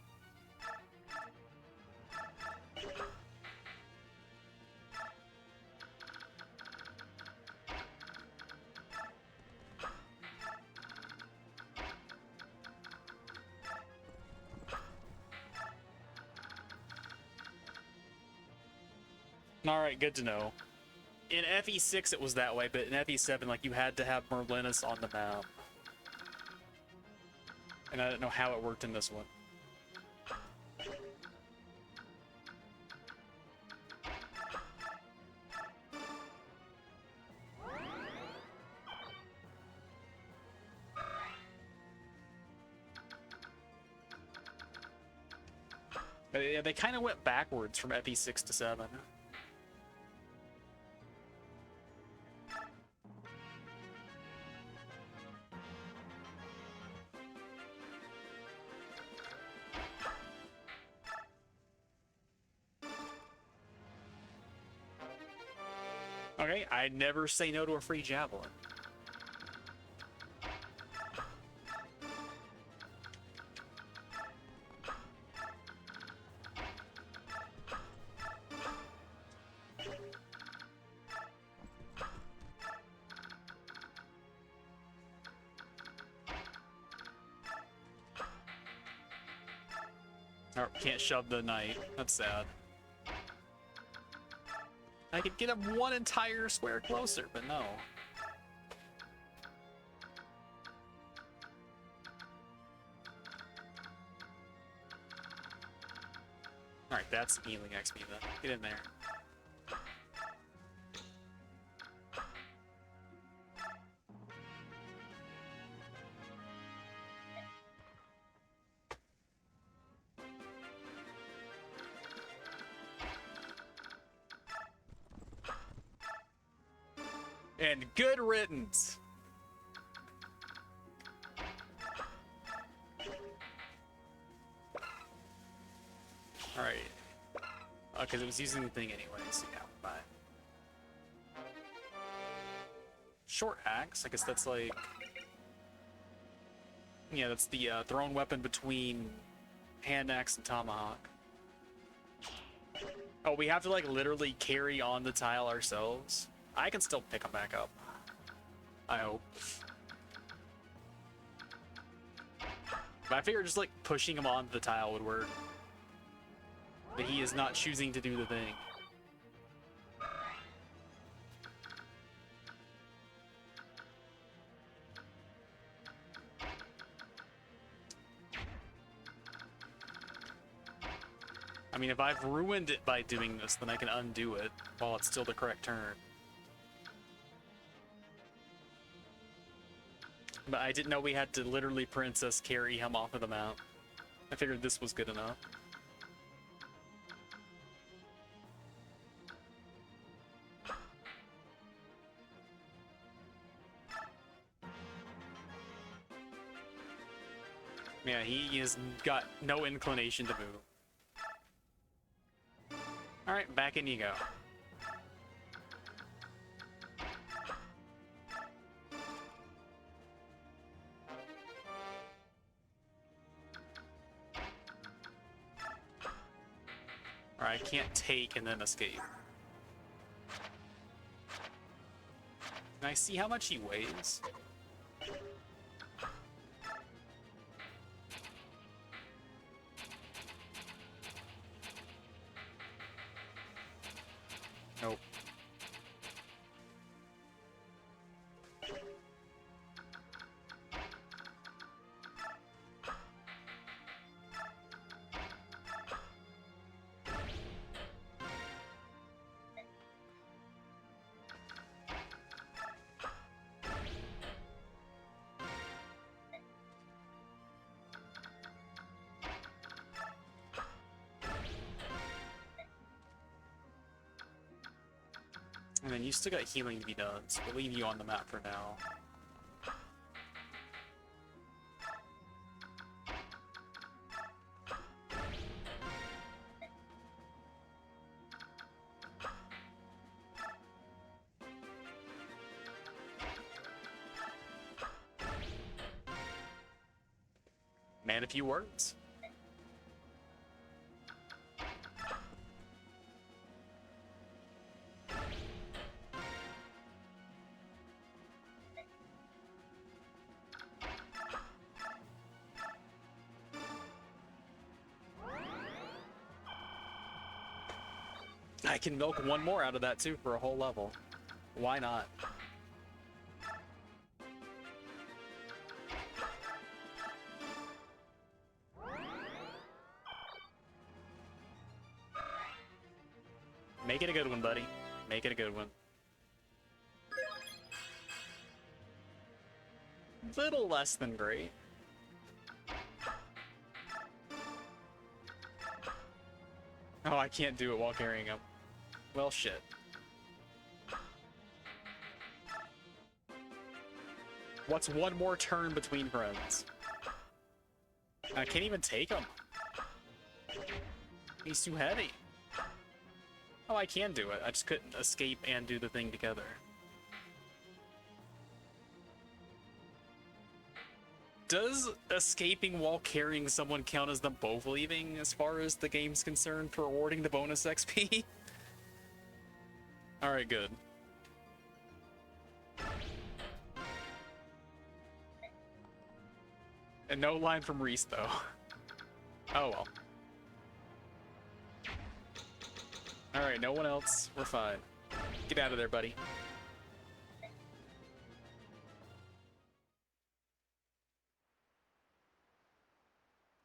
Alright, good to know. In FE6 it was that way, but in FE7, like, you had to have Merlinus on the map. And I don't know how it worked in this one. But yeah, they kind of went backwards from FE6 to 7. Okay, I never say no to a free javelin. Oh, can't shove the knight. That's sad. I could get him one entire square closer, but no. Alright, that's healing XP then. Get in there. And good riddance. All right. Because it was using the thing anyway, so yeah, bye. Short axe, I guess that's like... Yeah, that's the thrown weapon between hand axe and tomahawk. Oh, we have to like literally carry on the tile ourselves? I can still pick them back up. I hope. But I figured just like pushing him onto the tile would work. But he is not choosing to do the thing. I mean, if I've ruined it by doing this, then I can undo it while it's still the correct turn. But I didn't know we had to literally princess carry him off of the mount. I figured this was good enough. Yeah, he has got no inclination to move. Alright, back in you go. Alright, I can't take and then escape. Can I see how much he weighs? Nope. And then you still got healing to be done, so we'll leave you on the map for now. Man, a few words. I can milk one more out of that too for a whole level. Why not? Make it a good one, buddy. Make it a good one. Little less than great. Oh, I can't do it while carrying him. Well, shit. What's one more turn between friends? I can't even take him. He's too heavy. Oh, I can do it. I just couldn't escape and do the thing together. Does escaping while carrying someone count as them both leaving as far as the game's concerned for awarding the bonus XP? Alright, good. And no line from Reese, though. Oh well. Alright, no one else. We're fine. Get out of there, buddy.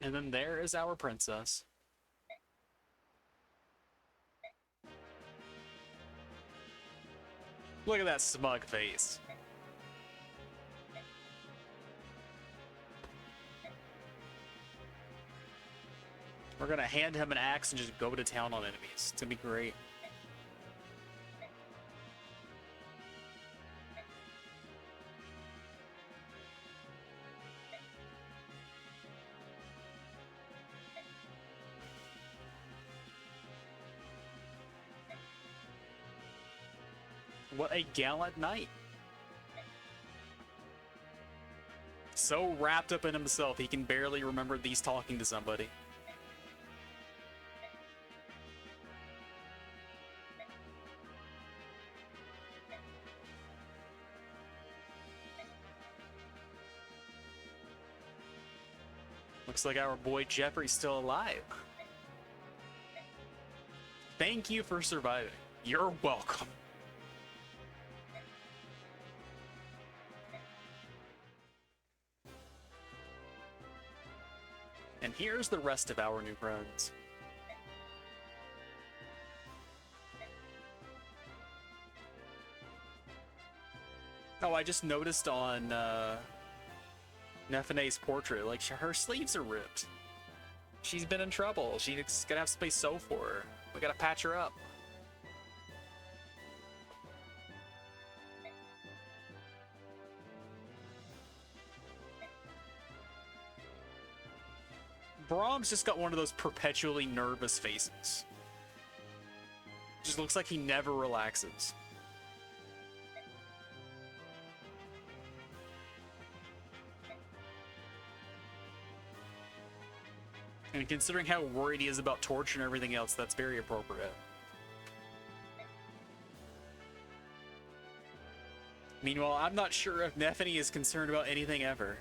And then there is our princess. Look at that smug face. We're gonna hand him an axe and just go to town on enemies. It's gonna be great. What a gallant knight. So wrapped up in himself, he can barely remember that he's talking to somebody. Looks like our boy Jeffrey's still alive. Thank you for surviving. You're welcome. And here's the rest of our new friends. Oh, I just noticed on Nephine's portrait, like, her sleeves are ripped. She's been in trouble. She's gonna have somebody sew for her. We gotta patch her up. Brahms just got one of those perpetually nervous faces. Just looks like he never relaxes. And considering how worried he is about torture and everything else, that's very appropriate. Meanwhile, I'm not sure if Nephine is concerned about anything ever.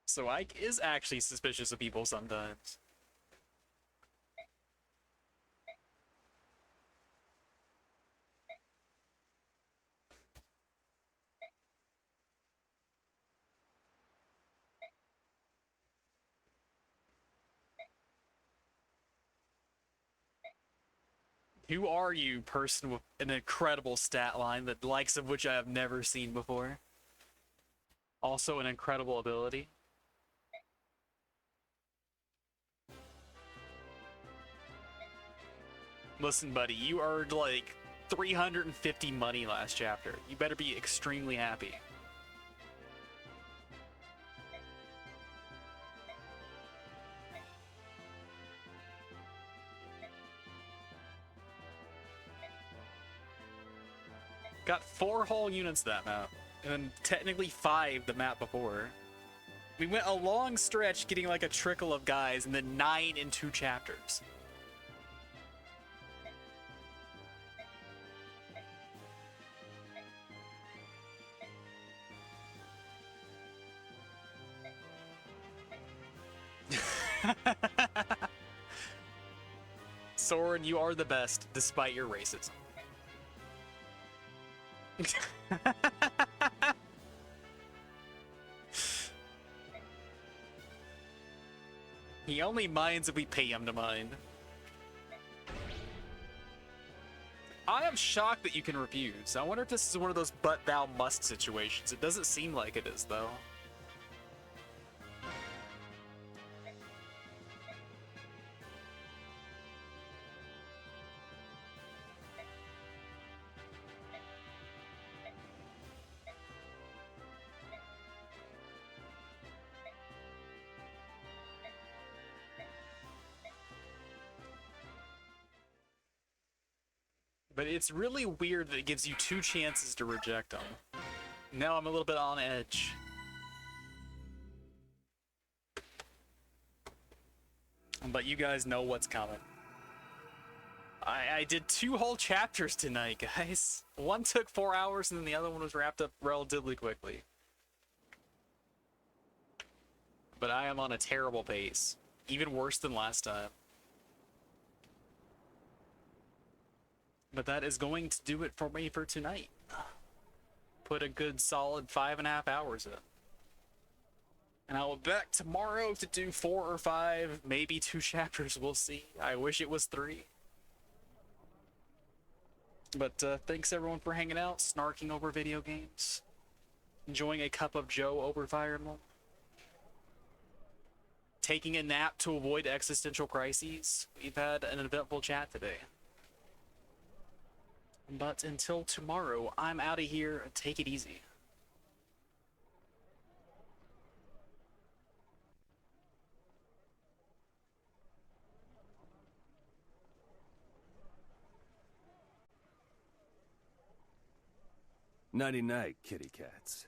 So Ike is actually suspicious of people sometimes. Who are you, person with an incredible stat line, the likes of which I have never seen before? Also an incredible ability. Listen, buddy, you earned like 350 money last chapter. You better be extremely happy. Got 4 whole units that map, and technically 5 the map before. We went a long stretch getting like a trickle of guys, and then 9 in 2 chapters. Soren, you are the best, despite your racism. He only minds if we pay him to mind. I am shocked that you can refuse. I wonder if this is one of those but thou must situations. It doesn't seem like it is, though. But it's really weird that it gives you 2 chances to reject them. Now I'm a little bit on edge. But you guys know what's coming. I did 2 whole chapters tonight, guys. One took 4 hours and then the other one was wrapped up relatively quickly. But I am on a terrible pace. Even worse than last time. But that is going to do it for me for tonight. Put a good solid 5.5 hours in. And I will be back tomorrow to do 4 or 5, maybe 2 chapters, we'll see. I wish it was 3. But thanks everyone for hanging out, snarking over video games, enjoying a cup of joe over Fire Emblem. taking a nap to avoid existential crises. We've had an eventful chat today. But until tomorrow, I'm out of here. Take it easy.
Nighty-night, kitty cats.